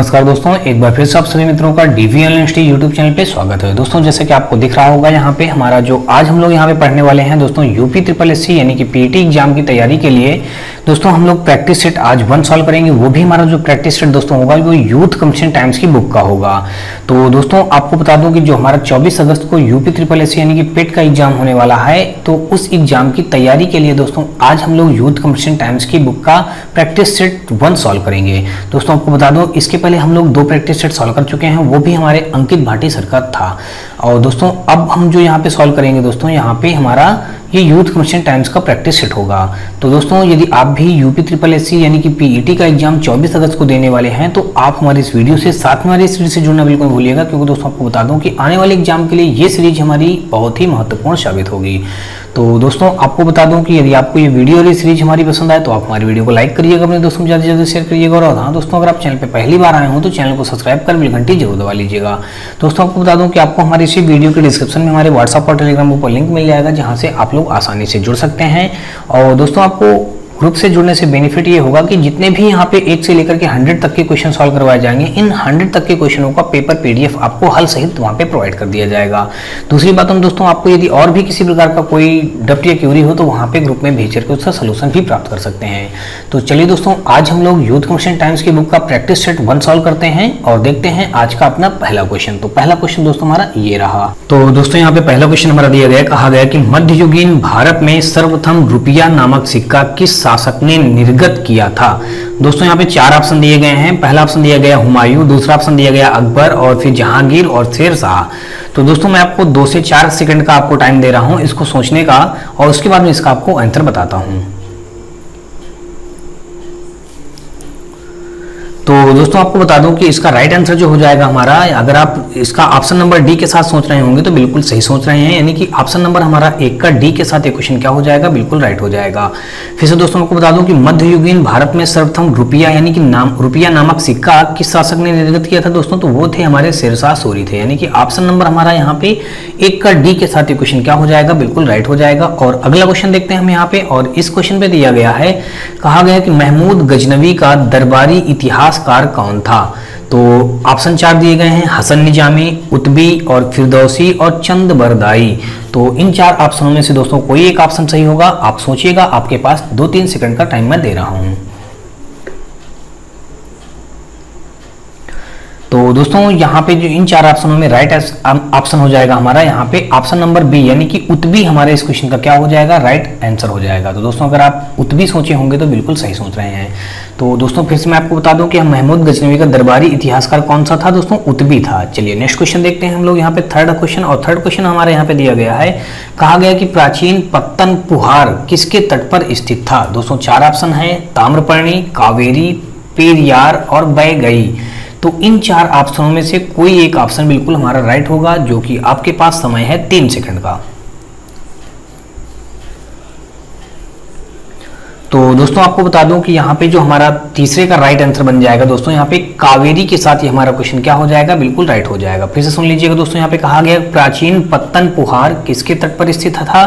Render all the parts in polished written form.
नमस्कार दोस्तों, एक बार फिर से आप सभी मित्रों का डीवीएल इंस्टी यूट्यूब चैनल पे स्वागत है। दोस्तों जैसे कि आपको दिख रहा होगा यहाँ पे हमारा जो आज हम लोग यहाँ पे पढ़ने वाले हैं दोस्तों यूपी ट्रिपल एससी यानी कि पीटी एग्जाम की तैयारी के लिए दोस्तों हम लोग प्रैक्टिस सेट आज 1 सॉल्व करेंगे। वो भी हमारा जो प्रैक्टिस सेट दोस्तों होगा वो यूथ कमीशन टाइम्स की बुक का होगा। तो दोस्तों आपको बता दूं कि जो हमारा 24 अगस्त को यूपी ट्रिपल एससी यानी कि पेट का एग्जाम होने वाला है, तो उस एग्जाम की तैयारी के लिए दोस्तों आज हम लोग यूथ कमीशन टाइम्स की बुक का प्रैक्टिस सेट 1 सॉल्व करेंगे। दोस्तों आपको बता दूं इसके पहले हम लोग 2 प्रैक्टिस सेट सॉल्व कर चुके हैं, वो भी हमारे अंकित भाटी सर का था। और दोस्तों अब हम जो यहाँ पे सॉल्व करेंगे दोस्तों यहाँ पे हमारा ये यूथ कमीशन टाइम्स का प्रैक्टिस सेट होगा। तो दोस्तों यदि आप भी यूपी ट्रिपल एससी यानी कि पीईटी का एग्जाम 24 अगस्त को देने वाले हैं तो आप हमारी इस वीडियो से साथ में हमारी सीरीज से जुड़ना बिल्कुल भूलिएगा, क्योंकि दोस्तों आपको बता दूं कि आने वाले एग्जाम के लिए ये सीरीज हमारी बहुत ही महत्वपूर्ण साबित होगी। तो दोस्तों आपको बता दूं कि यदि आपको ये वीडियो और ये सीरीज हमारी पसंद आए तो आप हमारी वीडियो को लाइक करिएगा, अपने दोस्तों में ज़्यादा से ज़्यादा शेयर करिएगा। और हाँ दोस्तों, अगर आप चैनल पे पहली बार आए हो तो चैनल को सब्सक्राइब कर बेल घंटी जरूर दबा लीजिएगा। दोस्तों आपको बता दूं कि आपको हमारी इसी वीडियो के डिस्क्रिप्शन में हमारे व्हाट्सएप और टेलीग्राम पर लिंक मिल जाएगा, जहाँ से आप लोग आसानी से जुड़ सकते हैं। और दोस्तों आपको ग्रुप से जुड़ने से बेनिफिट ये होगा कि जितने भी यहाँ पे 1 से लेकर के 100 तक के क्वेश्चन सॉल्व करवाए जाएंगे, इन 100 तक के क्वेश्चनों का पेपर पीडीएफ आपको हल सहित वहाँ पे प्रोवाइड कर दिया जाएगा। दूसरी बात हम दोस्तों आपको यदि और भी किसी प्रकार का कोई डाउट या क्वेरी हो तो वहाँ पे ग्रुप में भेज करके उसका सोल्यूशन भी प्राप्त कर सकते हैं। तो चलिए दोस्तों आज हम लोग यूथ कमीशन टाइम्स की बुक का प्रैक्टिस सेट 1 सॉल्व करते हैं और देखते हैं आज का अपना पहला क्वेश्चन। तो पहला क्वेश्चन दोस्तों हमारा ये रहा। तो दोस्तों यहाँ पे पहला क्वेश्चन हमारा दिया गया, कहा गया कि मध्ययुगीन भारत में सर्वप्रथम रुपया नामक सिक्का किस शासक ने निर्गत किया था। दोस्तों यहाँ पे 4 ऑप्शन दिए गए हैं। पहला ऑप्शन दिया गया हुमायूं, दूसरा ऑप्शन दिया गया अकबर और फिर जहांगीर और शेर शाह। तो दोस्तों मैं आपको 2 से 4 सेकंड का आपको टाइम दे रहा हूं इसको सोचने का, और उसके बाद मैं इसका आपको आंसर बताता हूं। तो दोस्तों आपको बता दूं कि इसका राइट आंसर जो हो जाएगा हमारा, अगर आप इसका ऑप्शन नंबर डी के साथ सोच रहे होंगे तो बिल्कुल सही सोच रहे हैं, यानी कि ऑप्शन नंबर हमारा 1 का डी के साथ ये क्वेश्चन क्या हो जाएगा, बिल्कुल राइट हो जाएगा। फिर से दोस्तों आपको बता दूं कि मध्ययुगीन भारत में सर्वप्रथम रुपया यानी कि रुपया नामक सिक्का किस शासक ने निर्गत किया था दोस्तों, तो वो थे हमारे शेरशाह सूरी थे, यानी कि ऑप्शन नंबर हमारा यहाँ पे 1 का डी के साथ ये क्वेश्चन क्या हो जाएगा, बिल्कुल राइट हो जाएगा। और अगला क्वेश्चन देखते हैं हम यहाँ पे, और इस क्वेश्चन पे दिया गया है, कहा गया कि महमूद गजनवी का दरबारी इतिहासकार कौन था। तो ऑप्शन 4 दिए गए हैं, हसन निजामी, उतबी और फिरदौसी और चंद बरदाई। तो इन 4 ऑप्शनों में से दोस्तों कोई एक ऑप्शन सही होगा। आप सोचिएगा, आपके पास 2-3 सेकंड का टाइम मैं दे रहा हूं। तो दोस्तों यहाँ पे जो इन 4 ऑप्शनों में राइट ऑप्शन हो जाएगा हमारा यहाँ पे ऑप्शन नंबर बी, यानी कि उतबी हमारे इस क्वेश्चन का क्या हो जाएगा, राइट आंसर हो जाएगा। तो दोस्तों अगर आप उतबी सोचे होंगे तो बिल्कुल सही सोच रहे हैं। तो दोस्तों फिर से मैं आपको बता दूं कि महमूद गजनवी का दरबारी इतिहासकार कौन सा था दोस्तों, उतबी था। चलिए नेक्स्ट क्वेश्चन देखते हैं हम लोग यहाँ पे थर्ड क्वेश्चन, और थर्ड क्वेश्चन हमारे यहाँ पे दिया गया है, कहा गया कि प्राचीन पत्तनपुहार किसके तट पर स्थित था। दोस्तों 4 ऑप्शन है, ताम्रपर्णी, कावेरी, पेरियार और बैगई। तो इन 4 ऑप्शनों में से कोई एक ऑप्शन बिल्कुल हमारा राइट होगा, जो कि आपके पास समय है 3 सेकंड का। तो दोस्तों आपको बता दूं कि यहाँ पे जो हमारा तीसरे का राइट आंसर बन जाएगा दोस्तों, यहाँ पे कावेरी के साथ ही हमारा क्वेश्चन क्या हो जाएगा, बिल्कुल राइट हो जाएगा। फिर से सुन लीजिएगा दोस्तों, यहाँ पे कहा गया प्राचीन पत्तनपुहार किसके तट पर स्थित था,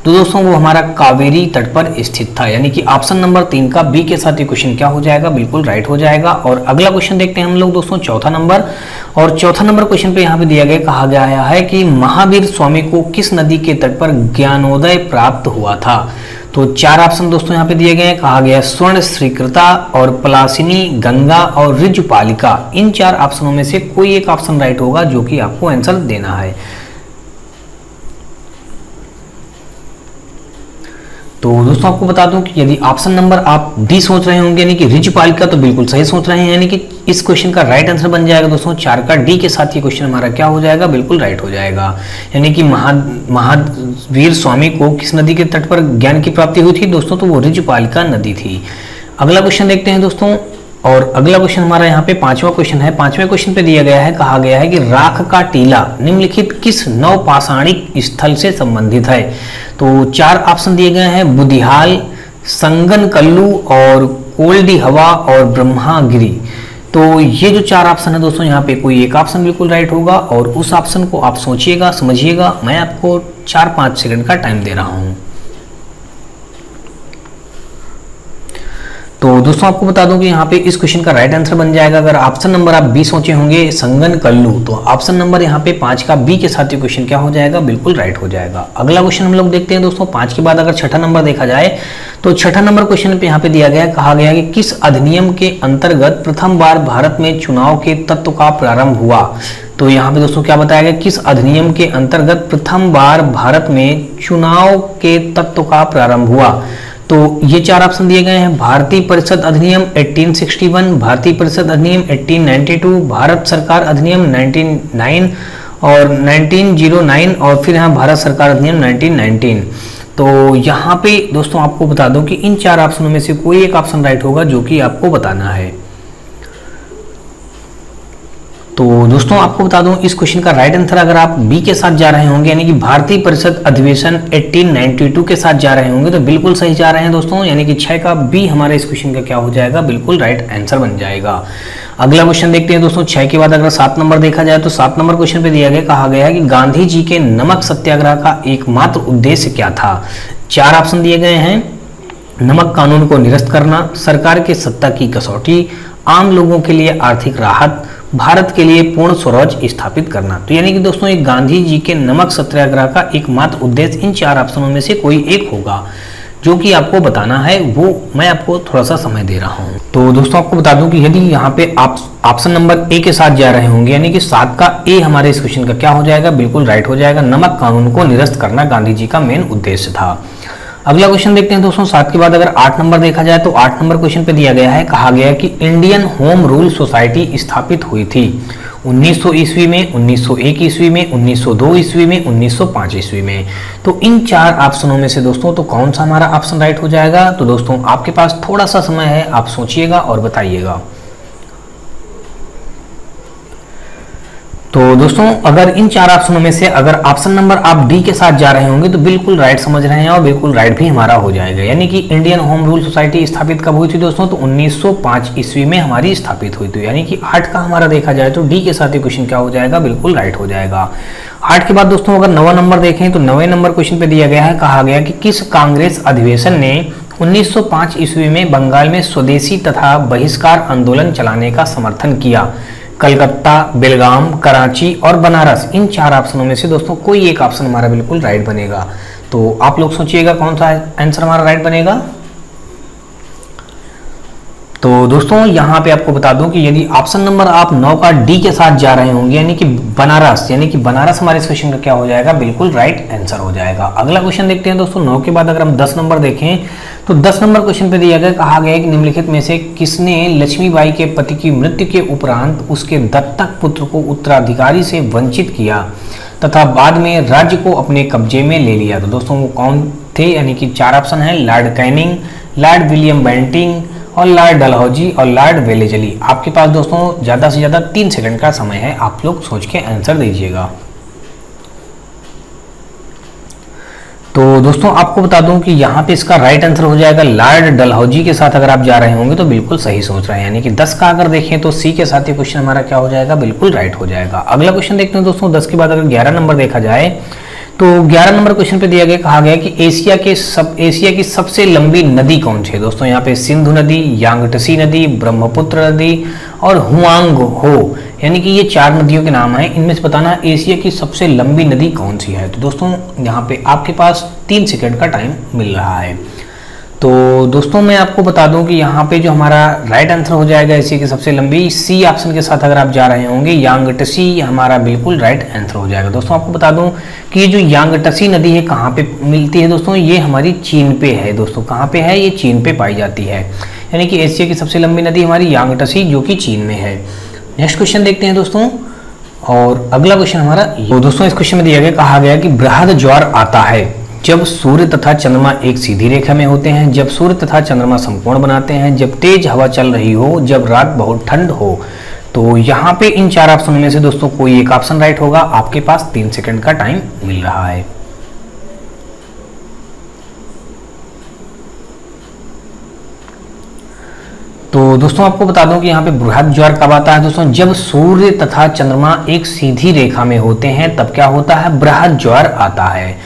तो दोस्तों वो हमारा कावेरी तट पर स्थित था, यानी कि ऑप्शन नंबर 3 का बी के साथ ये क्वेश्चन क्या हो जाएगा, बिल्कुल राइट हो जाएगा। और अगला क्वेश्चन देखते हैं हम लोग दोस्तों चौथा नंबर, और चौथा नंबर क्वेश्चन पे यहाँ पे दिया गया, कहा गया है कि महावीर स्वामी को किस नदी के तट पर ज्ञानोदय प्राप्त हुआ था। तो 4 ऑप्शन दोस्तों यहाँ पे दिए गए हैं, कहा गया स्वर्ण श्रीकृता और पलासिनी, गंगा और ऋजुपालिका। इन 4 ऑप्शनों में से कोई एक ऑप्शन राइट होगा, जो कि आपको आंसर देना है। तो दोस्तों आपको बता दूं कि यदि ऑप्शन नंबर आप डी सोच रहे होंगे यानी कि ऋजुपालिका, तो बिल्कुल सही सोच रहे हैं, यानी कि इस क्वेश्चन का राइट आंसर बन जाएगा दोस्तों 4 का डी के साथ ये क्वेश्चन हमारा क्या हो जाएगा, बिल्कुल राइट हो जाएगा। यानी कि महावीर स्वामी को किस नदी के तट पर ज्ञान की प्राप्ति हुई थी दोस्तों, तो वो ऋजुपालिका नदी थी। अगला क्वेश्चन देखते हैं दोस्तों, और अगला क्वेश्चन हमारा यहाँ पे 5वां क्वेश्चन है। 5वें क्वेश्चन पे दिया गया है, कहा गया है कि राख का टीला निम्नलिखित किस नवपाषाणिक स्थल से संबंधित है। तो 4 ऑप्शन दिए गए हैं, बुदिहाल, संगनकल्लू और कोल्डी हवा और ब्रह्मागिरी। तो ये जो 4 ऑप्शन है दोस्तों, यहाँ पे कोई एक ऑप्शन बिल्कुल राइट होगा, और उस ऑप्शन को आप सोचिएगा, समझिएगा। मैं आपको 4-5 सेकंड का टाइम दे रहा हूँ। तो दोस्तों आपको बता दूं कि यहाँ पे इस क्वेश्चन का राइट आंसर बन जाएगा, अगर ऑप्शन नंबर आप बी सोचे होंगे संगन कल्लू, तो ऑप्शन नंबर यहाँ पे 5 का बी के साथ ये क्वेश्चन क्या हो जाएगा, बिल्कुल राइट हो जाएगा। अगला क्वेश्चन हम लोग देखते हैं दोस्तों 5 के बाद अगर छठा नंबर देखा जाए तो छठा नंबर क्वेश्चन पे यहाँ पे दिया गया, कहा गया कि किस अधिनियम के अंतर्गत प्रथम बार भारत में चुनाव के तत्व का प्रारंभ हुआ। तो यहाँ पे दोस्तों क्या बताया गया, किस अधिनियम के अंतर्गत प्रथम बार भारत में चुनाव के तत्व का प्रारंभ हुआ। तो ये 4 ऑप्शन दिए गए हैं, भारतीय परिषद अधिनियम 1861, भारतीय परिषद अधिनियम 1892, भारत सरकार अधिनियम 1909 और 1909 और फिर यहाँ भारत सरकार अधिनियम 1919। तो यहाँ पे दोस्तों आपको बता दूं कि इन 4 ऑप्शनों में से कोई एक ऑप्शन राइट होगा जो कि आपको बताना है। तो दोस्तों आपको बता दूं इस क्वेश्चन का राइट आंसर अगर आप बी के साथ जा रहे होंगे यानी कि भारतीय परिषद अधिवेशन 1892 के साथ जा रहे होंगे तो बिल्कुल सही जा रहे हैं दोस्तों, यानी कि 6 का बी हमारे इस क्वेश्चन का क्या हो जाएगा, बिल्कुल राइट आंसर बन जाएगा। अगला क्वेश्चन देखते हैं दोस्तों 6 के बाद अगर 7 नंबर देखा जाए तो 7 नंबर क्वेश्चन पे दिया गया, कहा गया है कि गांधी जी के नमक सत्याग्रह का एकमात्र उद्देश्य क्या था। 4 ऑप्शन दिए गए हैं, नमक कानून को निरस्त करना, सरकार के सत्ता की कसौटी, आम लोगों के लिए आर्थिक राहत, भारत के लिए पूर्ण स्वराज स्थापित करना। तो यानी कि दोस्तों एक गांधी जी के नमक सत्याग्रह का एकमात्र उद्देश्य इन 4 ऑप्शनों में से कोई एक होगा जो कि आपको बताना है, वो मैं आपको थोड़ा सा समय दे रहा हूं। तो दोस्तों आपको बता दूं कि यदि यहाँ पे आप ऑप्शन नंबर ए के साथ जा रहे होंगे यानी कि 7 का ए हमारे इस क्वेश्चन का क्या हो जाएगा, बिल्कुल राइट हो जाएगा। नमक कानून को निरस्त करना गांधी जी का मेन उद्देश्य था। अगला क्वेश्चन देखते हैं दोस्तों 7 के बाद अगर 8 नंबर देखा जाए तो 8 नंबर क्वेश्चन पे दिया गया है, कहा गया है कि इंडियन होम रूल सोसाइटी स्थापित हुई थी 1900 ईस्वी में, 1901 ईस्वी में, 1902 ईस्वी में, 1905 ईस्वी में। तो इन 4 ऑप्शनों में से दोस्तों तो कौन सा हमारा ऑप्शन राइट हो जाएगा। तो दोस्तों आपके पास थोड़ा सा समय है, आप सोचिएगा और बताइएगा। तो दोस्तों अगर इन 4 ऑप्शनों में से अगर ऑप्शन नंबर आप डी के साथ जा रहे होंगे तो बिल्कुल राइट समझ रहे हैं और बिल्कुल राइट भी हमारा हो जाएगा। यानी कि इंडियन होम रूल सोसाइटी स्थापित कब हुई थी दोस्तों, तो 1905 ईस्वी में हमारी स्थापित हुई थी। यानी कि 8 का हमारा देखा जाए तो डी के साथ ही क्वेश्चन क्या हो जाएगा, बिल्कुल राइट हो जाएगा। 8 के बाद दोस्तों अगर 9वां नंबर देखें तो 9वें नंबर क्वेश्चन पे दिया गया है, कहा गया कि किस कांग्रेस अधिवेशन ने 1905 ईस्वी में बंगाल में स्वदेशी तथा बहिष्कार आंदोलन चलाने का समर्थन किया। कलकत्ता, बेलगाम, कराची और बनारस, इन 4 ऑप्शनों में से दोस्तों कोई एक ऑप्शन हमारा बिल्कुल राइट बनेगा। तो आप लोग सोचिएगा कौन सा आंसर हमारा राइट बनेगा। तो दोस्तों यहाँ पे आपको बता दूं कि यदि ऑप्शन नंबर आप 9 का डी के साथ जा रहे होंगे यानी कि बनारस, यानी कि बनारस हमारे इस क्वेश्चन का क्या हो जाएगा, बिल्कुल राइट आंसर हो जाएगा। अगला क्वेश्चन देखते हैं दोस्तों 9 के बाद अगर हम 10 नंबर देखें तो 10 नंबर क्वेश्चन पे दिया गया, कहा गया कि निम्नलिखित में से किसने लक्ष्मीबाई के पति की मृत्यु के उपरांत उसके दत्तक पुत्र को उत्तराधिकारी से वंचित किया तथा बाद में राज्य को अपने कब्जे में ले लिया। तो दोस्तों वो कौन थे, यानी कि 4 ऑप्शन है, Lord Canning, Lord William Bentinck और लॉर्ड डलहौजी और लॉर्ड वेलेजली। आपके पास दोस्तों ज़्यादा से ज़्यादा 3 सेकंड का समय है, आप लोग सोच के आंसर दीजिएगा। तो दोस्तों आपको बता दूं कि यहाँ पे इसका राइट आंसर हो जाएगा लॉर्ड डलहौजी के साथ अगर आप जा रहे होंगे तो बिल्कुल सही सोच रहे हैं। यानी कि 10 का अगर देखें तो सी के साथ ये क्वेश्चन हमारा क्या हो जाएगा, बिल्कुल राइट हो जाएगा। अगला क्वेश्चन देखते हैं दोस्तों 10 के बाद अगर 11 नंबर देखा जाए तो 11 नंबर क्वेश्चन पे दिया गया, कहा गया कि एशिया की सबसे लंबी नदी कौन सी है। दोस्तों यहाँ पे सिंधु नदी, यांगटसी नदी, ब्रह्मपुत्र नदी और हुआंग हो, यानी कि ये 4 नदियों के नाम हैं। इनमें से बताना एशिया की सबसे लंबी नदी कौन सी है। तो दोस्तों यहाँ पे आपके पास 3 सेकंड का टाइम मिल रहा है। तो दोस्तों मैं आपको बता दूं कि यहाँ पे जो हमारा राइट आंसर हो जाएगा एशिया की सबसे लंबी, सी ऑप्शन के साथ अगर आप जा रहे होंगे यांगटसी हमारा बिल्कुल राइट आंसर हो जाएगा। दोस्तों आपको बता दूं कि ये जो यांगटसी नदी है कहाँ पे मिलती है दोस्तों, ये हमारी चीन पे है। दोस्तों कहाँ पे है, ये चीन पे पाई जाती है। यानी कि एशिया की सबसे लंबी नदी हमारी यांगटसी जो कि चीन में है। नेक्स्ट क्वेश्चन देखते हैं दोस्तों, और अगला क्वेश्चन हमारा तो दोस्तों इस क्वेश्चन में दिया गया, कहा गया कि बृहद ज्वार आता है जब सूर्य तथा चंद्रमा एक सीधी रेखा में होते हैं, जब सूर्य तथा चंद्रमा समकोण बनाते हैं, जब तेज हवा चल रही हो, जब रात बहुत ठंड हो। तो यहाँ पे इन 4 ऑप्शन में से दोस्तों कोई एक ऑप्शन राइट होगा। आपके पास 3 सेकंड का टाइम मिल रहा है। तो दोस्तों आपको बता दूं कि यहाँ पे बृहद ज्वार कब आता है दोस्तों, जब सूर्य तथा चंद्रमा एक सीधी रेखा में होते हैं तब क्या होता है, बृहद ज्वार आता है।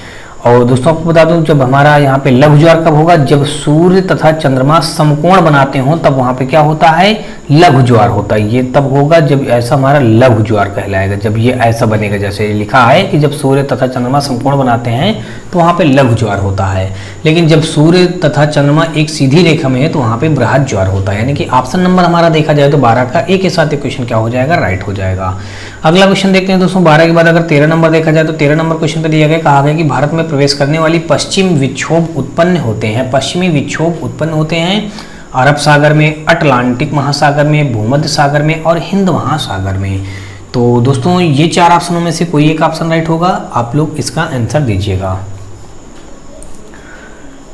और दोस्तों आपको बता दूं जब हमारा यहाँ पे लघु ज्वार कब होगा, जब सूर्य तथा चंद्रमा समकोण बनाते हो तब वहां पे क्या होता है, लघु ज्वार होता है। ये तब होगा जब ऐसा हमारा लघु ज्वार कहलाएगा, जब ये ऐसा बनेगा जैसे लिखा है कि जब सूर्य तथा चंद्रमा समकोण बनाते हैं तो वहां पे लघु ज्वार होता है। लेकिन जब सूर्य तथा चंद्रमा एक सीधी रेखा में है तो वहां पे बृहद ज्वार होता है। यानी कि ऑप्शन नंबर हमारा देखा जाए तो 12 का एक के साथ क्वेश्चन क्या हो जाएगा, राइट हो जाएगा। अगला क्वेश्चन देखते हैं दोस्तों 12 के बाद अगर 13 नंबर देखा जाए तो 13 नंबर क्वेश्चन पे दिया गया, कहा गया कि भारत में प्रवेश करने वाली पश्चिम विक्षोभ उत्पन्न होते हैं, पश्चिमी विक्षोभ उत्पन्न होते हैं अरब सागर में, अटलांटिक महासागर में, भूमध्य सागर में और हिंद महासागर में। तो दोस्तों ये 4 ऑप्शनों में से कोई एक ऑप्शन राइट होगा, आप लोग इसका आंसर दीजिएगा।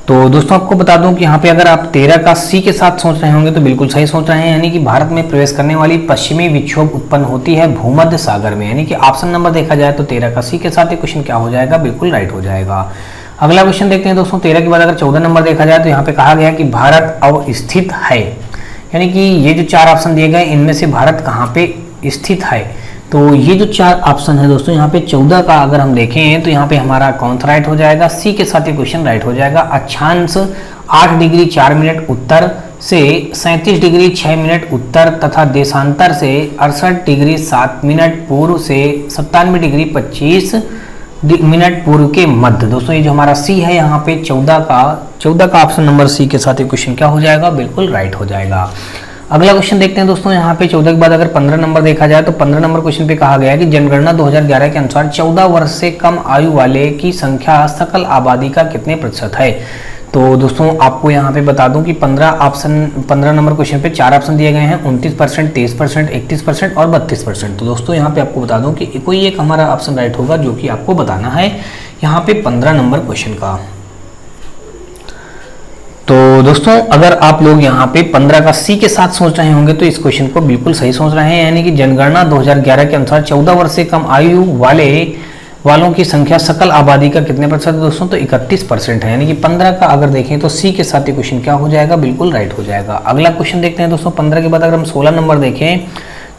तो दोस्तों आपको बता दूं कि यहाँ पे अगर आप 13 का सी के साथ सोच रहे होंगे तो बिल्कुल सही सोच रहे हैं, यानी कि भारत में प्रवेश करने वाली पश्चिमी विक्षोभ उत्पन्न होती है भूमध्य सागर में। यानी कि ऑप्शन नंबर देखा जाए तो 13 का सी के साथ ये क्वेश्चन क्या हो जाएगा, बिल्कुल राइट हो जाएगा। अगला क्वेश्चन देखते हैं दोस्तों 13 के बाद अगर 14 नंबर देखा जाए तो यहाँ पे कहा गया कि भारत अवस्थित है, यानी कि ये जो 4 ऑप्शन दिए गए इनमें से भारत कहाँ पे स्थित है। तो ये जो 4 ऑप्शन है दोस्तों यहाँ पे 14 का अगर हम देखें तो यहाँ पे हमारा कौन सा राइट हो जाएगा, सी के साथ ये क्वेश्चन राइट हो जाएगा। अक्षांश 8 डिग्री 4 मिनट उत्तर से 37 डिग्री 6 मिनट उत्तर तथा देशांतर से 68 डिग्री 7 मिनट पूर्व से 97 डिग्री 25 मिनट पूर्व के मध्य। दोस्तों ये जो हमारा सी है यहाँ पे 14 का ऑप्शन नंबर सी के साथ ये क्वेश्चन क्या हो जाएगा, बिल्कुल राइट हो जाएगा। अगला क्वेश्चन देखते हैं दोस्तों यहाँ पे 14 के बाद अगर 15 नंबर देखा जाए तो 15 नंबर क्वेश्चन पे कहा गया है कि जनगणना 2011 के अनुसार 14 वर्ष से कम आयु वाले की संख्या सकल आबादी का कितने प्रतिशत है। तो दोस्तों आपको यहाँ पे बता दूं कि 15 नंबर क्वेश्चन पे 4 ऑप्शन दिए गए हैं, 29%, 23%, 31% और 32%। तो दोस्तों यहाँ पे आपको बता दूं कि कोई एक हमारा ऑप्शन राइट होगा जो कि आपको बताना है यहाँ पे 15 नंबर क्वेश्चन का। तो दोस्तों अगर आप लोग यहाँ पे 15 का सी के साथ सोच रहे होंगे तो इस क्वेश्चन को बिल्कुल सही सोच रहे हैं, यानी कि जनगणना 2011 के अनुसार 14 वर्ष से कम आयु वालों की संख्या सकल आबादी का कितने प्रतिशत है दोस्तों, तो 31% है। यानी कि 15 का अगर देखें तो सी के साथ ये क्वेश्चन क्या हो जाएगा, बिल्कुल राइट हो जाएगा। अगला क्वेश्चन देखते हैं दोस्तों 15 के बाद अगर हम 16 नंबर देखें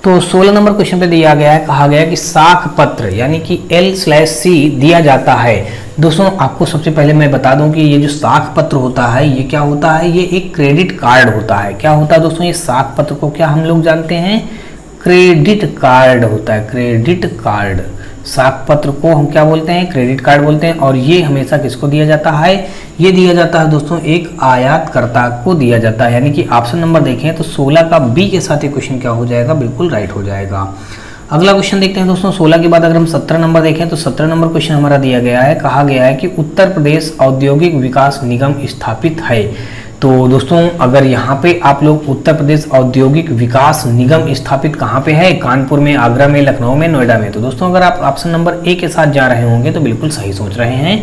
तो 16 नंबर क्वेश्चन पे दिया गया है, कहा गया है कि साख पत्र यानी कि L/C दिया जाता है। दोस्तों आपको सबसे पहले मैं बता दूं कि ये जो साख पत्र होता है ये क्या होता है, ये एक क्रेडिट कार्ड होता है। क्या होता है दोस्तों, ये साख पत्र को क्या हम लोग जानते हैं, क्रेडिट कार्ड होता है। क्रेडिट कार्ड, साख पत्र को हम क्या बोलते हैं, क्रेडिट कार्ड बोलते हैं। और ये हमेशा किसको दिया जाता है, ये दिया जाता है दोस्तों एक आयातकर्ता को दिया जाता है। यानी कि ऑप्शन नंबर देखें तो 16 का बी के साथ ये क्वेश्चन क्या हो जाएगा, बिल्कुल राइट हो जाएगा। अगला क्वेश्चन देखते हैं दोस्तों 16 के बाद अगर हम 17 नंबर देखें तो 17 नंबर क्वेश्चन हमारा दिया गया है, कहा गया है कि उत्तर प्रदेश औद्योगिक विकास निगम स्थापित है। तो दोस्तों अगर यहाँ पे आप लोग उत्तर प्रदेश औद्योगिक विकास निगम स्थापित कहाँ पे है, कानपुर में, आगरा में, लखनऊ में, नोएडा में। तो दोस्तों अगर आप ऑप्शन नंबर ए के साथ जा रहे होंगे तो बिल्कुल सही सोच रहे हैं,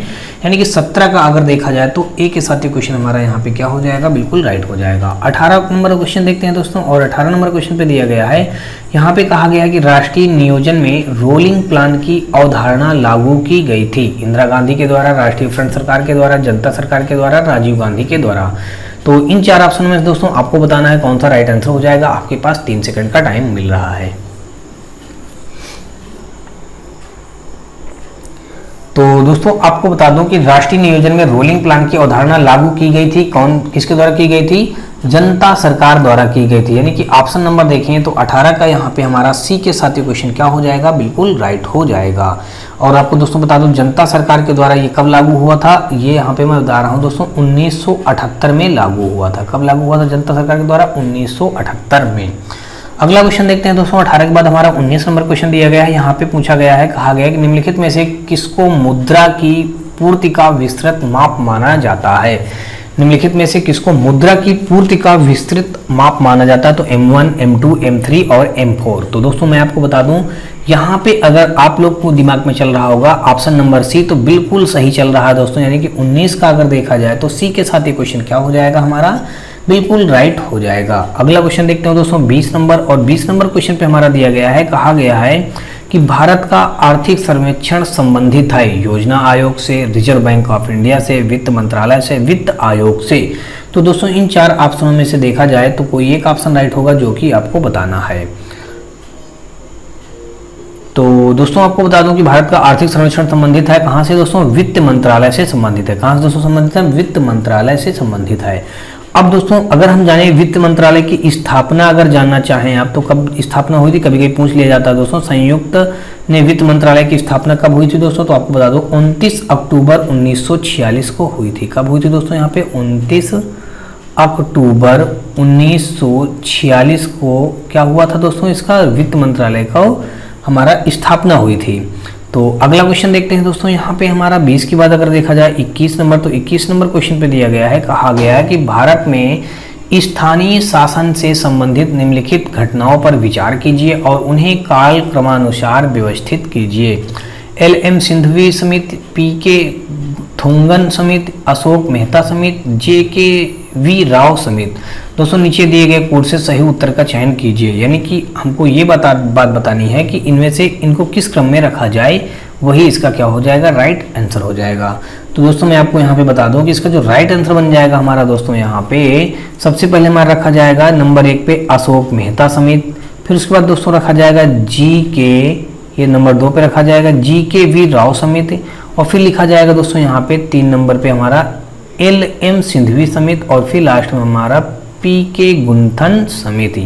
यानी कि 17 का अगर देखा जाए तो ए के साथ ये क्वेश्चन हमारा यहाँ पे क्या हो जाएगा, बिल्कुल राइट हो जाएगा। 18 नंबर क्वेश्चन देखते हैं दोस्तों, और 18 नंबर क्वेश्चन पे दिया गया है, यहाँ पे कहा गया है कि राष्ट्रीय नियोजन में रोलिंग प्लान की अवधारणा लागू की गई थी इंदिरा गांधी के द्वारा, राष्ट्रीय फ्रंट सरकार के द्वारा, जनता सरकार के द्वारा, राजीव गांधी के द्वारा। तो इन 4 ऑप्शन में दोस्तों आपको बताना है कौन सा राइट आंसर हो जाएगा। आपके पास 3 सेकंड का टाइम मिल रहा है। तो दोस्तों आपको बता दूं कि राष्ट्रीय नियोजन में रोलिंग प्लान की अवधारणा लागू की गई थी, किसके द्वारा की गई थी, जनता सरकार द्वारा की गई थी। यानी कि ऑप्शन नंबर देखें तो 18 का यहाँ पे हमारा सी के साथ ये क्वेश्चन क्या हो जाएगा, बिल्कुल राइट हो जाएगा। और आपको दोस्तों बता दूं जनता सरकार के द्वारा ये कब लागू हुआ था, ये यहाँ पे मैं बता रहा हूँ दोस्तों 1978 में लागू हुआ था। कब लागू हुआ था जनता सरकार के द्वारा, 1978 में। अगला क्वेश्चन देखते हैं दोस्तों 18 के बाद हमारा 19 नंबर क्वेश्चन दिया गया है। यहाँ पे पूछा गया है, कहा गया है कि निम्नलिखित में से किसको मुद्रा की पूर्ति का विस्तृत माप माना जाता है। निम्नलिखित में से किसको मुद्रा की पूर्ति का विस्तृत माप माना जाता है, तो M1, M2, M3 और M4। तो दोस्तों मैं आपको बता दूं यहाँ पे अगर आप लोग को दिमाग में चल रहा होगा ऑप्शन नंबर सी, तो बिल्कुल सही चल रहा है दोस्तों। यानी कि 19 का अगर देखा जाए तो सी के साथ ये क्वेश्चन क्या हो जाएगा हमारा, बिल्कुल राइट हो जाएगा। अगला क्वेश्चन देखते हैं दोस्तों 20 नंबर, और 20 नंबर क्वेश्चन पे हमारा दिया गया है, कहा गया है कि भारत का आर्थिक सर्वेक्षण संबंधित है योजना आयोग से, रिजर्व बैंक ऑफ इंडिया से, वित्त मंत्रालय से, वित्त आयोग से। तो दोस्तों इन 4 ऑप्शनों में से देखा जाए तो कोई एक ऑप्शन राइट होगा जो कि आपको बताना है। तो तो दोस्तों आपको बता दूं कि भारत का आर्थिक सर्वेक्षण संबंधित है कहाँ से दोस्तों, वित्त मंत्रालय से संबंधित है। कहाँ से दोस्तों संबंधित है, वित्त मंत्रालय से संबंधित है। अब दोस्तों अगर हम जाने वित्त मंत्रालय की स्थापना अगर जानना चाहें आप, तो कब स्थापना हुई थी, कभी कभी पूछ लिया जाता है दोस्तों, संयुक्त ने वित्त मंत्रालय की स्थापना कब हुई थी दोस्तों, तो आपको बता दो 29 अक्टूबर 1946 को हुई थी। कब हुई थी दोस्तों, यहाँ पे 29 अक्टूबर 1946 को क्या हुआ था दोस्तों, इसका वित्त मंत्रालय का हमारा स्थापना हुई थी। तो अगला क्वेश्चन देखते हैं दोस्तों, यहाँ पे हमारा 20 के बाद अगर देखा जाए 21 नंबर, तो 21 नंबर क्वेश्चन पे दिया गया है, कहा गया है कि भारत में स्थानीय शासन से संबंधित निम्नलिखित घटनाओं पर विचार कीजिए और उन्हें काल क्रमानुसार व्यवस्थित कीजिए। LM सिंघवी समिति, PK थोंगन समिति, अशोक मेहता समिति, JKV राव समिति। दोस्तों नीचे दिए गए कोड से सही उत्तर का चयन कीजिए, यानी कि हमको ये बात बतानी है कि इनमें से इनको किस क्रम में रखा जाए, वही इसका क्या हो जाएगा, राइट आंसर हो जाएगा। तो दोस्तों मैं आपको यहाँ पे बता दूं कि इसका जो राइट आंसर बन जाएगा हमारा दोस्तों, यहाँ पे सबसे पहले हमारा रखा जाएगा नंबर 1 पे अशोक मेहता समिति, फिर उसके बाद दोस्तों रखा जाएगा ये नंबर 2 पे रखा जाएगा JKV राव समिति, और फिर लिखा जाएगा दोस्तों यहाँ पे 3 नंबर पे हमारा LM सिंघवी समिति, और फिर लास्ट में हमारा PK गुंथन समिति।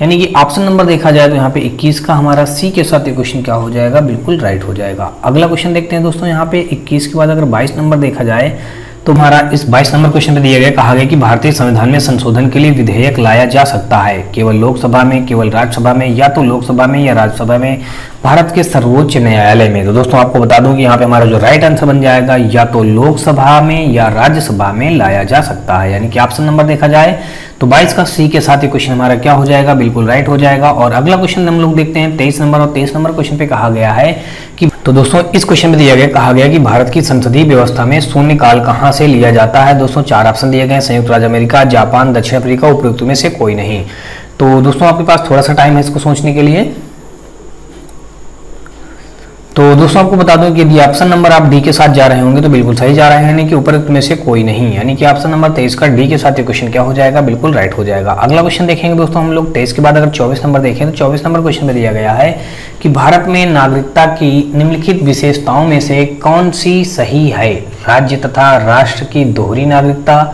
यानी कि ऑप्शन नंबर देखा जाए तो यहाँ पे 21 का हमारा C के साथ ये क्वेश्चन क्या हो जाएगा, बिल्कुल राइट हो जाएगा। अगला क्वेश्चन देखते हैं दोस्तों, यहाँ पे 21 के बाद अगर 22 नंबर देखा जाए तो हमारा इस 22 नंबर क्वेश्चन पे दिया गया, कहा गया कि भारतीय संविधान में संशोधन के लिए विधेयक लाया जा सकता है केवल लोकसभा में, केवल राज्यसभा में, या तो लोकसभा में या राज्यसभा में, भारत के सर्वोच्च न्यायालय में। तो दोस्तों आपको बता दूं कि यहाँ पे हमारा जो राइट आंसर बन जाएगा, या तो लोकसभा में या राज्यसभा में लाया जा सकता है, यानी कि ऑप्शन नंबर देखा जाए तो 22 का C के साथ ये क्वेश्चन हमारा क्या हो जाएगा, बिल्कुल राइट हो जाएगा। और अगला क्वेश्चन हम लोग देखते हैं 23 नंबर, और 23 नंबर क्वेश्चन पे कहा गया है कि, तो दोस्तों इस क्वेश्चन में दिया गया, कहा गया कि भारत की संसदीय व्यवस्था में शून्यकाल कहां से लिया जाता है। दोस्तों 4 ऑप्शन दिए गए, संयुक्त राज्य अमेरिका, जापान, दक्षिण अफ्रीका, उपयुक्त में से कोई नहीं। तो दोस्तों आपके पास थोड़ा सा टाइम है इसको सोचने के लिए। तो दोस्तों आपको बता दूं कि यदि ऑप्शन नंबर आप डी के साथ जा रहे होंगे तो बिल्कुल सही जा रहे हैं, यानी कि उपरोक्त में से कोई नहीं, यानी कि ऑप्शन नंबर 23 का डी के साथ ये क्वेश्चन क्या हो जाएगा, बिल्कुल राइट हो जाएगा। अगला क्वेश्चन देखेंगे दोस्तों हम लोग 23 के बाद अगर 24 नंबर देखें तो 24 नंबर क्वेश्चन में दिया गया है कि भारत में नागरिकता की निम्नलिखित विशेषताओं में से कौन सी सही है, राज्य तथा राष्ट्र की दोहरी नागरिकता,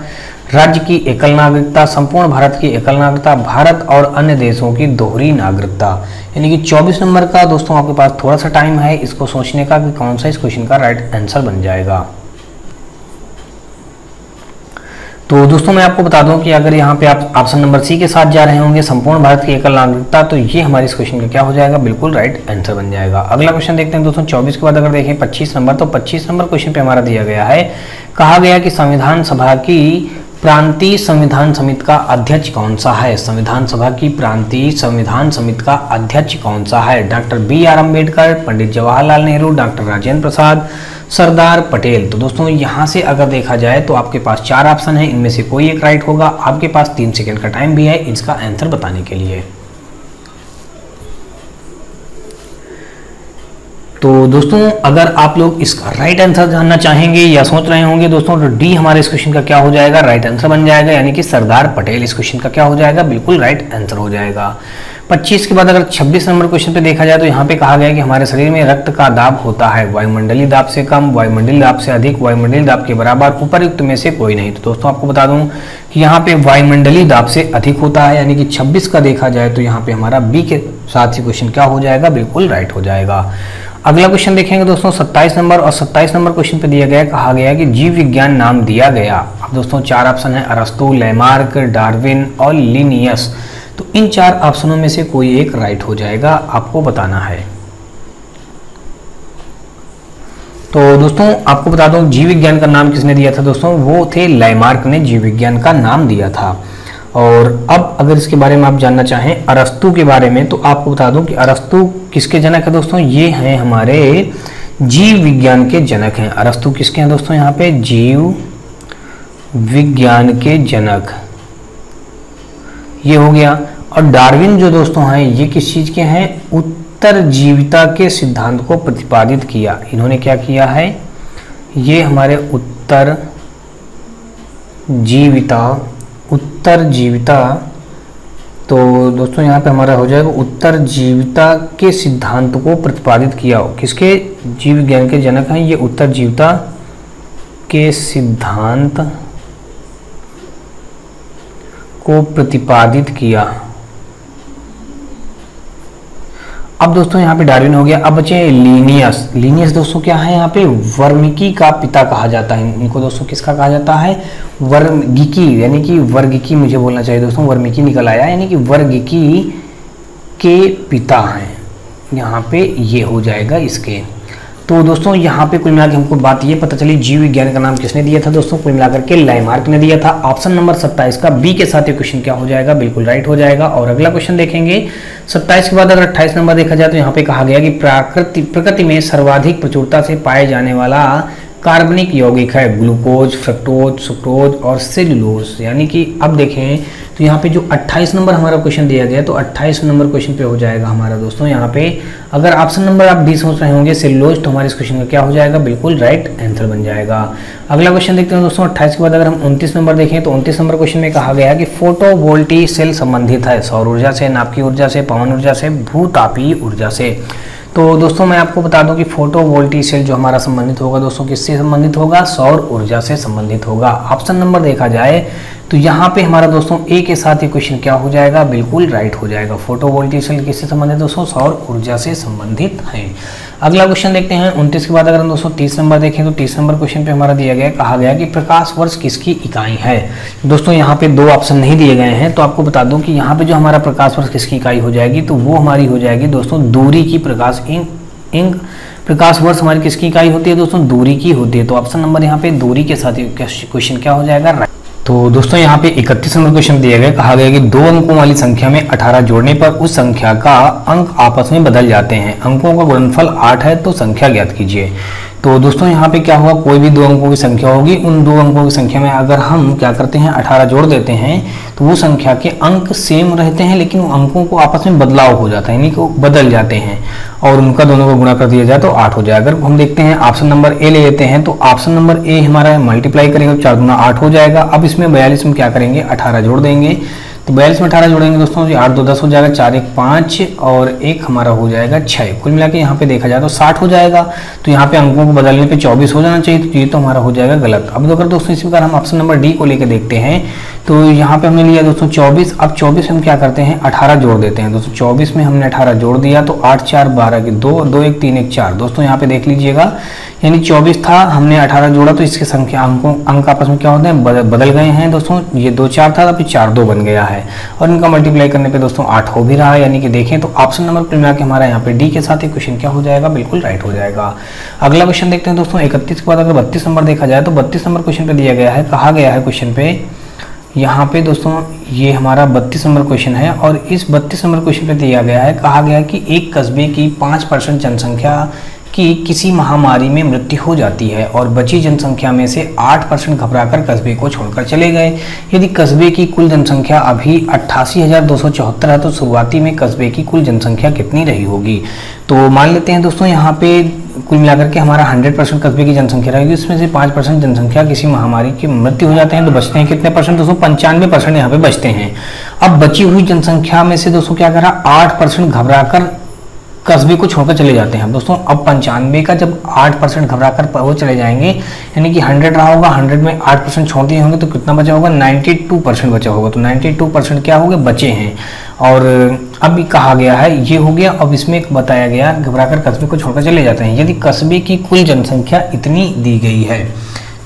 राज्य की एकल नागरिकता, संपूर्ण भारत की एकल नागरिकता, भारत और अन्य देशों की दोहरी नागरिकता। यानी कि 24 नंबर का दोस्तों आपके पास थोड़ा सा टाइम है इसको सोचने का कि कौन सा इस क्वेश्चन का राइट आंसर बन जाएगा। तो दोस्तों मैं आपको बता दूं कि अगर यहाँ पे आप ऑप्शन नंबर सी के साथ जा रहे होंगे, संपूर्ण भारत की एकल नागरिकता, तो ये हमारे इस क्वेश्चन का क्या हो जाएगा, बिल्कुल राइट आंसर बन जाएगा। अगला क्वेश्चन देखते हैं दोस्तों 24 के बाद अगर देखें 25 नंबर, तो 25 नंबर क्वेश्चन पे हमारा दिया गया है, कहा गया कि संविधान सभा की प्रांतीय संविधान समिति का अध्यक्ष कौन सा है। संविधान सभा की प्रांतीय संविधान समिति का अध्यक्ष कौन सा है, doctor BR Ambedkar, Pandit Jawaharlal Nehru, doctor Rajendra Prasad, Sardar Patel. तो दोस्तों यहाँ से अगर देखा जाए तो आपके पास 4 ऑप्शन है, इनमें से कोई एक राइट होगा। आपके पास 3 सेकंड का टाइम भी है इसका आंसर बताने के लिए। तो दोस्तों अगर आप लोग इसका राइट आंसर जानना चाहेंगे या सोच रहे होंगे दोस्तों, तो डी हमारे इस क्वेश्चन का क्या हो जाएगा, राइट आंसर बन जाएगा, यानी कि सरदार पटेल इस क्वेश्चन का क्या हो जाएगा, बिल्कुल राइट आंसर हो जाएगा। 25 के बाद अगर 26 नंबर क्वेश्चन पे देखा जाए तो यहाँ पे कहा गया है कि हमारे शरीर में रक्त का दाब होता है वायुमंडलीय दाब से कम, वायुमंडलीय दाब से अधिक, वायुमंडलीय दाब के बराबर, उपरयुक्त में से कोई नहीं। तो दोस्तों आपको बता दूं कि यहाँ पे वायुमंडलीय दाब से अधिक होता है, यानी कि 26 का देखा जाए तो यहाँ पे हमारा बी के साथ ही क्वेश्चन क्या हो जाएगा, बिल्कुल राइट हो जाएगा। अगला क्वेश्चन देखेंगे दोस्तों 27 नंबर, और 27 नंबर क्वेश्चन पे दिया गया, कहा गया कि जीव विज्ञान नाम दिया गया। अब दोस्तों 4 ऑप्शन है, अरस्तु, लैमार्क, डार्विन और लिनियस। तो इन 4 ऑप्शनों में से कोई एक राइट हो जाएगा, आपको बताना है। तो दोस्तों आपको बता दूं जीव विज्ञान का नाम किसने दिया था दोस्तों, वो थे लैमार्क ने जीव विज्ञान का नाम दिया था। और अब अगर इसके बारे में आप जानना चाहें अरस्तु के बारे में, तो आपको बता दूं कि अरस्तु किसके जनक है दोस्तों, ये हैं हमारे जीव विज्ञान के जनक हैं। अरस्तु किसके हैं दोस्तों, यहाँ पे जीव विज्ञान के जनक, ये हो गया। और डार्विन जो दोस्तों हैं ये किस चीज के हैं, उत्तरजीविता के सिद्धांत को प्रतिपादित किया। इन्होंने क्या किया है, ये हमारे उत्तरजीविता तो दोस्तों यहाँ पे हमारा हो जाएगा उत्तरजीविता के सिद्धांत को प्रतिपादित किया। किसके जीव विज्ञान के जनक हैं ये? उत्तरजीविता के सिद्धांत को प्रतिपादित किया। अब दोस्तों यहाँ पे डार्विन हो गया। अब बचे लीनियस। लीनियस दोस्तों क्या है? यहाँ पे वर्मिकी का पिता कहा जाता है इनको दोस्तों। किसका कहा जाता है? वर्गिकी, यानी कि वर्गिकी मुझे बोलना चाहिए दोस्तों, वर्मिकी निकल आया, यानी कि वर्गिकी के पिता हैं यहाँ पे, ये हो जाएगा इसके। तो दोस्तों यहाँ पे कुल मिलाकर हमको बात ये पता चली जीव विज्ञान का नाम किसने दिया था दोस्तों? कुल मिलाकर के लाइमार्क ने दिया था। ऑप्शन नंबर 27 का बी के साथ ये क्वेश्चन क्या हो जाएगा? बिल्कुल राइट हो जाएगा। और अगला क्वेश्चन देखेंगे 27 के बाद अगर 28 नंबर देखा जाए तो यहाँ पे कहा गया कि प्रकृति में सर्वाधिक प्रचुरता से पाए जाने वाला कार्बनिक यौगिक है ग्लूकोज, फ्रक्टोज, सुक्रोज और सेलुलोज। यानी कि अब देखें तो यहाँ पे जो 28 नंबर हमारा क्वेश्चन दिया गया तो 28 नंबर क्वेश्चन पे हो जाएगा हमारा दोस्तों यहाँ पे, अगर ऑप्शन नंबर आप डी सोच रहे होंगे सेलुलोज, तो हमारे इस क्वेश्चन का क्या हो जाएगा? बिल्कुल राइट आंसर बन जाएगा। अगला क्वेश्चन देखते हैं दोस्तों 28 के बाद अगर हम 29 नंबर देखें तो 29 नंबर क्वेश्चन में कहा गया कि फोटोवोल्टिक सेल संबंधित है सौर ऊर्जा से, नाभिकीय ऊर्जा से, पवन ऊर्जा से, भूतापीय ऊर्जा से। तो दोस्तों मैं आपको बता दूं कि फोटोवोल्टिक सेल जो हमारा संबंधित होगा दोस्तों किससे संबंधित होगा? सौर ऊर्जा से संबंधित होगा। ऑप्शन नंबर देखा जाए तो यहाँ पे हमारा दोस्तों ए के साथ ये क्वेश्चन क्या हो जाएगा? बिल्कुल राइट हो जाएगा। फोटोवोल्टिक सेल किससे संबंधित दोस्तों? सौर ऊर्जा से संबंधित है। अगला क्वेश्चन देखते हैं 29 के बाद अगर हम दोस्तों 30 नंबर देखें तो 30 नंबर क्वेश्चन पे हमारा दिया गया, कहा गया कि प्रकाश वर्ष किसकी इकाई है? दोस्तों यहाँ पे दो ऑप्शन नहीं दिए गए हैं, तो आपको बता दूं कि यहाँ पे जो हमारा प्रकाश वर्ष किसकी इकाई हो जाएगी तो वो हमारी हो जाएगी दोस्तों दूरी की। प्रकाश वर्ष हमारी किसकी इकाई होती है दोस्तों? दूरी की होती है। तो ऑप्शन नंबर यहाँ पे दूरी के साथ क्वेश्चन क्या हो जाएगा? तो दोस्तों यहाँ पे 31 नंबर क्वेश्चन दिया गया, कहा गया कि 2 अंकों वाली संख्या में 18 जोड़ने पर उस संख्या का अंक आपस में बदल जाते हैं। अंकों का गुणनफल 8 है तो संख्या ज्ञात कीजिए। तो दोस्तों यहाँ पे क्या हुआ? कोई भी 2 अंकों की संख्या होगी, उन 2 अंकों की संख्या में अगर हम क्या करते हैं 18 जोड़ देते हैं तो वो संख्या के अंक सेम रहते हैं, लेकिन अंकों को आपस में बदलाव हो जाता है, यानी कि बदल जाते हैं और उनका दोनों को गुणा कर दिया जाए तो 8 हो जाए। अगर हम देखते हैं ऑप्शन नंबर ए ले लेते हैं तो ऑप्शन नंबर ए हमारा मल्टीप्लाई करेंगे तो 4 गुना 8 हो जाएगा। अब इसमें 42 में क्या करेंगे? 18 जोड़ देंगे। तो 42 में 18 जोड़ेंगे दोस्तों, 8 2 10 हो जाएगा, 4 1 5 और 1 हमारा हो जाएगा 6। कुल मिला के यहाँ पे देखा जाए तो 60 हो जाएगा। तो यहाँ पे अंकों को बदलने पे 24 हो जाना चाहिए, तो ये तो हमारा हो जाएगा गलत। अब अगर दोस्तों इसी प्रकार हम ऑप्शन नंबर डी को लेकर देखते हैं तो यहाँ पे हमने लिया दोस्तों 24। अब 24 में हम क्या करते हैं 18 जोड़ देते हैं दोस्तों। 24 में हमने 18 जोड़ दिया तो 8 4 12 के 2 2 1 3 1 4 दोस्तों यहाँ पे देख लीजिएगा, यानी 24 था, हमने 18 जोड़ा तो इसकी संख्या अंक आपस में क्या होते हैं? बदल गए हैं दोस्तों। ये 2 4 था तो फिर 4 2 बन गया है और इनका मल्टीप्लाई करने पे दोस्तों 8 हो भी रहा है। यानी कि देखें तो ऑप्शन नंबर कुल मिला के हमारा यहाँ पे डी के साथ एक क्वेश्चन क्या हो जाएगा? बिल्कुल राइट हो जाएगा। अगला क्वेश्चन देखते हैं दोस्तों 31 के बाद अगर 32 नंबर देखा जाए तो 32 नंबर क्वेश्चन पे दिया गया है, कहा गया है क्वेश्चन पे यहाँ पे दोस्तों ये हमारा 32 नंबर क्वेश्चन है और इस 32 नंबर क्वेश्चन पे दिया गया है, कहा गया कि एक कस्बे की 5% जनसंख्या की किसी महामारी में मृत्यु हो जाती है और बची जनसंख्या में से 8% घबराकर कस्बे को छोड़कर चले गए। यदि कस्बे की कुल जनसंख्या अभी 88,274 है तो शुरुआती में कस्बे की कुल जनसंख्या कितनी रही होगी? तो मान लेते हैं दोस्तों यहाँ पे कुल मिलाकर के हमारा 100% कस्बे की जनसंख्या रहेगी, उसमें से 5% जनसंख्या किसी महामारी की मृत्यु हो जाते हैं तो बचते हैं कितने परसेंट दोस्तों? 95% यहाँ पे बचते हैं। अब बची हुई जनसंख्या में से दोस्तों क्या करा 8% घबराकर कस्बे को छोड़कर चले जाते हैं दोस्तों। अब 95 का जब 8% घबराकर वो चले जाएंगे, यानी कि 100 रहा होगा, 100 में 8% छोड़ दिए होंगे तो कितना बचा होगा? 92% बचा होगा। तो 92% क्या हो गए? बचे हैं। और अब भी कहा गया है ये हो गया। अब इसमें बताया गया घबराकर कस्बे को छोड़कर चले जाते हैं। यदि कस्बे की कुल जनसंख्या इतनी दी गई है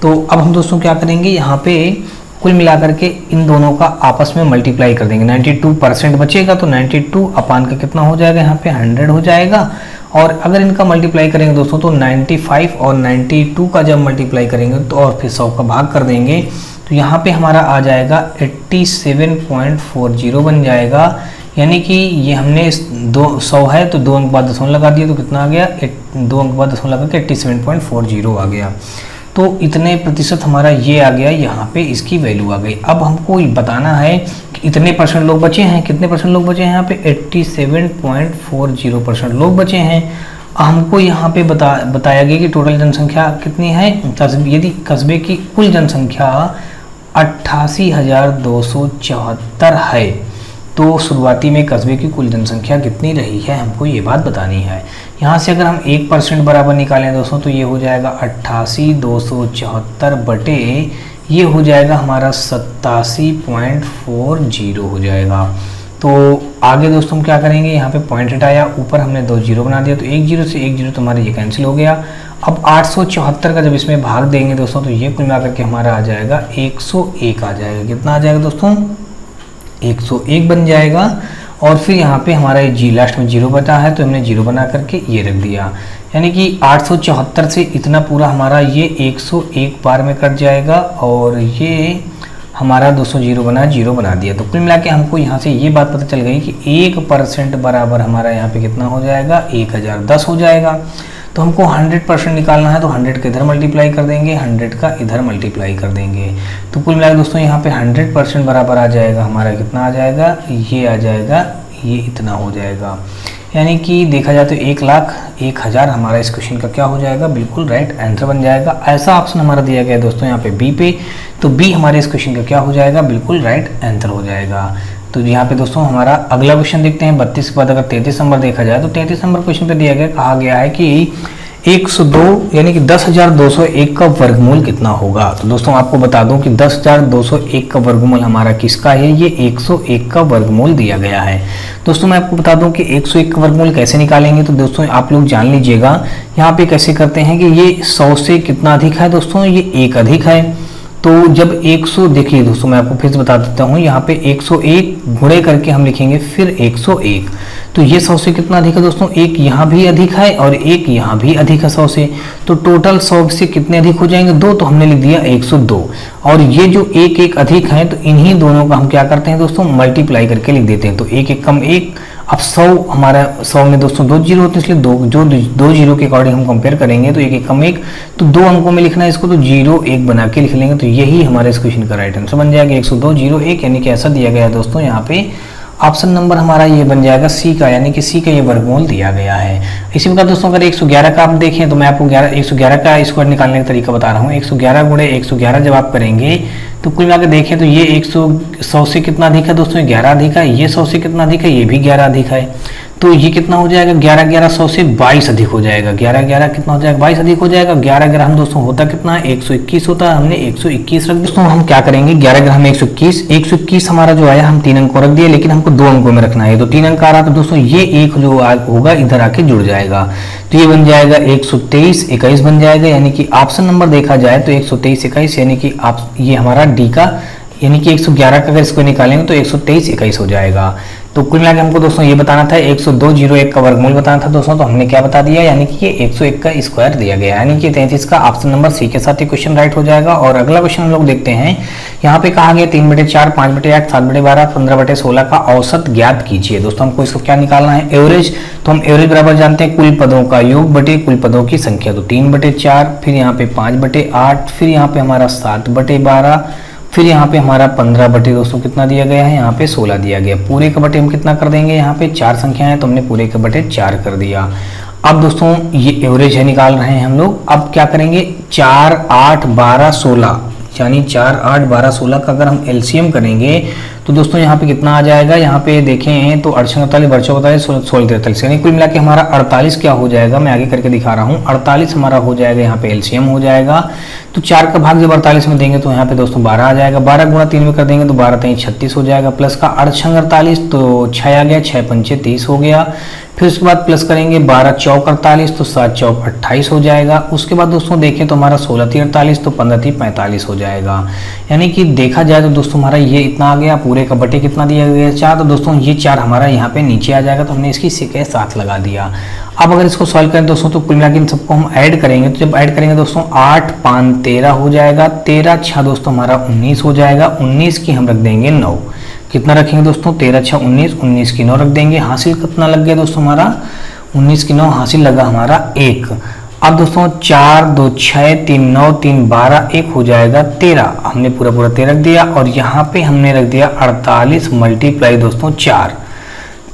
तो अब हम दोस्तों क्या करेंगे यहाँ पे कुल मिलाकर के इन दोनों का आपस में मल्टीप्लाई कर देंगे। 92% बचेगा तो 92 अपान का कितना हो जाएगा? यहाँ पे 100 हो जाएगा। और अगर इनका मल्टीप्लाई करेंगे दोस्तों तो 95 और 92 का जब मल्टीप्लाई करेंगे तो और फिर 100 का भाग कर देंगे तो यहाँ पे हमारा आ जाएगा 87.40 बन जाएगा। यानी कि ये हमने 100 है तो 2 अंक बाद दशमलव लगा दिए तो कितना आ गया? 2 अंक बाद दशमलव लगा के 87.40 आ गया। तो इतने प्रतिशत हमारा ये आ गया, यहाँ पे इसकी वैल्यू आ गई। अब हमको बताना है कि इतने परसेंट लोग बचे हैं, कितने परसेंट लोग बचे हैं? यहाँ पे 87.40% लोग बचे हैं। हमको यहाँ पे बताया गया कि टोटल जनसंख्या कितनी है? यदि कस्बे की कुल जनसंख्या 88,274 है तो तो शुरुआती में कस्बे की कुल जनसंख्या कितनी रही है, हमको ये बात बतानी है। यहाँ से अगर हम 1% बराबर निकालें दोस्तों तो ये हो जाएगा 88,274 बटे ये हो जाएगा हमारा 87.40 हो जाएगा। तो आगे दोस्तों हम क्या करेंगे, यहाँ पे पॉइंट हटाया, ऊपर हमने 2 जीरो बना दिया, तो 1 जीरो से 1 जीरो तो हमारा ये कैंसिल हो गया। अब 874 का जब इसमें भाग देंगे दोस्तों तो ये कुल मिलाकर के हमारा आ जाएगा 101 आ जाएगा। कितना आ जाएगा दोस्तों, 101 बन जाएगा। और फिर यहाँ पे हमारा ये जी लास्ट में जीरो बचा है तो हमने जीरो बना करके ये रख दिया, यानी कि 874 से इतना पूरा हमारा ये 101 बार में कट जाएगा और ये हमारा 200 जीरो बना दिया। तो कुल मिला के हमको यहाँ से ये बात पता चल गई कि 1% बराबर हमारा यहाँ पे कितना हो जाएगा, 1010 हो जाएगा। तो हमको 100% निकालना है तो 100 का इधर मल्टीप्लाई कर देंगे, 100 का इधर मल्टीप्लाई कर देंगे। तो कुल मिला के दोस्तों यहाँ पे 100% बराबर आ जाएगा हमारा, कितना आ जाएगा, ये आ जाएगा, ये इतना हो जाएगा। यानी कि देखा जाए तो 1,01,000 हमारा इस क्वेश्चन का क्या हो जाएगा, बिल्कुल राइट आंसर बन जाएगा। ऐसा ऑप्शन हमारा दिया गया है दोस्तों यहाँ पे बी पे, तो बी हमारे इस क्वेश्चन का क्या हो जाएगा, बिल्कुल राइट आंसर हो जाएगा। तो यहाँ पे दोस्तों हमारा अगला क्वेश्चन देखते हैं। 32 के बाद अगर 33 नंबर देखा जाए तो 33 नंबर क्वेश्चन पे दिया गया, कहा गया है कि 102 यानी कि 10,201 का वर्गमूल कितना होगा। तो दोस्तों आपको बता दूं कि 10,201 का वर्गमूल हमारा किसका है, ये 101 का वर्गमूल दिया गया है। दोस्तों मैं आपको बता दूं कि 101 का वर्गमूल कैसे निकालेंगे, तो दोस्तों आप लोग जान लीजिएगा यहाँ पे कैसे करते हैं कि ये 100 से कितना अधिक है दोस्तों, ये 1 अधिक है। तो जब 100 देखिए दोस्तों मैं आपको फिर से बता देता हूँ, यहाँ पे 101 गुणे करके हम लिखेंगे फिर 101, तो ये 100 से कितना अधिक है दोस्तों, 1 यहाँ भी अधिक है और 1 यहाँ भी अधिक है 100 से, तो टोटल 100 से कितने अधिक हो जाएंगे, 2, तो हमने लिख दिया 102। और ये जो 1 अधिक है तो इन्हीं दोनों का हम क्या करते हैं दोस्तों, मल्टीप्लाई करके लिख देते हैं। तो 1 कम 1, अब 100 हमारा 100 में दोस्तों 2 जीरो होते हैं, इसलिए दो जीरो के अकॉर्डिंग हम कंपेयर करेंगे। तो 1 कम 1, तो 2 अंकों में लिखना है इसको, तो 0-1 बना के लिख लेंगे। तो यही हमारे इस क्वेश्चन का राइट आंसर बन जाएगा 102-01, यानी कि ऐसा दिया गया है दोस्तों यहाँ पे। ऑप्शन नंबर हमारा ये बन जाएगा सी का, यानी कि सी का ये वर्गमूल दिया गया है। इसी प्रकार दोस्तों अगर 111 का आप देखें तो मैं आपको 111 का स्क्वायर निकालने का तरीका बता रहा हूँ। 111 गुणे 111 जब आप करेंगे तो कुल मिलाकर देखें तो ये 100 से कितना अधिक है दोस्तों, 11 अधिक है। ये 100 से कितना अधिक है, ये भी 11 अधिक है। तो ये कितना हो जाएगा, 11 100 से 22 अधिक हो जाएगा। 11 कितना हो जाएगा, 22 अधिक हो जाएगा। 11 हम दोस्तों होता कितना है, 121 होता है, हमने 121 रख दिया। दोस्तों हम क्या करेंगे, 11 में 121 हमारा जो आया हम 3 अंक को रख दिया, लेकिन हमको 2 अंकों में रखना है। तो 3 अंक आ रहा था दोस्तों, ये 1 जो होगा इधर आके जुड़ जाएगा, तो ये बन जाएगा 123 21 बन जाएगा। यानी कि ऑप्शन नंबर देखा जाए तो 123 21, यानी कि आप ये हमारा डी का, यानी कि 111 का अगर इसको निकालेंगे तो 123 21 हो जाएगा। तो कुल मिलाकर हमको दोस्तों ये बताना था 102-01 का वर्गमूल बताना था दोस्तों, तो हमने क्या बता दिया, यानी कि ये 101 का स्क्वायर दिया गया, यानी कि 33 का ऑप्शन नंबर सी के साथ ये क्वेश्चन राइट हो जाएगा। और अगला क्वेश्चन हम लोग देखते हैं, यहाँ पे कहा गया 3/4, 5/8, 7/12, 15/16 का औसत ज्ञात कीजिए। दोस्तों हमको इसको क्या निकालना है, एवरेज। तो हम एवरेज बराबर जानते हैं कुल पदों का योग बटे कुल पदों की संख्या। तो 3/4, फिर यहाँ पे 5/8, फिर यहाँ पे हमारा 7/12, फिर यहाँ पे हमारा 15 बटे दोस्तों कितना दिया गया है, यहाँ पे 16 दिया गया। पूरे का बटे हम कितना कर देंगे, यहाँ पे 4 संख्या है तो हमने पूरे का बटे 4 कर दिया। अब दोस्तों ये एवरेज है निकाल रहे हैं हम लोग। अब क्या करेंगे, 4, 8, 12, 16, यानी 4, 8, 12, 16 का अगर हम एलसीएम करेंगे तो दोस्तों यहाँ पे कितना आ जाएगा, यहाँ पे देखें तो 48, 48, 16, 43, यानी कुल मिला के हमारा 48 क्या हो जाएगा, मैं आगे करके दिखा रहा हूँ। 48 हमारा हो जाएगा, यहाँ पे एलसीएम हो जाएगा। तो 4 का भाग जब 48 में देंगे तो यहाँ पे दोस्तों 12 आ जाएगा। 12 गुणा 3 में कर देंगे तो 12 3 36 हो जाएगा। प्लस का 48, तो 6 आ गया, 6 पंचे 30 हो गया। फिर उसके बाद प्लस करेंगे 12 चौक 48, तो 7 चौक 28 हो जाएगा। उसके बाद दोस्तों देखें तो हमारा 16 3 48, तो 15 3 45 हो जाएगा। यानी कि देखा जाए तो दोस्तों हमारा ये इतना आ गया, पूरे का बटे कितना दिया गया, 4। तो दोस्तों ये 4 हमारा यहाँ पे नीचे आ जाएगा, तो हमने इसकी के साथ लगा दिया। अब अगर इसको सॉल्व करें दोस्तों तो कुल मिला के इन सबको हम ऐड करेंगे, तो जब ऐड करेंगे दोस्तों 8 5 13 हो जाएगा। 13 6 दोस्तों हमारा 19 हो जाएगा। 19 की हम रख देंगे 9। कितना रखेंगे दोस्तों, 13 6 19, 19 की 9 रख देंगे। हासिल कितना लग गया दोस्तों हमारा, 19 की 9 हासिल लगा हमारा 1। अब दोस्तों 4 2 6 3 9 3 12 1 हो जाएगा 13। हमने पूरा 13 रख दिया और यहाँ पे हमने रख दिया 48 मल्टीप्लाई दोस्तों 4।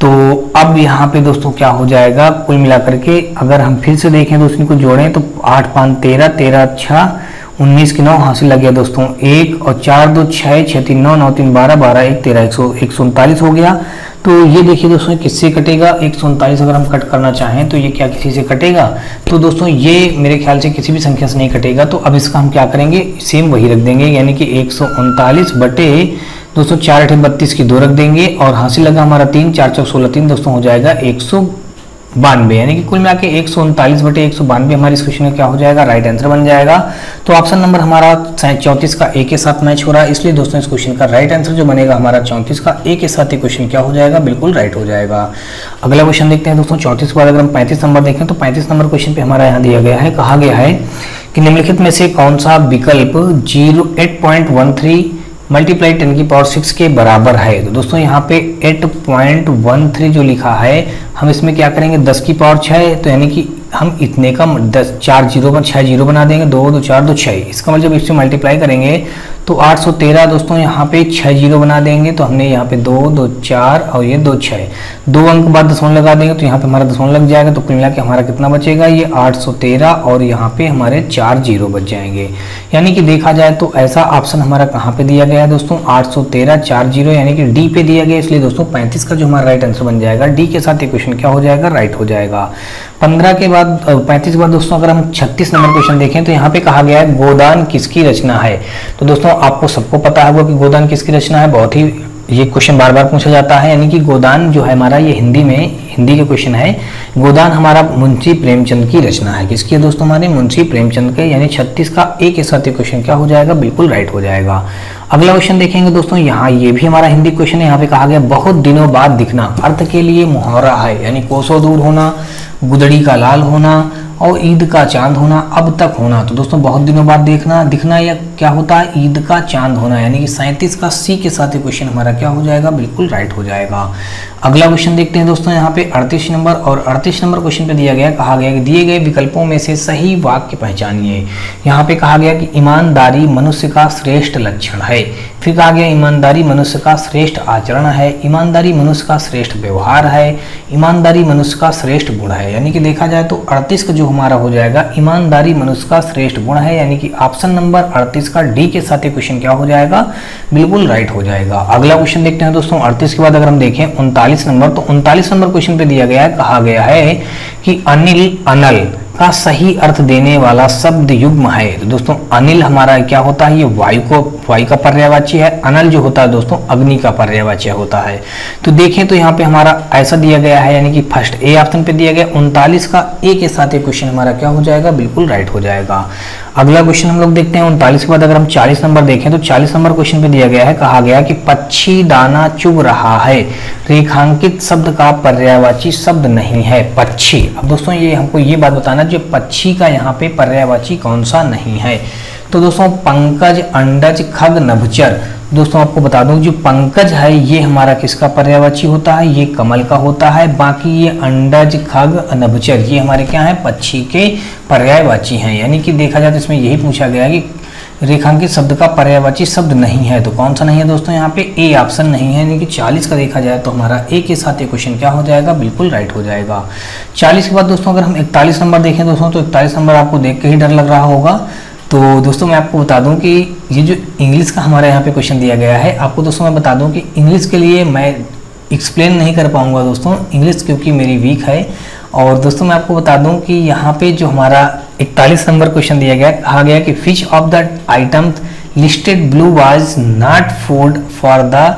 तो अब यहाँ पे दोस्तों क्या हो जाएगा, कुल मिलाकर के अगर हम फिर से देखें तो उसको जोड़ें तो 8 5 13, 13 6 19 की 9 हासिल लग गया दोस्तों 1 और 4 2 6 6 3 9 9 3 12 12 1 13 139 हो गया। तो ये देखिए दोस्तों किससे कटेगा, 139 अगर हम कट करना चाहें तो ये क्या किसी से कटेगा? तो दोस्तों ये मेरे ख्याल से किसी भी संख्या से नहीं कटेगा। तो अब इसका हम क्या करेंगे, सेम वही रख देंगे, यानी कि 139 बटे दोस्तों 4 8 32 की 2 रख देंगे और हासिल लगा हमारा 3 4 4 16 3 दोस्तों हो जाएगा 192, यानी कि कुल मिला के 139 बटे 192 हमारे इस क्वेश्चन में क्या हो जाएगा, राइट आंसर बन जाएगा। तो ऑप्शन नंबर हमारा 34 का ए के साथ मैच हो रहा है, इसलिए दोस्तों इस क्वेश्चन का राइट आंसर जो बनेगा हमारा 34 का ए के साथ ये क्वेश्चन क्या हो जाएगा, बिल्कुल राइट हो जाएगा। अगला क्वेश्चन देखते हैं दोस्तों 34 के बाद अगर हम 35 नंबर देखें तो 35 नंबर क्वेश्चन पे हमारा यहाँ दिया गया है, कहा गया है कि निम्नलिखित में से कौन सा विकल्प 8.13 मल्टीप्लाई 10 की पावर 6 के बराबर है। तो दोस्तों यहाँ पे 8.13 जो लिखा है, हम इसमें क्या करेंगे 10 की पावर 6, तो यानी कि हम इतने का 10 4 जीरो पर 6 जीरो बना देंगे, 2 2 4 2 6, इसका मतलब इससे मल्टीप्लाई करेंगे तो 813 दोस्तों यहाँ पे 6 जीरो बना देंगे, तो हमने यहाँ पे 2 2 4 और ये 2 6, 2 अंक बाद दशमलव लगा देंगे तो यहाँ पे हमारा दशमलव लग जाएगा। तो कुल मिला के हमारा कितना बचेगा, ये 813 और यहाँ पे हमारे 4 जीरो बच जाएंगे। यानी कि देखा जाए तो ऐसा ऑप्शन हमारा कहाँ पे दिया गया है दोस्तों, 813 4 जीरो, यानी कि डी पे दिया गया, इसलिए दोस्तों 35 का जो हमारा राइट आंसर बन जाएगा, डी के साथ ये क्वेश्चन क्या हो जाएगा, राइट हो जाएगा। 15 के बाद 35 के बाद दोस्तों अगर हम 36 नंबर क्वेश्चन देखें तो यहाँ पे कहा गया है गोदान किसकी रचना है। तो दोस्तों आपको सबको पता होगा कि गोदान किसकी रचना है, बहुत ही ये क्वेश्चन बार बार पूछा जाता है, यानी कि गोदान जो है हमारा ये हिंदी के क्वेश्चन है। गोदान हमारा मुंशी प्रेमचंद की रचना है, किसकी है दोस्तों, हमारे मुंशी प्रेमचंद के, यानी 36 का ए के साथ ये क्वेश्चन क्या हो जाएगा, बिल्कुल राइट हो जाएगा। अगला क्वेश्चन देखेंगे दोस्तों, यहाँ ये भी हमारा हिंदी क्वेश्चन है। यहाँ पे कहा गया बहुत दिनों बाद दिखना अर्थ के लिए मुहावरा है, यानी कोसों दूर होना, गुदड़ी का लाल होना और ईद का चांद होना, अब तक होना। तो दोस्तों बहुत दिनों बाद देखना दिखना या क्या होता है, ईद का चांद होना, यानी कि 37 का सी के साथ ये क्वेश्चन हमारा क्या हो जाएगा, बिल्कुल राइट हो जाएगा। अगला क्वेश्चन देखते हैं दोस्तों, यहाँ पे 38 नंबर और 38 नंबर क्वेश्चन पे दिया गया, कहा गया कि दिए गए विकल्पों में से सही वाक्य पहचानिए। यहाँ पे कहा गया कि ईमानदारी मनुष्य का श्रेष्ठ लक्षण है, फिर कहा गया ईमानदारी मनुष्य का श्रेष्ठ आचरण है, ईमानदारी मनुष्य का श्रेष्ठ व्यवहार है, ईमानदारी मनुष्य का श्रेष्ठ गुण है। यानी कि देखा जाए तो 38 का जो हमारा हो जाएगा ईमानदारी मनुष्य का श्रेष्ठ गुण है, यानी कि ऑप्शन नंबर 38 का डी के साथ ये क्वेश्चन क्या हो जाएगा, बिल्कुल राइट हो जाएगा। अगला क्वेश्चन देखते हैं दोस्तों 38 के बाद अगर हम देखें 39 नंबर, तो 39 नंबर क्वेश्चन पे दिया गया है, कहा गया है कि अनिल अनल का सही अर्थ देने वाला शब्द युग्म है। तो दोस्तों अनिल हमारा क्या होता है, ये वायु का पर्यायवाची है, अनल जो होता है दोस्तों अग्नि का पर्यायवाची होता है। तो देखें तो यहाँ पे हमारा ऐसा दिया गया है, यानी कि फर्स्ट ए ऑप्शन पे दिया गया 39 का ए के साथ ये क्वेश्चन हमारा क्या हो जाएगा, बिल्कुल राइट हो जाएगा। अगला क्वेश्चन हम लोग देखते हैं 39 के बाद अगर हम 40 नंबर देखें तो 40 नंबर क्वेश्चन पे दिया गया है, कहा गया कि पक्षी दाना चुग रहा है, रेखांकित शब्द का पर्यायवाची शब्द नहीं है पक्षी। अब दोस्तों ये हमको ये बात बताना जो पक्षी का यहाँ पे पर्यायवाची कौन सा नहीं है। तो दोस्तों पंकज, अंडज, खग, नभचर, दोस्तों आपको बता दूं जो पंकज है ये हमारा किसका पर्यायवाची होता है, ये कमल का होता है। बाकी ये अंडज, खग, नभचर ये हमारे क्या है, पक्षी के पर्यायवाची हैं। यानी कि देखा जाए तो इसमें यही पूछा गया कि रेखांकित शब्द का पर्यायवाची शब्द नहीं है, तो कौन सा नहीं है दोस्तों, यहाँ पे ए ऑप्शन नहीं है। यानी कि 40 का देखा जाए तो हमारा ए के साथ ये क्वेश्चन क्या हो जाएगा, बिल्कुल राइट हो जाएगा। 40 के बाद दोस्तों अगर हम 41 नंबर देखें दोस्तों, तो 41 नंबर आपको देख के ही डर लग रहा होगा। तो दोस्तों मैं आपको बता दूं कि ये जो इंग्लिश का हमारे यहाँ पे क्वेश्चन दिया गया है, आपको दोस्तों मैं बता दूं कि इंग्लिश के लिए मैं एक्सप्लेन नहीं कर पाऊंगा दोस्तों, इंग्लिश क्योंकि मेरी वीक है। और दोस्तों मैं आपको बता दूं कि यहाँ पे जो हमारा 41 नंबर क्वेश्चन दिया गया, कहा गया कि which of the items listed blue was not food for the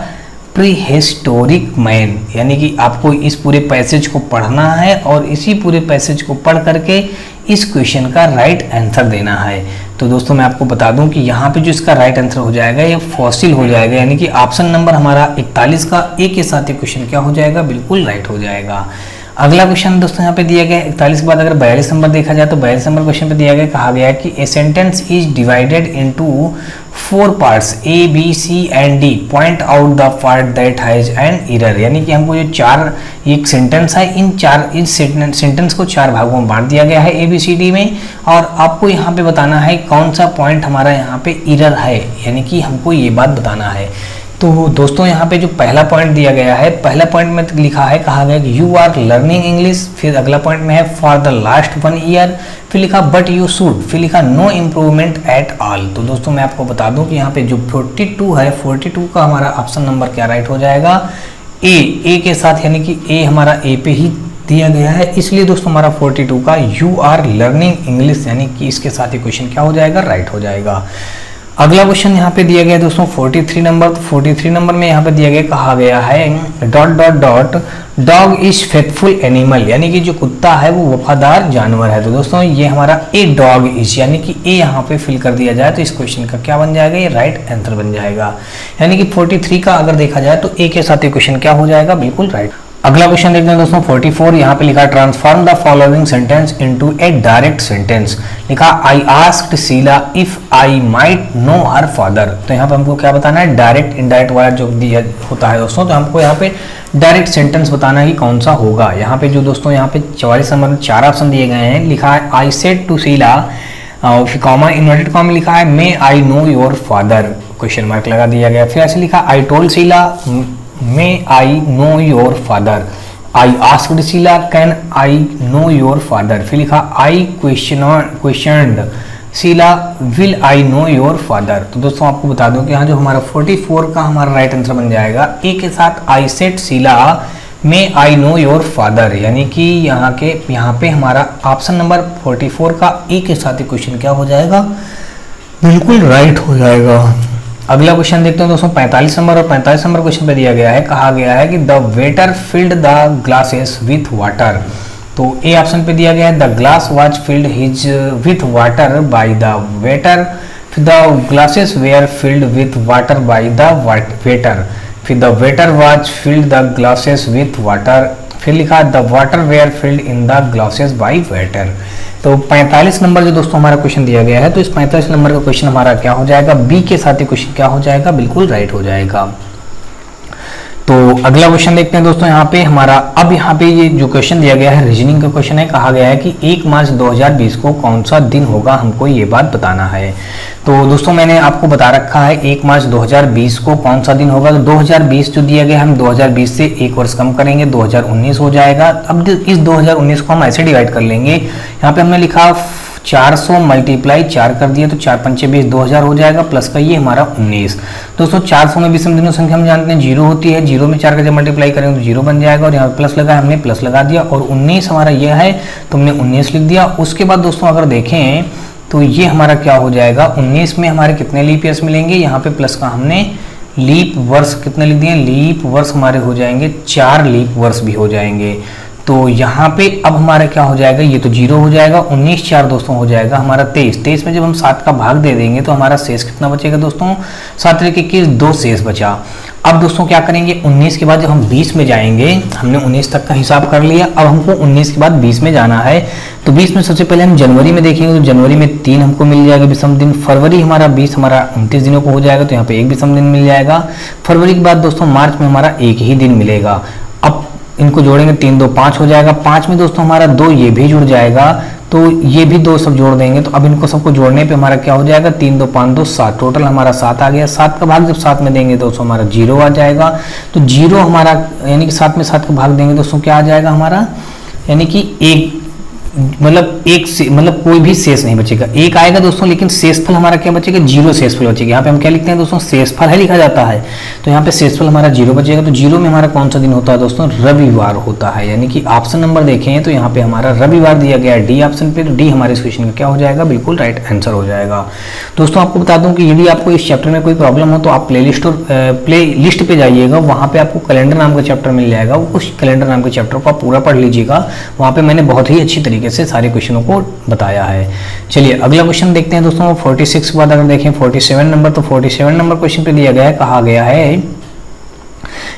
prehistoric man. यानी कि आपको इस पूरे पैसेज को पढ़ना है और इसी पूरे पैसेज को पढ़ करके इस क्वेश्चन का राइट आंसर देना है। तो दोस्तों मैं आपको बता दूं कि यहाँ पे जो इसका राइट आंसर हो जाएगा ये फॉसिल हो जाएगा, यानी कि ऑप्शन नंबर हमारा 41 का ए के साथ ये क्वेश्चन क्या हो जाएगा, बिल्कुल राइट हो जाएगा। अगला क्वेश्चन दोस्तों यहाँ पे दिया गया 41 के बाद अगर 42 नंबर देखा जाए तो 42 नंबर क्वेश्चन पे दिया गया, कहा गया कि a sentence is divided into 4 parts A B C and D, point out the part that has an error. यानी कि हमको जो चार एक सेंटेंस है, इन सेंटेंस को 4 भागों में बांट दिया गया है ए बी सी डी में, और आपको यहाँ पे बताना है कौन सा पॉइंट हमारा यहाँ पे एरर है। यानी कि हमको ये बात बताना है तो दोस्तों यहाँ पे जो पहला पॉइंट दिया गया है, पहला पॉइंट में लिखा है, कहा गया कि यू आर लर्निंग इंग्लिश, फिर अगला पॉइंट में है फॉर द लास्ट 1 ईयर, फिर लिखा बट यू शुड, फिर लिखा नो इम्प्रूवमेंट एट ऑल। तो दोस्तों मैं आपको बता दूं कि यहाँ पे जो 42 है, 42 का हमारा ऑप्शन नंबर क्या राइट हो जाएगा, ए के साथ, यानी कि ए हमारा ए पे ही दिया गया है, इसलिए दोस्तों हमारा 42 का यू आर लर्निंग इंग्लिश यानी कि इसके साथ ही क्वेश्चन क्या हो जाएगा, राइट हो जाएगा। अगला क्वेश्चन यहाँ पे दिया गया है दोस्तों 43 नंबर। तो 43 नंबर में यहाँ पे दिया गया, कहा गया है dot dot dot dog is faithful animal, यानी कि जो कुत्ता है वो वफादार जानवर है। तो दोस्तों ये हमारा ए डॉग इज, यानी कि ए यहाँ पे फिल कर दिया जाए तो इस क्वेश्चन का क्या बन जाएगा, ये राइट आंसर बन जाएगा। यानी कि 43 का अगर देखा जाए तो ए के साथ ये क्वेश्चन क्या हो जाएगा, बिल्कुल राइट। अगला क्वेश्चन देखते हैं दोस्तों 44। यहाँ पे लिखा transform the following sentence into a direct sentence. लिखा I asked Sheila if I might know her father. तो यहाँ पे हमको क्या बताना है, डायरेक्ट इनडायरेक्ट वाला जो दिया होता है दोस्तों, तो हमको यहाँ पे डायरेक्ट सेंटेंस बताना है कि कौन सा होगा। यहाँ पे जो दोस्तों यहाँ पे 44 नंबर में 4 ऑप्शन दिए गए हैं। लिखा है I said to Sheila, comma inverted comma लिखा है may I know your father, question mark लगा दिया गया। फिर ऐसे लिखा I told Sheila may I know your father, I asked Sheila can I know your father. फिर लिखा I questioned Sheila will I know your father. तो दोस्तों आपको बता दूं कि यहाँ जो हमारा 44 का हमारा राइट आंसर बन जाएगा ए के साथ I said Sheela may I know your father, यानी कि यहाँ पे हमारा ऑप्शन नंबर 44 का ए के साथ ही क्वेश्चन क्या हो जाएगा, बिल्कुल राइट हो जाएगा। अगला क्वेश्चन देखते हैं दोस्तों 45 नंबर। और 45 नंबर क्वेश्चन पे दिया गया है, कहा गया है कि the waiter filled the glasses with water. तो ए ऑप्शन पे दिया गया है the glass was filled his with water by the waiter, फिर the glasses were filled with water by the waiter, फिर the waiter was filled the glasses with water, फिर लिखा the water were filled in the glasses by waiter. तो 45 number जो दोस्तों हमारा question दिया गया है, तो इस 45 नंबर का क्वेश्चन हमारा क्या हो जाएगा, बी के साथ ही क्वेश्चन क्या हो जाएगा, बिल्कुल राइट हो जाएगा। तो अगला क्वेश्चन देखते हैं दोस्तों यहाँ पे हमारा, अब यहाँ पे ये जो क्वेश्चन दिया गया है रीजनिंग का क्वेश्चन है। कहा गया है कि 1 मार्च 2020 को कौन सा दिन होगा, हमको ये बात बताना है। तो दोस्तों मैंने आपको बता रखा है 1 मार्च 2020 को कौन सा दिन होगा। तो 2020 जो दिया गया, हम 2020 से 1 वर्ष कम करेंगे, 2019 हो जाएगा। अब इस 2019 को हम ऐसे डिवाइड कर लेंगे, यहाँ पे हमने लिखा 400 मल्टीप्लाई 4 कर दिया तो 4 पंचे 20, 2000 हो जाएगा, प्लस का ये हमारा 19। दोस्तों 400 में विषम दिनों संख्या हम जानते हैं 0 होती है, 0 में 4 का जब मल्टीप्लाई करेंगे तो 0 बन जाएगा, और यहाँ प्लस लगा हमने प्लस लगा दिया, और 19 हमारा यह है तो हमने 19 लिख दिया। उसके बाद दोस्तों अगर देखें तो ये हमारा क्या हो जाएगा, 19 में हमारे कितने लीप ईयर्स मिलेंगे, यहाँ पे प्लस का हमने लीप वर्ष कितने लिख दिए, लीप वर्ष हमारे हो जाएंगे 4 लीप वर्ष भी हो जाएंगे। तो यहाँ पे अब हमारा क्या हो जाएगा, ये तो 0 हो जाएगा, 19 4 दोस्तों हो जाएगा हमारा 23। 23 में जब हम 7 का भाग दे देंगे तो हमारा शेष कितना बचेगा दोस्तों, 7 तरीके के 2 शेष बचा। अब दोस्तों क्या करेंगे, 19 के बाद जब हम 20 में जाएंगे, हमने 19 तक का हिसाब कर लिया, अब हमको 19 के बाद 20 में जाना है। तो 20 में सबसे पहले हम जनवरी में देखेंगे, तो जनवरी में 3 हमको मिल जाएगा विषम दिन। फरवरी हमारा 20 हमारा 29 दिनों को हो जाएगा, तो यहाँ पे 1 विषम दिन मिल जाएगा। फरवरी के बाद दोस्तों मार्च में हमारा 1 ही दिन मिलेगा। अब इनको जोड़ेंगे 3 2 5 हो जाएगा, 5 में दोस्तों हमारा 2 ये भी जुड़ जाएगा, तो ये भी 2 सब जोड़ देंगे। तो अब इनको सबको जोड़ने पे हमारा क्या हो जाएगा, 3 2 5 2 7, टोटल हमारा 7 आ गया। 7 का भाग जब 7 में देंगे दोस्तों हमारा 0 आ जाएगा। तो 0 हमारा यानी कि 7 में 7 का भाग देंगे दोस्तों क्या आ जाएगा हमारा, यानी कि 1 मतलब एक से मतलब कोई भी शेष नहीं बचेगा, 1 आएगा दोस्तों, लेकिन शेषफल हमारा क्या बचेगा, 0 शेषफल बचेगा। यहाँ पे हम क्या लिखते हैं दोस्तों, शेषफल है लिखा जाता है, तो यहाँ पे शेषफल हमारा 0 बचेगा। तो 0 में हमारा कौन सा दिन होता है दोस्तों, रविवार होता है। यानी कि ऑप्शन नंबर देखें तो यहाँ पे हमारा रविवार दिया गया है डी ऑप्शन पे, तो डी हमारे इस क्वेश्चन का क्या हो जाएगा, बिल्कुल राइट आंसर हो जाएगा। दोस्तों आपको बता दूं कि यदि आपको इस चैप्टर में कोई प्रॉब्लम हो तो आप प्ले लिस्ट पे जाइएगा, वहाँ पे आपको कैलेंडर नाम का चैप्टर मिल जाएगा। उस कैलेंडर नाम के चैप्टर को आप पूरा पढ़ लीजिएगा, वहाँ पे मैंने बहुत ही अच्छी तरीके से सारे क्वेश्चनों को बताया है। चलिए अगला क्वेश्चन देखते हैं दोस्तों 46 के बाद अगर देखें 47 नंबर, तो 47 नंबर क्वेश्चन पे दिया गया है, कहा गया है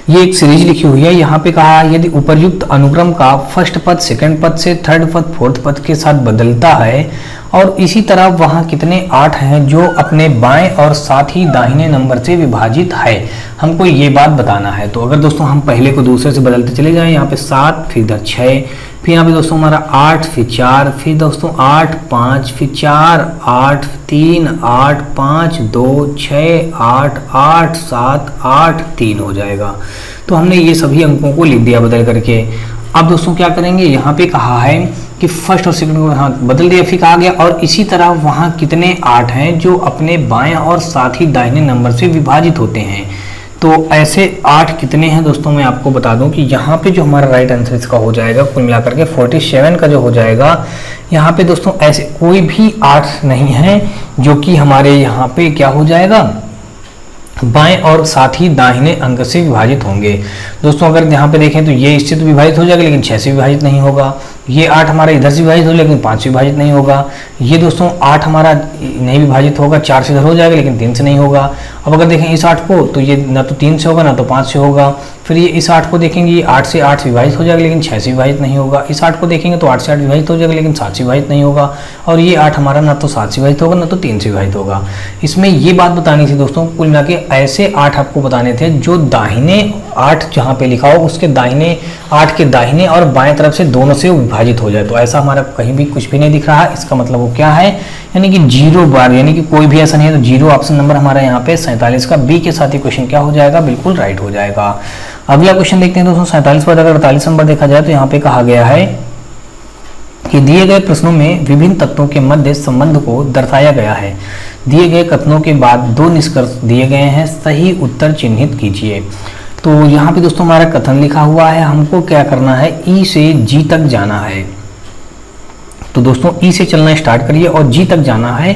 ये एक सीरीज लिखी हुई है। यहाँ पे कहा यदि उपर्युक्त अनुक्रम का फर्स्ट पद सेकंड पद से थर्ड पद फोर्थ पद के साथ बदलता है और इसी तरह वहाँ कितने 8 हैं जो अपने बाएं और साथ ही दाहिने नंबर से विभाजित है, हमको ये बात बताना है। तो अगर दोस्तों हम पहले को दूसरे से बदलते चले जाएं, यहाँ पे 7 फिर इधर 6 फिर यहाँ पे दोस्तों हमारा 8 फिर 4 फिर दोस्तों 8 5 फिर 4 8 3 8 5 2 6 8 8 7 8 3 हो जाएगा। तो हमने ये सभी अंकों को लिख दिया बदल करके। अब दोस्तों क्या करेंगे, यहाँ पे कहा है कि फर्स्ट और सेकंड को यहाँ बदल दिया, फिर कहा गया और इसी तरह वहाँ कितने 8 हैं जो अपने बाएं और साथ ही दाहिने नंबर से विभाजित होते हैं। तो ऐसे 8 कितने हैं दोस्तों, मैं आपको बता दूं कि यहाँ पे जो हमारा राइट आंसर इसका हो जाएगा कुल मिलाकर के 47 का जो हो जाएगा। यहाँ पे दोस्तों ऐसे कोई भी 8 नहीं है जो कि हमारे यहाँ पे क्या हो जाएगा, बाएं और साथ ही दाहिने अंक से विभाजित होंगे। दोस्तों अगर यहाँ पे देखें तो ये इससे तो विभाजित हो जाएगा लेकिन 6 से विभाजित नहीं होगा। ये 8 हमारा इधर से विभाजित हो लेकिन 5 से विभाजित नहीं होगा। ये दोस्तों 8 हमारा नहीं विभाजित होगा, 4 से इधर हो जाएगा लेकिन 3 से नहीं होगा। अब अगर देखें इस 8 को तो ये ना तो 3 से होगा ना तो 5 से होगा। फिर ये इस 8 को देखेंगे, ये 8 से 8 विभाजित हो जाएगा लेकिन 6 से विभाजित नहीं होगा। इस 8 को देखेंगे तो 8 से 8 विभाजित हो जाएगा लेकिन 7 से विभाजित नहीं होगा। और ये 8 हमारा ना तो 7 से विभाजित होगा ना तो 3 से विभाजित होगा। इसमें ये बात बतानी थी दोस्तों, कुल मिला के ऐसे 8 आपको बताने थे जो दाहिने 8 जहाँ पे लिखा हो उसके दाहिने 8 के दाहिने और बाएं तरफ से दोनों से विभाजित हो जाए। तो ऐसा हमारा कहीं भी कुछ भी नहीं दिख रहा। इसका मतलब वो क्या है, यानी कि 0 बार, यानी कि कोई भी ऐसा नहीं है। तो 0 ऑप्शन नंबर हमारा यहाँ पे 47 का बी के साथ ही क्वेश्चन क्या हो जाएगा, बिल्कुल राइट हो जाएगा। अगला क्वेश्चन देखते हैं दोस्तों 47 पर अगर 48 नंबर देखा जाए तो यहाँ पे कहा गया है कि दिए गए प्रश्नों में विभिन्न तत्वों के मध्य संबंध को दर्शाया गया है। दिए गए कथनों के बाद 2 निष्कर्ष दिए गए हैं, सही उत्तर चिन्हित कीजिए। तो यहाँ पे दोस्तों हमारा कथन लिखा हुआ है, हमको क्या करना है, ई से जी तक जाना है। तो दोस्तों ई से चलना स्टार्ट करिए और जी तक जाना है।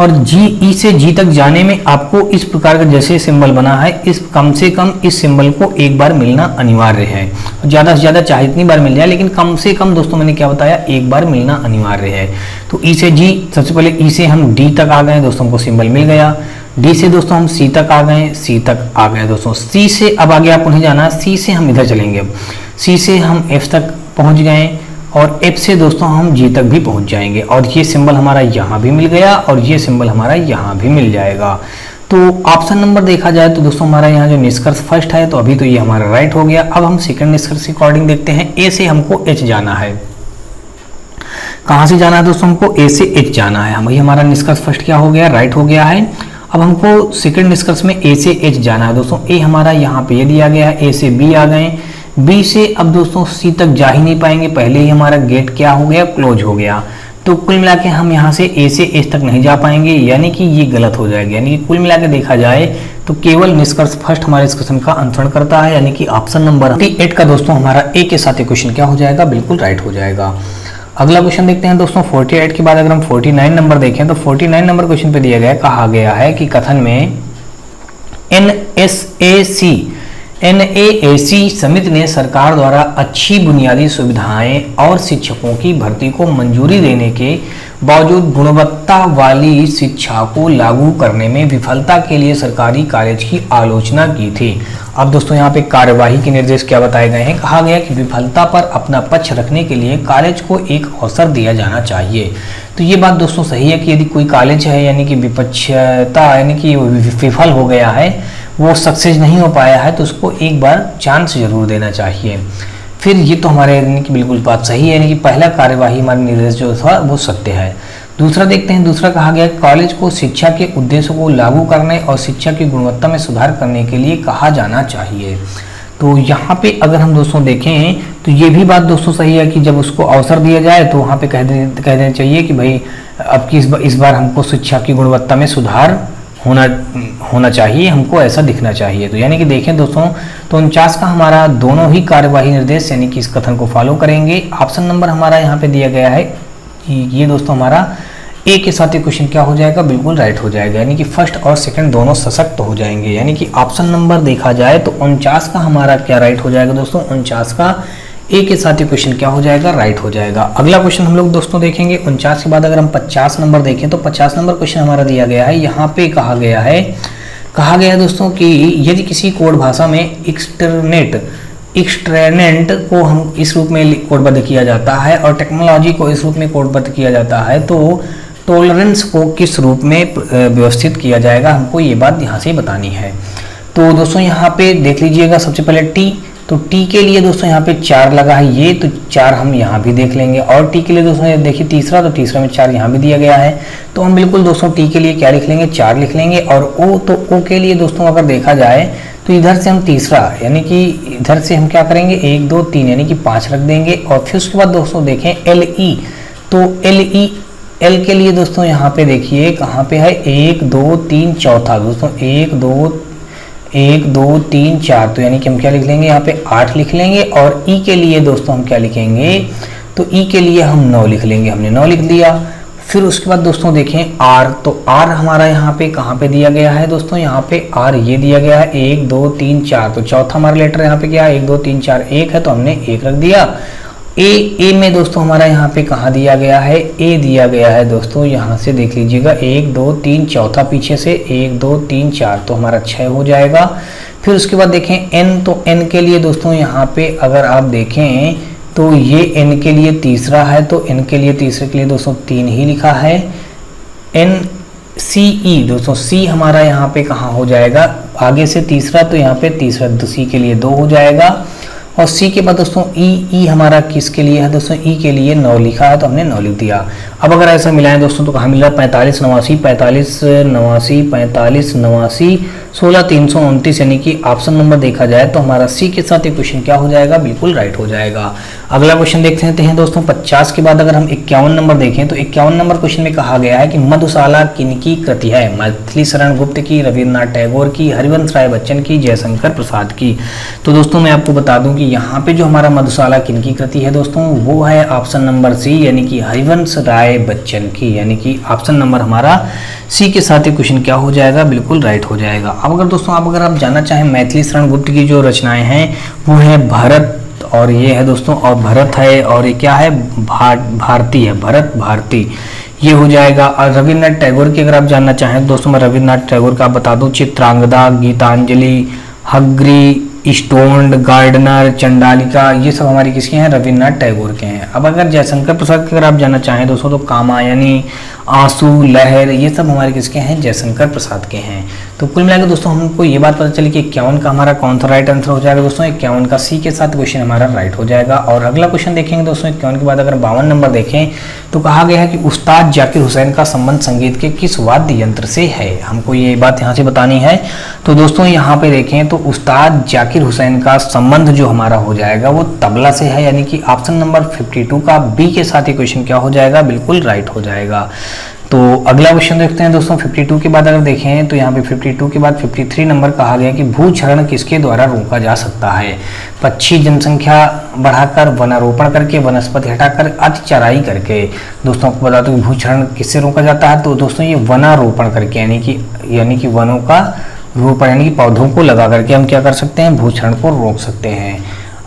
और ई से जी तक जाने में आपको इस प्रकार का जैसे सिंबल बना है, इस कम से कम इस सिंबल को एक बार मिलना अनिवार्य है। ज़्यादा से ज़्यादा चाहे इतनी बार मिल जाए लेकिन कम से कम दोस्तों मैंने क्या बताया, एक बार मिलना अनिवार्य है। तो ई से जी, सबसे पहले ई से हम डी तक आ गए दोस्तों, हमको सिंबल मिल गया। डी से दोस्तों हम सी तक आ गए, सी तक आ गए दोस्तों। सी से अब आगे आपको नहीं जाना, सी से हम इधर चलेंगे। अब सी से हम एफ तक पहुंच गए और एफ से दोस्तों हम जी तक भी पहुंच जाएंगे। और ये सिंबल हमारा यहाँ भी मिल गया और ये सिंबल हमारा यहाँ भी मिल जाएगा। तो ऑप्शन नंबर देखा जाए तो दोस्तों हमारा यहाँ जो निष्कर्ष फर्स्ट है तो अभी तो ये हमारा राइट हो गया। अब हम सेकंड निष्कर्ष के अकॉर्डिंग देखते हैं। ए से हमको एच जाना है। कहाँ से जाना है दोस्तों, हमको ए से एच जाना है। वही हमारा निष्कर्ष फर्स्ट क्या हो गया, राइट हो गया है। अब हमको सेकंड निष्कर्ष में ए से एच जाना है दोस्तों। ए हमारा यहाँ पे ये दिया गया है, ए से बी आ गए। बी से अब दोस्तों सी तक जा ही नहीं पाएंगे, पहले ही हमारा गेट क्या हो गया, क्लोज हो गया। तो कुल मिला के हम यहाँ से ए से एच तक नहीं जा पाएंगे, यानी कि ये गलत हो जाएगा। यानी कि कुल मिला के देखा जाए तो केवल निष्कर्ष फर्स्ट हमारे इस क्वेश्चन का अनुसरण करता है, यानी कि ऑप्शन नंबर 8 का दोस्तों हमारा ए के साथ क्वेश्चन क्या हो जाएगा, बिल्कुल राइट हो जाएगा। अगला क्वेश्चन देखते हैं दोस्तों 48 के बाद अगर हम 49 नंबर देखें तो 49 नंबर क्वेश्चन पे दिया गया, कहा गया है कि कथन में NAAC समिति ने सरकार द्वारा अच्छी बुनियादी सुविधाएं और शिक्षकों की भर्ती को मंजूरी देने के बावजूद गुणवत्ता वाली शिक्षा को लागू करने में विफलता के लिए सरकारी कॉलेज की आलोचना की थी। अब दोस्तों यहाँ पे कार्यवाही के निर्देश क्या बताए गए हैं, कहा गया कि विफलता पर अपना पक्ष रखने के लिए कॉलेज को एक अवसर दिया जाना चाहिए। तो ये बात दोस्तों सही है कि यदि कोई कॉलेज है यानी कि विपक्षता यानी कि विफल हो गया है, वो सक्सेस नहीं हो पाया है, तो उसको एक बार चांस जरूर देना चाहिए। फिर ये तो हमारे यानी कि बिल्कुल बात सही है, यानी कि पहला कार्यवाही हमारा निर्देश जो था वो सत्य है। दूसरा देखते हैं, दूसरा कहा गया कॉलेज को शिक्षा के उद्देश्यों को लागू करने और शिक्षा की गुणवत्ता में सुधार करने के लिए कहा जाना चाहिए। तो यहाँ पे अगर हम दोस्तों देखें तो ये भी बात दोस्तों सही है कि जब उसको अवसर दिया जाए तो वहाँ पे कह देना चाहिए कि भाई अब की इस बार हमको शिक्षा की गुणवत्ता में सुधार होना चाहिए, हमको ऐसा दिखना चाहिए। तो यानी कि देखें दोस्तों तो 49 का हमारा दोनों ही कार्यवाही निर्देश यानी कि इस कथन को फॉलो करेंगे। ऑप्शन नंबर हमारा यहाँ पे दिया गया है कि ये दोस्तों हमारा ए के साथ ये क्वेश्चन क्या हो जाएगा, बिल्कुल राइट हो जाएगा। यानी कि फर्स्ट और सेकंड दोनों सशक्त हो जाएंगे। यानी कि ऑप्शन नंबर देखा जाए तो 49 का हमारा क्या राइट हो जाएगा दोस्तों, 49 का ए के साथ ये क्वेश्चन क्या हो जाएगा, राइट हो जाएगा। अगला क्वेश्चन हम लोग दोस्तों देखेंगे 49 के बाद अगर हम 50 नंबर देखें तो 50 नंबर क्वेश्चन हमारा दिया गया है। यहाँ पे कहा गया दोस्तों कि यदि किसी कोड भाषा में एक्सट्रेनेंट को हम इस रूप में कोडबद्ध किया जाता है और टेक्नोलॉजी को इस रूप में कोडबद्ध किया जाता है तो टॉलरेंस को किस रूप में व्यवस्थित किया जाएगा, हमको ये बात यहाँ से बतानी है। तो दोस्तों यहाँ पे देख लीजिएगा, सबसे पहले टी तो टी के लिए दोस्तों यहाँ पे 4 लगा है, ये तो 4 हम यहाँ भी देख लेंगे। और टी के लिए दोस्तों देखिए तीसरा, तो तीसरा में 4 यहाँ भी दिया गया है, तो हम बिल्कुल दोस्तों टी के लिए क्या लिख लेंगे, 4 लिख लेंगे। और ओ, तो ओ के लिए दोस्तों अगर देखा जाए तो इधर से हम तीसरा यानी कि इधर से हम क्या करेंगे 1 2 3 यानी कि 5 रख देंगे। और फिर उसके बाद दोस्तों देखें एल ई, तो एल के लिए दोस्तों यहाँ पे देखिए कहाँ पे है 1 2 3 चौथा दोस्तों 1 2 3 4, तो यानी कि हम क्या लिख लेंगे यहाँ पे 8 लिख लेंगे। और ई के लिए दोस्तों हम क्या लिखेंगे, तो ई के लिए हम 9 लिख लेंगे, हमने 9 लिख दिया। फिर उसके बाद दोस्तों देखें आर, तो आर हमारा यहाँ पे कहाँ पे दिया गया है दोस्तों, यहाँ पे आर ये दिया गया है 1 2 3 4, तो चौथा हमारा लेटर यहाँ पे क्या है 1 2 3 4 1 है, तो हमने 1 रख दिया। ए में दोस्तों हमारा यहाँ पे कहाँ दिया गया है, ए दिया गया है दोस्तों, यहाँ से देख लीजिएगा 1 2 3 चौथा पीछे से 1 2 3 4, तो हमारा 6 हो जाएगा। फिर उसके बाद देखें एन, तो एन के लिए दोस्तों यहाँ पे अगर आप देखें तो ये n के लिए तीसरा है, तो n के लिए तीसरे के लिए दोस्तों 3 ही लिखा है। एन सी ई दोस्तों सी हमारा यहाँ पे कहाँ हो जाएगा, आगे से तीसरा, तो यहाँ पे तीसरा, तो सी के लिए 2 हो जाएगा। और सी के बाद दोस्तों ई हमारा किसके लिए है दोस्तों, ई के लिए 9 लिखा है, तो हमने 9 लिख दिया। अब अगर ऐसा मिलाएं दोस्तों तो कहाँ मिल रहा है 45 89 45 89 45 89 16 329, यानी कि ऑप्शन नंबर देखा जाए तो हमारा सी के साथ ये क्वेश्चन क्या हो जाएगा, बिल्कुल राइट हो जाएगा। अगला क्वेश्चन देखते हैं दोस्तों 50 के बाद अगर हम 51 नंबर देखें तो 51 नंबर क्वेश्चन में कहा गया है कि मधुशाला किनकी कृति है, मैथिली शरण गुप्त की, रविन्द्रनाथ टैगोर की, हरिवंश राय बच्चन की, जयशंकर प्रसाद की। तो दोस्तों मैं आपको बता दूं कि यहाँ पे जो हमारा मधुशाला किनकी कृति है दोस्तों, वो है ऑप्शन नंबर सी, यानी कि हरिवंश राय बच्चन की, यानी कि ऑप्शन नंबर हमारा सी के साथ ही क्वेश्चन क्या हो जाएगा, बिल्कुल राइट हो जाएगा। अब अगर दोस्तों अगर आप जानना चाहें मैथिली शरण गुप्त की जो रचनाएं हैं वो है भरत, और ये है दोस्तों, और भरत है, और ये क्या है भारती है, भरत भारती, ये हो जाएगा। और रविन्द्रनाथ टैगोर की अगर आप जानना चाहें दोस्तों, मैं रविन्द्रनाथ टैगोर का बता दूं, चित्रांगदा, गीतांजलि, हग्री, स्टोन्ड, गार्डनर, चंडालिका, ये सब हमारी किसके हैं, रविन्द्रनाथ टैगोर के हैं। अब अगर जयशंकर प्रसाद की अगर आप जानना चाहें दोस्तों तो कामायनी, आंसू, लहर, ये सब हमारे किसके हैं, जयशंकर प्रसाद के हैं। तो कुल मिलाकर दोस्तों हमको ये बात पता चली कि 51 का हमारा कौन सा राइट आंसर हो जाएगा दोस्तों, 51 का सी के साथ क्वेश्चन हमारा राइट हो जाएगा। और अगला क्वेश्चन देखेंगे दोस्तों 51 के बाद अगर 52 नंबर देखें तो कहा गया है कि उस्ताद जाकिर हुसैन का संबंध संगीत के किस वाद्य यंत्र से है, हमको ये बात यहाँ से बतानी है। तो दोस्तों यहाँ पे देखें तो उस्ताद जाकिर हुसैन का संबंध जो हमारा हो जाएगा वो तबला से है, यानी कि ऑप्शन नंबर 52 का बी के साथ ही क्वेश्चन क्या हो जाएगा, बिल्कुल राइट हो जाएगा। तो अगला क्वेश्चन देखते हैं दोस्तों 52 के बाद अगर देखें तो यहाँ पे 52 के बाद 53 नंबर कहा गया कि भूक्षरण किसके द्वारा रोका जा सकता है, पक्षी जनसंख्या बढ़ाकर, वनारोपण करके, वनस्पति हटाकर, अति चराई करके। दोस्तों आपको बता दूं कि भूक्षरण किससे रोका जाता है, तो दोस्तों ये वनारोपण करके, यानी कि वनों का रोपण यानी कि पौधों को लगा करके हम क्या कर सकते हैं, भूक्षरण को रोक सकते हैं।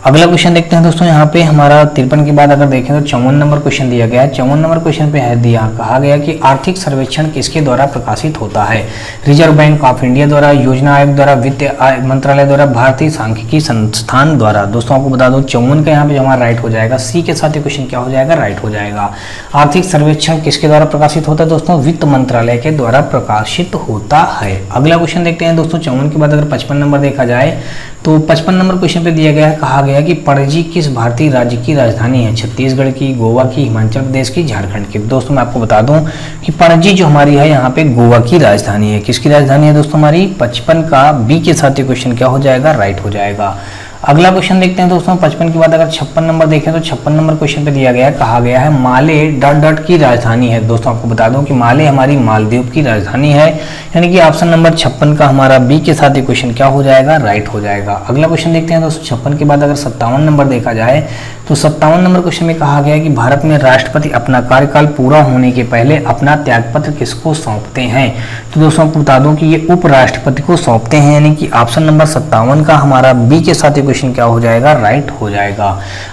अगला क्वेश्चन देखते हैं दोस्तों यहाँ पे हमारा 53 के बाद अगर देखें तो 54 नंबर क्वेश्चन दिया गया है। 54 नंबर क्वेश्चन पे है दिया, कहा गया कि आर्थिक सर्वेक्षण किसके द्वारा प्रकाशित होता है, रिजर्व बैंक ऑफ इंडिया द्वारा, योजना आयोग द्वारा, वित्त मंत्रालय द्वारा, भारतीय सांख्यिकी संस्थान द्वारा। दोस्तों आपको बता दूं 54 का यहाँ पे हमारा राइट हो जाएगा, सी के साथ ये क्वेश्चन क्या हो जाएगा, राइट हो जाएगा। आर्थिक सर्वेक्षण किसके द्वारा प्रकाशित होता है दोस्तों, वित्त मंत्रालय के द्वारा प्रकाशित होता है। अगला क्वेश्चन देखते हैं दोस्तों 54 के बाद अगर 55 नंबर देखा जाए तो 55 नंबर क्वेश्चन पे दिया गया है, कहा गया कि पणजी किस भारतीय राज्य की राजधानी है, छत्तीसगढ़ की, गोवा की, हिमाचल प्रदेश की, झारखंड की। दोस्तों मैं आपको बता दूं कि पणजी जो हमारी है यहाँ पे गोवा की राजधानी है। किसकी राजधानी है दोस्तों हमारी, 55 का बी के साथ ये क्वेश्चन क्या हो जाएगा, राइट हो जाएगा। अगला क्वेश्चन देखते हैं दोस्तों 55 के बाद अगर 56 नंबर देखें तो 56 नंबर क्वेश्चन पे दिया गया है, कहा गया है माले डॉट की राजधानी है। दोस्तों आपको बता दूं कि माले हमारी मालदीव की राजधानी है, यानी कि ऑप्शन नंबर 56 का हमारा बी के साथ ये क्वेश्चन क्या हो जाएगा, राइट हो जाएगा। अगला क्वेश्चन देखते हैं दोस्तों 56 के बाद अगर 57 नंबर देखा जाए तो 57 नंबर क्वेश्चन में कहा गया है कि भारत में राष्ट्रपति अपना कार्यकाल पूरा होने के पहले अपना त्यागपत्र किसको सौंपते हैं। तो दोस्तों आपको बता दूं कि ये उपराष्ट्रपति को सौंपते हैं, यानी कि ऑप्शन नंबर 57 का हमारा बी के साथ क्वेश्चन क्या हो जाएगा, राइट हो जाएगा।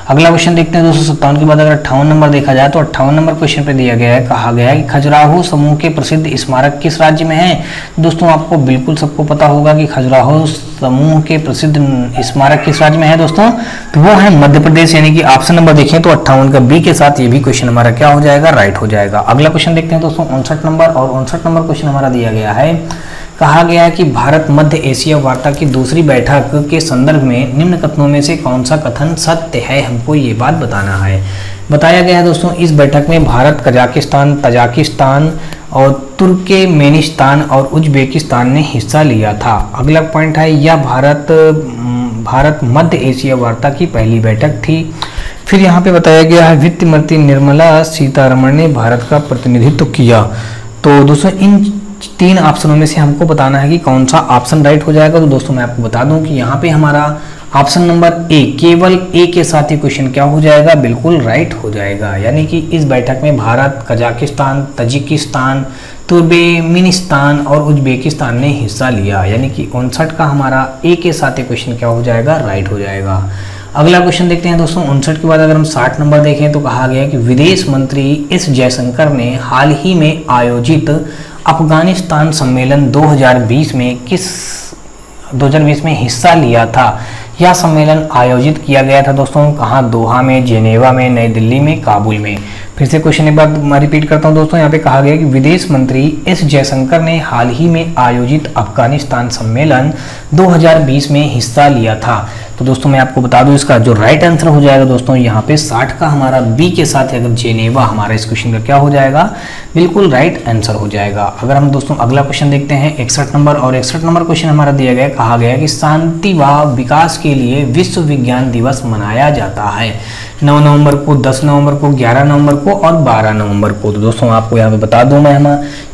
अगला क्वेश्चन देखते हैं दोस्तों 57 के बाद अगर 58 नंबर देखा जाए तो 58 नंबर क्वेश्चन पे दिया गया है, कहा गया है कि खजुराहो समूह के प्रसिद्ध स्मारक किस राज्य में है। दोस्तों आपको बिल्कुल सबको पता होगा कि खजुराहो समूह के प्रसिद्ध स्मारक किस राज्य में है दोस्तों, तो वो है मध्य प्रदेश, यानी कि ऑप्शन नंबर देखें तो 58 का बी के साथ ये भी क्वेश्चन हमारा क्या हो जाएगा, राइट हो जाएगा। अगला क्वेश्चन देखते हैं दोस्तों 59 नंबर, और 59 नंबर क्वेश्चन हमारा दिया गया है कहा गया है कि भारत मध्य एशिया वार्ता की दूसरी बैठक के संदर्भ में निम्न कथनों में से कौन सा कथन सत्य है, हमको ये बात बताना है। बताया गया है दोस्तों इस बैठक में भारत, कजाकिस्तान, तजाकिस्तान और तुर्कमेनिस्तान और उज्बेकिस्तान ने हिस्सा लिया था। अगला पॉइंट है यह भारत मध्य एशिया वार्ता की पहली बैठक थी। फिर यहाँ पे बताया गया है वित्त मंत्री निर्मला सीतारमण ने भारत का प्रतिनिधित्व किया। तो दोस्तों इन 3 ऑप्शनों में से हमको बताना है कि कौन सा ऑप्शन राइट हो जाएगा। तो दोस्तों मैं आपको बता दूं कि यहाँ पे हमारा ऑप्शन नंबर ए, केवल ए के साथ ही क्वेश्चन क्या हो जाएगा, बिल्कुल राइट हो जाएगा। यानी कि इस बैठक में भारत, कजाकिस्तान, तजिकिस्तान, तुर्कमेनिस्तान और उज्बेकिस्तान ने हिस्सा लिया। यानी कि 59 का हमारा ए के साथ ही क्वेश्चन क्या हो जाएगा, राइट हो जाएगा। अगला क्वेश्चन देखते हैं दोस्तों 59 के बाद अगर हम 60 नंबर देखें तो कहा गया कि विदेश मंत्री एस जयशंकर ने हाल ही में आयोजित अफगानिस्तान सम्मेलन 2020 में हिस्सा लिया था। यह सम्मेलन आयोजित किया गया था दोस्तों कहाँ, दोहा में, जेनेवा में, नई दिल्ली में, काबुल में। फिर से क्वेश्चन एक बार मैं रिपीट करता हूं दोस्तों, यहाँ पे कहा गया कि विदेश मंत्री एस जयशंकर ने हाल ही में आयोजित अफगानिस्तान सम्मेलन 2020 में हिस्सा लिया था। तो दोस्तों मैं आपको बता दूं इसका जो राइट आंसर हो जाएगा दोस्तों यहाँ पे 60 का हमारा बी के साथ अगर जेनेवा हमारा इस क्वेश्चन का क्या हो जाएगा, बिल्कुल राइट आंसर हो जाएगा। अगर हम दोस्तों अगला क्वेश्चन देखते हैं 61 नंबर, और 61 नंबर क्वेश्चन हमारा दिया गया, कहा गया कि शांति व विकास के लिए विश्व विज्ञान दिवस मनाया जाता है 9 नवंबर को, 10 नवंबर को, 11 नवंबर को और 12 नवंबर को। तो दोस्तों आपको यहाँ पे बता दूं मैं,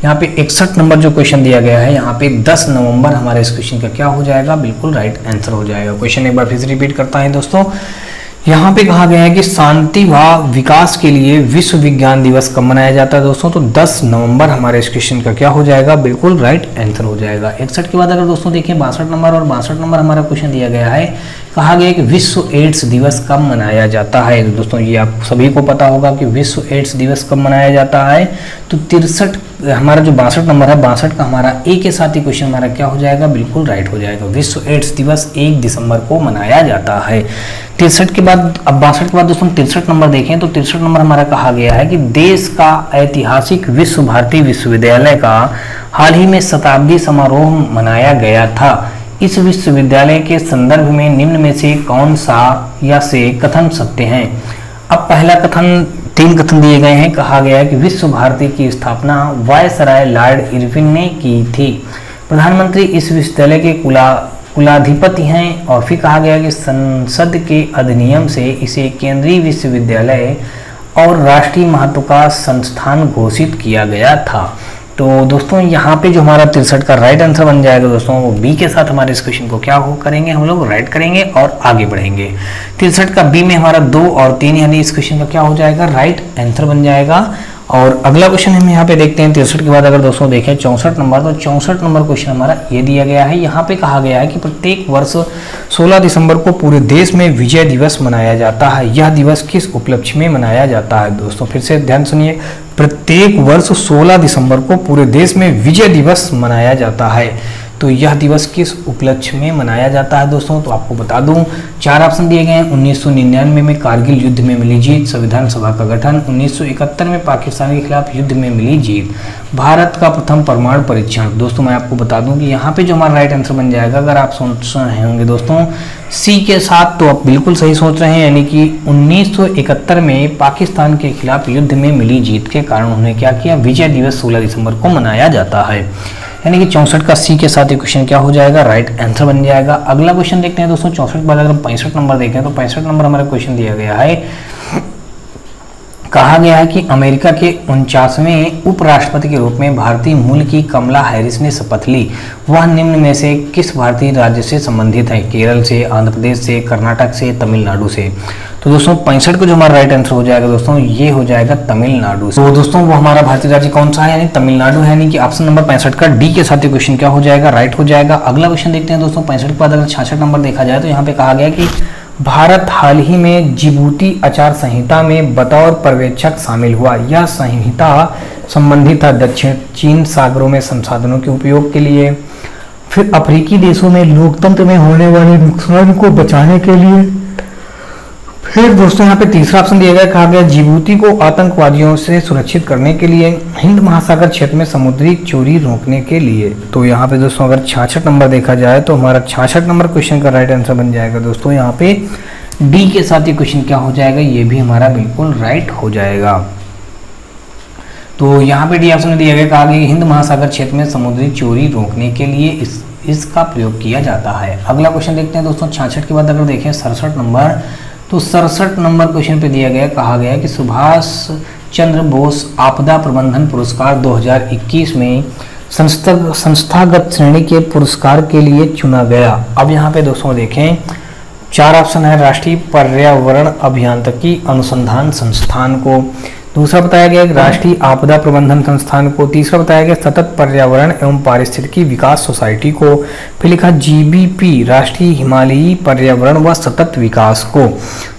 यहाँ पे 61 नंबर जो क्वेश्चन दिया गया है यहाँ पे 10 नवंबर हमारे इस क्वेश्चन का क्या हो जाएगा, बिल्कुल राइट आंसर हो जाएगा। क्वेश्चन एक बार फिर से रिपीट करता है दोस्तों, यहाँ पे कहा गया है कि शांति व विकास के लिए विश्व विज्ञान दिवस कब मनाया जाता है दोस्तों, तो 10 नवंबर हमारे इस क्वेश्चन का क्या हो जाएगा, बिल्कुल राइट आंसर हो जाएगा। 61 के बाद अगर दोस्तों देखें 62 नंबर, और 62 नंबर हमारा क्वेश्चन दिया गया है, कहा गया कि विश्व एड्स दिवस कब मनाया जाता है। तो दोस्तों ये आप सभी को पता होगा कि विश्व एड्स दिवस कब मनाया जाता है, तो 63 हमारा जो 62 नंबर है 62 का हमारा ए के साथ ही क्वेश्चन हमारा क्या हो जाएगा, बिल्कुल राइट हो जाएगा। विश्व एड्स दिवस 1 दिसंबर को मनाया जाता है। 63 के बाद अब 62 के बाद दोस्तों 63 नंबर देखें तो 63 नंबर हमारा कहा गया है कि देश का ऐतिहासिक विश्व भारती विश्वविद्यालय का हाल ही में शताब्दी समारोह मनाया गया था। इस विश्वविद्यालय के संदर्भ में निम्न में से कौन सा या से कथन सत्य हैं। अब पहला कथन, 3 कथन दिए गए हैं। कहा गया है कि विश्व भारती की स्थापना वायसराय लॉर्ड इरविन ने की थी। प्रधानमंत्री इस विश्वविद्यालय के कुलाधिपति हैं। और फिर कहा गया कि संसद के अधिनियम से इसे केंद्रीय विश्वविद्यालय और राष्ट्रीय महत्व का संस्थान घोषित किया गया था। तो दोस्तों यहाँ पे जो हमारा 63 का राइट आंसर बन जाएगा दोस्तों, वो बी के साथ हमारे इस क्वेश्चन को क्या हो करेंगे, हम लोग राइट करेंगे और आगे बढ़ेंगे। 63 का बी में हमारा 2 और 3 यानी इस क्वेश्चन का क्या हो जाएगा, राइट आंसर बन जाएगा। और अगला क्वेश्चन हम यहाँ पे देखते हैं 63 के बाद अगर दोस्तों देखें 64 नंबर, तो 64 नंबर क्वेश्चन हमारा ये दिया गया है। यहाँ पे कहा गया है कि प्रत्येक वर्ष 16 दिसंबर को पूरे देश में विजय दिवस मनाया जाता है। यह दिवस किस उपलक्ष्य में मनाया जाता है दोस्तों, फिर से ध्यान सुनिए, प्रत्येक वर्ष 16 दिसंबर को पूरे देश में विजय दिवस मनाया जाता है। तो यह दिवस किस उपलक्ष्य में मनाया जाता है दोस्तों, तो आपको बता दूं 4 ऑप्शन दिए गए हैं। 1999 में कारगिल युद्ध में मिली जीत, संविधान सभा का गठन, 1971 में पाकिस्तान के खिलाफ युद्ध में मिली जीत, भारत का प्रथम परमाणु परीक्षण। दोस्तों मैं आपको बता दूं कि यहाँ पे जो हमारा राइट आंसर बन जाएगा, अगर आप सोच रहे होंगे दोस्तों सी के साथ, तो आप बिल्कुल सही सोच रहे हैं। यानी कि 1971 में पाकिस्तान के खिलाफ युद्ध में मिली जीत के कारण उन्होंने क्या किया, विजय दिवस 16 दिसंबर को मनाया जाता है। यानी कि 64 का सी के साथ ये क्वेश्चन क्या हो जाएगा, राइट आंसर बन जाएगा। अगला क्वेश्चन देखते हैं दोस्तों 64 के बाद अगर हम 65 नंबर देखें तो 65 नंबर हमारा क्वेश्चन दिया गया है। कहा गया है कि अमेरिका के 49वें उपराष्ट्रपति के रूप में भारतीय मूल की कमला हैरिस ने शपथ ली। वह निम्न में से किस भारतीय राज्य से संबंधित है, केरल से, आंध्र प्रदेश से, कर्नाटक से, तमिलनाडु से। तो दोस्तों 65 को जो हमारा राइट आंसर हो जाएगा दोस्तों, ये हो जाएगा तमिलनाडु। तो दोस्तों वो हमारा भारतीय राज्य कौन सा है, यानी तमिलनाडु है। यानी कि ऑप्शन नंबर 65 का डी के साथ क्वेश्चन क्या हो जाएगा, राइट हो जाएगा। अगला क्वेश्चन देखते हैं दोस्तों 65 के बाद अगर 66 नंबर देखा जाए तो यहाँ पे कहा गया कि भारत हाल ही में जिबूती आचार संहिता में बतौर पर्यवेक्षक शामिल हुआ। यह संहिता संबंधित है दक्षिण चीन सागरों में संसाधनों के उपयोग के लिए, फिर अफ्रीकी देशों में लोकतंत्र में होने वाले नुकसान को बचाने के लिए, फिर दोस्तों यहाँ पे तीसरा ऑप्शन दिया गया, कहा गया जिबूती को आतंकवादियों से सुरक्षित करने के लिए, हिंद महासागर क्षेत्र में समुद्री चोरी रोकने के लिए। तो यहाँ पे दोस्तों अगर 66 नंबर देखा जाए तो हमारा 66 नंबर क्वेश्चन का राइट आंसर बन जाएगा दोस्तों यहाँ पे डी के साथ ये क्वेश्चन क्या हो जाएगा, ये भी हमारा बिल्कुल राइट हो जाएगा। तो यहाँ पे डी ऑप्शन में दिया गया, कहा गया हिंद महासागर क्षेत्र में समुद्री चोरी रोकने के लिए इसका प्रयोग किया जाता है। अगला क्वेश्चन देखते हैं दोस्तों 66 के बाद अगर देखें 67 नंबर, तो 67 नंबर क्वेश्चन पे दिया गया, कहा गया कि सुभाष चंद्र बोस आपदा प्रबंधन पुरस्कार 2021 में संस्थागत श्रेणी के पुरस्कार के लिए चुना गया। अब यहाँ पे दोस्तों देखें 4 ऑप्शन है, राष्ट्रीय पर्यावरण अभियांत्रिकी अनुसंधान संस्थान को, दूसरा बताया गया राष्ट्रीय आपदा प्रबंधन संस्थान को, तीसरा बताया गया सतत पर्यावरण एवं पारिस्थितिकी विकास सोसाइटी को, फिर लिखा जीबीपी राष्ट्रीय हिमालयी पर्यावरण व सतत विकास को।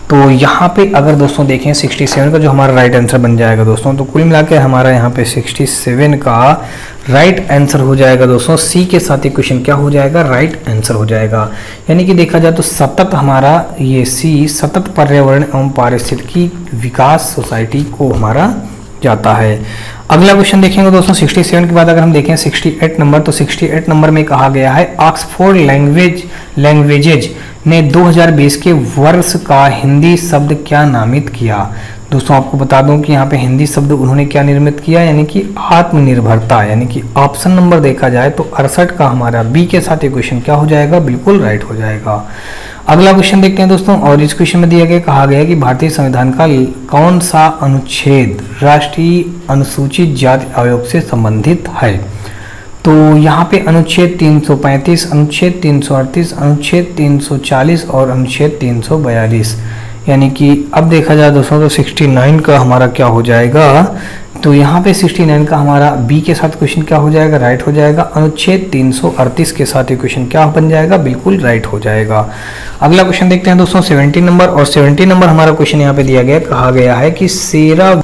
तो यहाँ पे अगर दोस्तों देखें 67 का जो हमारा राइट आंसर बन जाएगा दोस्तों, तो कुल मिलाकर हमारा यहाँ पे 67 का राइट आंसर हो जाएगा दोस्तों सी के साथ ही क्वेश्चन क्या हो जाएगा, राइट आंसर हो जाएगा। यानी कि देखा जाए तो सतत हमारा ये सी सतत पर्यावरण एवं पारिस्थितिकी विकास सोसाइटी को हमारा जाता है। अगला क्वेश्चन देखेंगे दोस्तों 67 के बाद अगर हम देखें 68 नंबर, तो 68 नंबर में कहा गया है ऑक्सफोर्ड लैंग्वेजेज ने 2020 के वर्ष का हिंदी शब्द क्या नामित किया। दोस्तों आपको बता दूं कि यहाँ पे हिंदी शब्द उन्होंने क्या निर्मित किया, यानी कि आत्मनिर्भरता, यानी कि ऑप्शन नंबर देखा जाए तो 68 का हमारा बी के साथ ये क्वेश्चन क्या हो जाएगा, बिल्कुल राइट हो जाएगा। अगला क्वेश्चन देखते हैं दोस्तों, और इस क्वेश्चन में दिया गया, कहा गया कि भारतीय संविधान का कौन सा अनुच्छेद राष्ट्रीय अनुसूचित जाति आयोग से संबंधित है। तो यहाँ पे अनुच्छेद 335, अनुच्छेद 338, अनुच्छेद 340 और अनुच्छेद 342, यानी कि अब देखा जाए दोस्तों तो 69 का हमारा क्या हो जाएगा, तो यहाँ पे 69 का हमारा बी के साथ क्वेश्चन क्या हो जाएगा, राइट हो जाएगा। अनुच्छेद 338 के साथ ये क्वेश्चन क्या बन जाएगा, बिल्कुल राइट हो जाएगा। अगला क्वेश्चन देखते हैं दोस्तों 70 नंबर, और 70 नंबर हमारा क्वेश्चन यहाँ पे दिया गया, कहा गया है कि सेरा,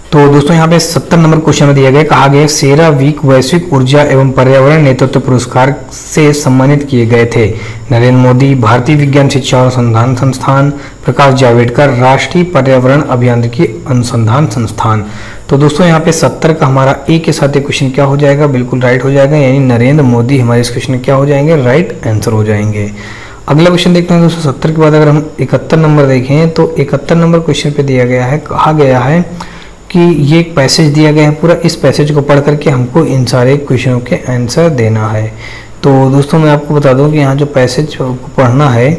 तो दोस्तों यहाँ पे 70 नंबर क्वेश्चन में दिया गया, कहा गया सेरा वीक वैश्विक ऊर्जा एवं पर्यावरण नेतृत्व पुरस्कार से सम्मानित किए गए थे नरेंद्र मोदी, भारतीय विज्ञान शिक्षा अनुसंधान संस्थान, प्रकाश जावड़ेकर, राष्ट्रीय पर्यावरण अभियांत्रिकी अनुसंधान संस्थान। तो दोस्तों यहाँ पे 70 का हमारा ए के साथ क्वेश्चन क्या हो जाएगा, बिल्कुल राइट हो जाएगा, यानी नरेंद्र मोदी हमारे इस क्वेश्चन क्या हो जाएंगे, राइट आंसर हो जाएंगे। अगला क्वेश्चन देखते हैं दोस्तों 70 के बाद अगर हम 71 नंबर देखें, तो 71 नंबर क्वेश्चन पे दिया गया है, कहा गया है कि ये एक पैसेज दिया गया है, पूरा इस पैसेज को पढ़ करके हमको इन सारे क्वेश्चनों के आंसर देना है। तो दोस्तों मैं आपको बता दूं कि यहाँ जो पैसेज को पढ़ना है,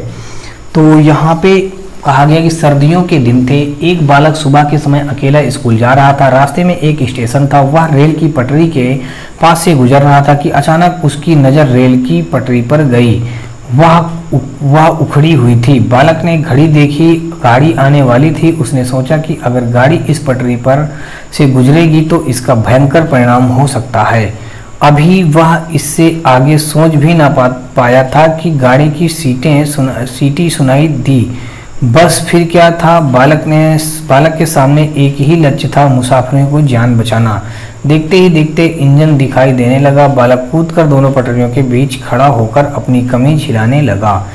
तो यहाँ पे कहा गया कि सर्दियों के दिन थे, एक बालक सुबह के समय अकेला स्कूल जा रहा था, रास्ते में एक स्टेशन था, वह रेल की पटरी के पास से गुजर रहा था कि अचानक उसकी नज़र रेल की पटरी पर गई, वह उखड़ी हुई थी। बालक ने घड़ी देखी, गाड़ी आने वाली थी, उसने सोचा कि अगर गाड़ी इस पटरी पर से गुजरेगी तो इसका भयंकर परिणाम हो सकता है। अभी वह इससे आगे सोच भी ना पाया था कि गाड़ी की सीटी सुनाई दी। बस फिर क्या था, बालक के सामने एक ही लक्ष्य था, मुसाफिरों को जान बचाना। देखते ही देखते इंजन दिखाई देने लगा, बालक कूदकर दोनों पटरियों के बीच खड़ा होकर अपनी कमीज हिलाने लगा।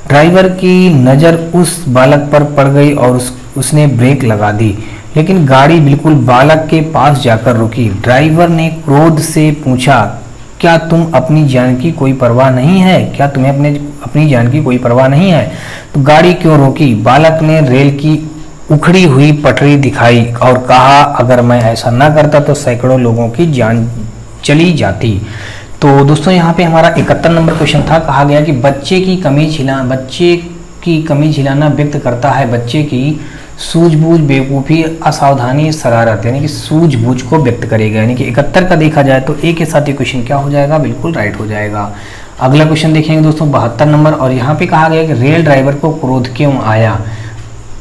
ड्राइवर की नज़र उस बालक पर पड़ गई और उसने ब्रेक लगा दी, लेकिन गाड़ी बिल्कुल बालक के पास जाकर रुकी। ड्राइवर ने क्रोध से पूछा, क्या तुम अपनी जान की कोई परवाह नहीं है, क्या तुम्हें अपनी जान की कोई परवाह नहीं है, तो गाड़ी क्यों रोकी। बालक ने रेल की उखड़ी हुई पटरी दिखाई और कहा, अगर मैं ऐसा ना करता तो सैकड़ों लोगों की जान चली जाती। तो दोस्तों यहाँ पे हमारा 71 नंबर क्वेश्चन था, कहा गया कि बच्चे की कमीज हिलाना व्यक्त करता है बच्चे की सूझबूझ, बेवकूफ़ी, असावधानी, शरारत, यानी कि सूझबूझ को व्यक्त करेगा। यानी कि 71 का देखा जाए तो ए के साथ ये क्वेश्चन क्या हो जाएगा, बिल्कुल राइट हो जाएगा। अगला क्वेश्चन देखेंगे दोस्तों 72 नंबर, और यहाँ पे कहा गया कि रेल ड्राइवर को क्रोध क्यों आया।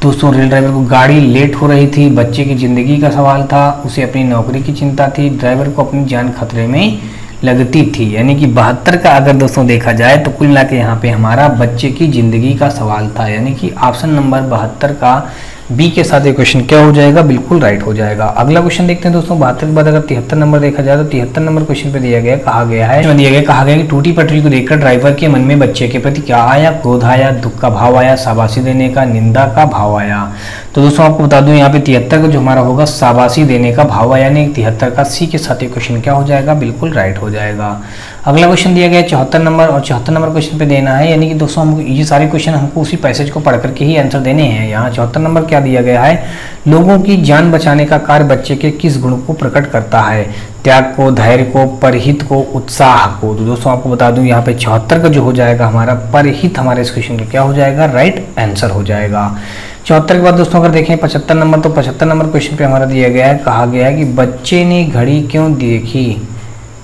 दोस्तों रेल ड्राइवर को गाड़ी लेट हो रही थी, बच्चे की ज़िंदगी का सवाल था, उसे अपनी नौकरी की चिंता थी, ड्राइवर को अपनी जान खतरे में लगती थी। यानी कि 72 का अगर दोस्तों देखा जाए तो कुल मिला के यहाँ पे हमारा बच्चे की ज़िंदगी का सवाल था, यानी कि ऑप्शन नंबर 72 का बी के साथ ये क्वेश्चन क्या हो जाएगा, बिल्कुल राइट हो जाएगा। अगला क्वेश्चन देखते हैं दोस्तों। 72 के बाद अगर 73 नंबर देखा जाए तो 73 नंबर क्वेश्चन पे दिया गया कहा गया कि टूटी पटरी को देखकर ड्राइवर के मन में बच्चे के प्रति क्या आया, क्रोध आया, दुख का भाव आया, शाबाशी देने का, निंदा का भाव आया। तो दोस्तों आपको बता दूं यहाँ पे 73 का जो हमारा होगा शाबाशी देने का भाव आया, यानी 73 का सी के साथ ये क्वेश्चन क्या हो जाएगा, बिल्कुल राइट हो जाएगा। अगला क्वेश्चन दिया गया 74 नंबर और 74 नंबर क्वेश्चन पे देना है, यानी कि दोस्तों हमको ये सारे क्वेश्चन हमको उसी पैसेज को पढ़ करके ही आंसर देने हैं। यहाँ 74 नंबर क्या दिया गया है, लोगों की जान बचाने का कार्य बच्चे के किस गुण को प्रकट करता है, त्याग को, धैर्य को, परहित को, उत्साह को। तो दोस्तों आपको बता दूं यहाँ पे 74 का जो हो जाएगा हमारा परहित, हमारे इस क्वेश्चन का क्या हो जाएगा, राइट आंसर हो जाएगा। 74 के बाद दोस्तों अगर देखें 75 नंबर, तो 75 नंबर क्वेश्चन पे हमारा दिया गया है, कहा गया है कि बच्चे ने घड़ी क्यों देखी।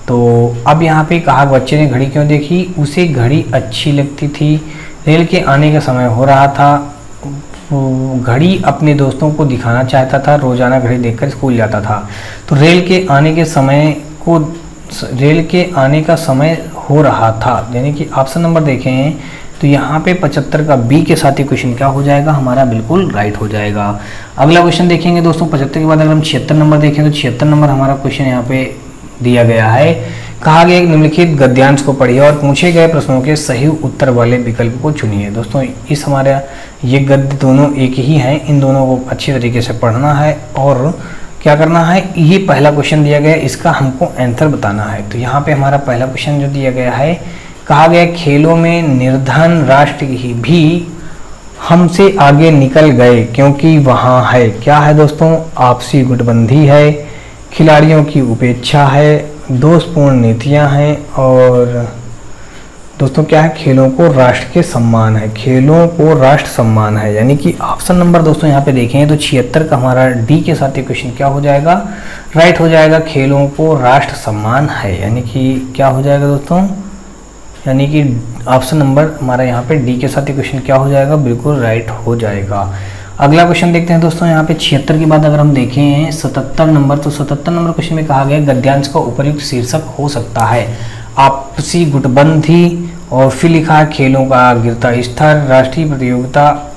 तो अब यहाँ पे कहा बच्चे ने घड़ी क्यों देखी, उसे घड़ी अच्छी लगती थी, रेल के आने का समय हो रहा था, घड़ी अपने दोस्तों को दिखाना चाहता था, रोजाना घड़ी देखकर स्कूल जाता था। तो रेल के आने का समय हो रहा था, यानी कि ऑप्शन नंबर देखें तो यहाँ पे 75 का बी के साथ ही क्वेश्चन क्या हो जाएगा हमारा, बिल्कुल राइट हो जाएगा। अगला क्वेश्चन देखेंगे दोस्तों 75 के बाद अगर हम 76 नंबर देखें तो 76 नंबर हमारा क्वेश्चन यहाँ पे दिया गया है, कहा गया निम्नलिखित गद्यांश को पढ़िए और पूछे गए प्रश्नों के सही उत्तर वाले विकल्प को चुनिए। दोस्तों इस हमारा ये गद्य दोनों एक ही हैं, इन दोनों को अच्छी तरीके से पढ़ना है और क्या करना है, ये पहला क्वेश्चन दिया गया इसका हमको आंसर बताना है। तो यहाँ पे हमारा पहला क्वेश्चन जो दिया गया है, कहा गया खेलों में निर्धन राष्ट्र भी हमसे आगे निकल गए क्योंकि वहाँ है, क्या है दोस्तों, आपसी गुटबंदी है, खिलाड़ियों की उपेक्षा है, दोषपूर्ण नीतियां हैं और दोस्तों क्या है, खेलों को राष्ट्र के सम्मान है, खेलों को राष्ट्र सम्मान है। यानी कि ऑप्शन नंबर दोस्तों यहाँ पे देखें तो 76 का हमारा डी के साथ ये क्वेश्चन क्या हो जाएगा, राइट हो जाएगा, खेलों को राष्ट्र सम्मान है। यानी कि क्या हो जाएगा दोस्तों, यानी कि ऑप्शन नंबर हमारा यहाँ पे डी के साथ ये क्वेश्चन क्या हो जाएगा, बिल्कुल राइट हो जाएगा। अगला क्वेश्चन देखते हैं दोस्तों। यहाँ पे 76 के बाद अगर हम देखें 77 नंबर, तो 77 नंबर क्वेश्चन में कहा गया गद्यांश का उपयुक्त शीर्षक हो सकता है आपसी गुटबंदी, और फिर लिखा है खेलों का गिरता स्तर, राष्ट्रीय प्रतियोगिता,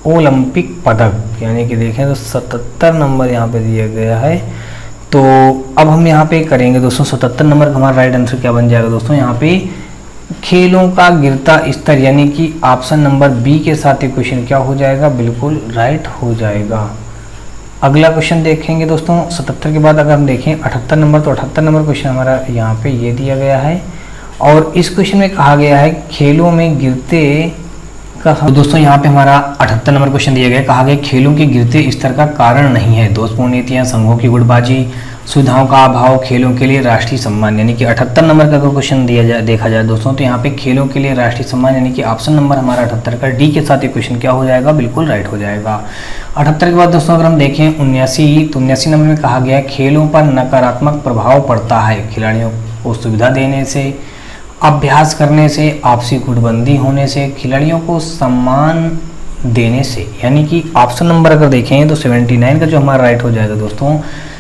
ओलंपिक पदक। यानी कि देखें तो 77 नंबर यहाँ पे दिया गया है। तो अब हम यहाँ पे करेंगे दोस्तों 77 नंबर का हमारा राइट आंसर क्या बन जाएगा दोस्तों, यहाँ पे खेलों का गिरता स्तर, यानी कि ऑप्शन नंबर बी के साथ ये क्वेश्चन क्या हो जाएगा, बिल्कुल राइट हो जाएगा। अगला क्वेश्चन देखेंगे दोस्तों 77 के बाद अगर हम देखें 78 नंबर, तो 78 नंबर क्वेश्चन हमारा यहाँ पे ये दिया गया है और इस क्वेश्चन में कहा गया है खेलों में गिरते का, तो दोस्तों यहाँ पे हमारा 78 नंबर क्वेश्चन दिया गया, कहा गया खेलों के गिरते स्तर का कारण नहीं है दोषपूर्ण नीतियाँ, संघों की गुटबाजी, सुविधाओं का अभाव, खेलों के लिए राष्ट्रीय सम्मान। यानी कि 78 नंबर का क्वेश्चन देखा जाए दोस्तों तो यहाँ पे खेलों के लिए राष्ट्रीय सम्मान, यानी कि ऑप्शन नंबर हमारा 78 का डी के साथ ये क्वेश्चन क्या हो जाएगा, बिल्कुल राइट हो जाएगा। 78 के बाद दोस्तों अगर हम देखें 79, तो 79 नंबर में कहा गया खेलों पर नकारात्मक प्रभाव पड़ता है, खिलाड़ियों को सुविधा देने से, अभ्यास करने से, आपसी गुटबंदी होने से, खिलाड़ियों को सम्मान देने से। यानी कि ऑप्शन नंबर अगर देखें तो 79 का जो हमारा राइट हो जाएगा दोस्तों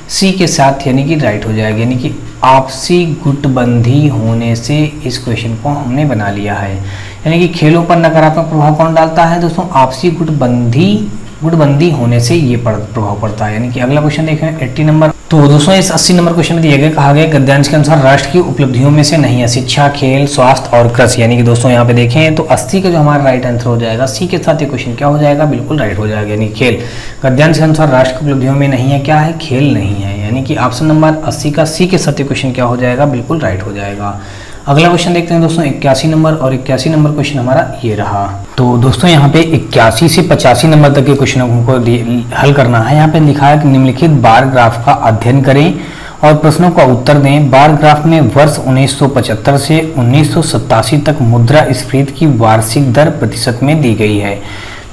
सी के साथ, यानी कि राइट हो जाएगा। यानी कि आपसी गुटबंदी होने से इस क्वेश्चन को हमने बना लिया है। यानी कि खेलों पर नकारात्मक प्रभाव कौन डालता है दोस्तों, आपसी गुटबंदी होने से ये प्रभाव पड़ता है। यानी कि अगला क्वेश्चन देखें 80 नंबर, तो दोस्तों इस 80 नंबर क्वेश्चन में दिया गया, कहा गया गद्यांश के अनुसार राष्ट्र की उपलब्धियों में से नहीं है शिक्षा, खेल, स्वास्थ्य और कृषि। यानी कि दोस्तों यहाँ पे देखें तो 80 का जो हमारा राइट आंसर हो जाएगा सी के साथ ये क्वेश्चन क्या हो जाएगा, बिल्कुल राइट हो जाएगा। यानी खेल, गद्यांश के अनुसार राष्ट्र की उपलब्धियों में नहीं है, क्या है, खेल नहीं है। यानी कि ऑप्शन नंबर 80 का सी के साथ ये क्वेश्चन क्या हो जाएगा, बिल्कुल राइट हो जाएगा। अगला क्वेश्चन देखते हैं दोस्तों 81 नंबर, और 81 नंबर क्वेश्चन हमारा ये रहा। तो दोस्तों यहाँ पे 81 से 85 नंबर तक के क्वेश्चनों को हल करना है। यहाँ पे लिखा है कि निम्नलिखित बार ग्राफ का अध्ययन करें और प्रश्नों का उत्तर दें। बार ग्राफ में वर्ष 1975 से 1987 तक मुद्रास्फीति की वार्षिक दर प्रतिशत में दी गई है।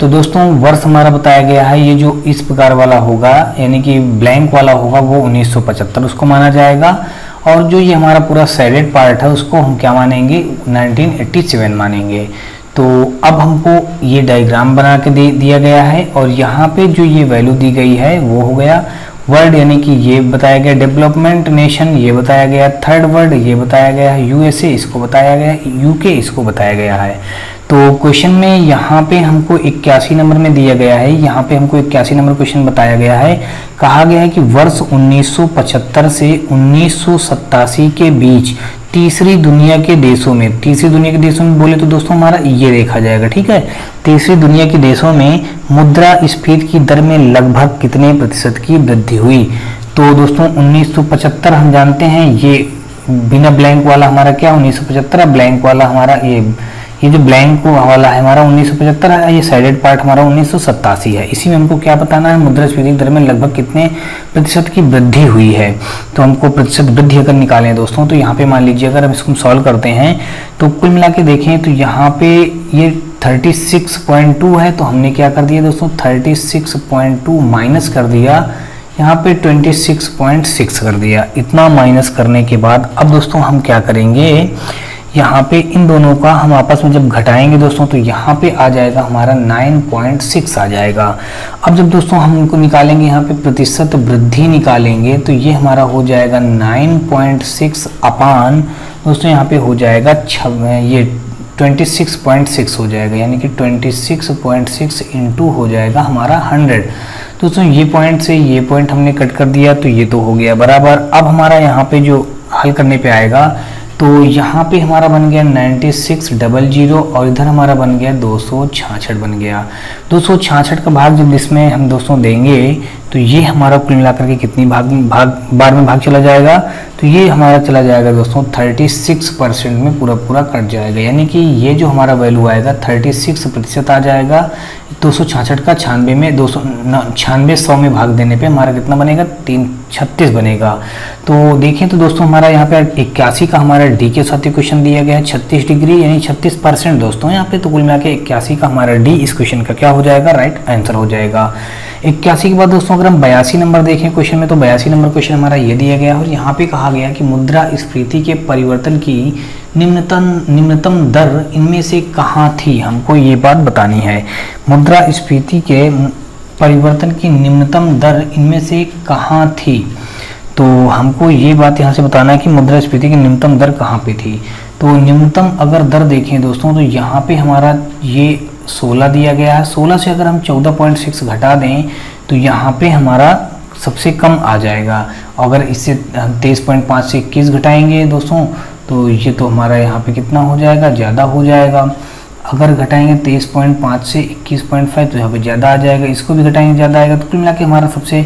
तो दोस्तों वर्ष हमारा बताया गया है, ये जो इस प्रकार वाला होगा यानी कि ब्लैंक वाला होगा वो 1975 उसको माना जाएगा, और जो ये हमारा पूरा शेडेड पार्ट है उसको हम क्या मानेंगे, 1987 मानेंगे। तो अब हमको ये डायग्राम बना के दिया गया है और यहाँ पे जो ये वैल्यू दी गई है वो हो गया वर्ल्ड यानी कि ये बताया गया, डेवलपमेंट नेशन ये बताया गया, थर्ड वर्ल्ड ये बताया गया है, यूएसए इसको बताया गया है, यूके इसको बताया गया है। तो क्वेश्चन में यहाँ पे हमको 81 नंबर में दिया गया है, यहाँ पे हमको 81 नंबर क्वेश्चन बताया गया है। कहा गया है कि वर्ष 1975 से 1987 के बीच तीसरी दुनिया के देशों में, तीसरी दुनिया के देशों में बोले तो दोस्तों हमारा ये देखा जाएगा, ठीक है। तीसरी दुनिया के देशों में मुद्रास्फीति की दर में लगभग कितने प्रतिशत की वृद्धि हुई। तो दोस्तों 1975 हम जानते हैं, ये बिना ब्लैंक वाला हमारा क्या 1975, ब्लैंक वाला हमारा ये जो ब्लैंक वाला है हमारा 1975 है, ये साइडेड पार्ट हमारा 1987 है। इसी में हमको क्या बताना है, मुद्रास्फीति दर में लगभग कितने प्रतिशत की वृद्धि हुई है। तो हमको प्रतिशत वृद्धि अगर निकालें दोस्तों, तो यहाँ पे मान लीजिए अगर हम इसको सॉल्व करते हैं तो कुल मिला के देखें तो यहाँ पे ये 36.2 है, तो हमने क्या कर दिया दोस्तों 36.2 माइनस कर दिया, यहाँ पे 26.6 कर दिया। इतना माइनस करने के बाद अब दोस्तों हम क्या करेंगे, यहाँ पे इन दोनों का हम आपस में जब घटाएंगे दोस्तों तो यहाँ पे आ जाएगा हमारा 9.6 आ जाएगा। अब जब दोस्तों हम इनको निकालेंगे, यहाँ पे प्रतिशत वृद्धि निकालेंगे तो ये हमारा हो जाएगा 9.6 अपान दोस्तों यहाँ पे हो जाएगा ये 26.6 हो जाएगा, यानी कि 26.6 इंटू हो जाएगा हमारा 100। दोस्तों ये पॉइंट से ये पॉइंट हमने कट कर दिया तो ये तो हो गया बराबर। अब हमारा यहाँ पे जो हल करने पे आएगा तो यहाँ पे हमारा बन गया 9600 और इधर हमारा बन गया 266 बन गया। 266 का भाग जब इसमें हम दोस्तों देंगे तो ये हमारा कुल मिलाकर के कितनी बार में भाग चला जाएगा, तो ये हमारा चला जाएगा दोस्तों 36% में पूरा कट जाएगा, यानी कि ये जो हमारा वैल्यू आएगा 36% आ जाएगा। 266 का 96 में 296 100 में भाग देने पे हमारा कितना बनेगा 336 बनेगा। तो देखें तो दोस्तों हमारा यहाँ पे 81 का हमारा डी के साथ क्वेश्चन दिया गया है 36 डिग्री यानी 36% दोस्तों यहाँ पे, तो कुल मिला के 81 का हमारा डी इस क्वेश्चन का क्या हो जाएगा, राइट आंसर हो जाएगा। 81 के बाद दोस्तों अगर हम 82 नंबर देखें क्वेश्चन में, तो 82 नंबर क्वेश्चन हमारा ये दिया गया है और यहाँ पे कहा गया कि मुद्रास्फीति के परिवर्तन की निम्नतम दर इनमें से कहाँ थी, हमको ये बात बतानी है। मुद्रास्फीति के परिवर्तन की निम्नतम दर इनमें से कहाँ थी, तो हमको ये बात यहाँ से बताना है कि मुद्रास्फीति की निम्नतम दर कहाँ पे थी। तो न्यूनतम अगर दर देखें दोस्तों तो यहाँ पे हमारा ये 16 दिया गया है। 16 से अगर हम 14.6 घटा दें तो यहाँ पे हमारा सबसे कम आ जाएगा। अगर इससे हम 23.5 से 21 घटाएंगे दोस्तों तो ये तो हमारा यहाँ पे कितना हो जाएगा, ज़्यादा हो जाएगा। अगर घटाएंगे 23.5 से 21.5 तो यहाँ पे ज़्यादा आ जाएगा। इसको भी घटाएंगे ज़्यादा आएगा। तो कुल मिला के हमारा सबसे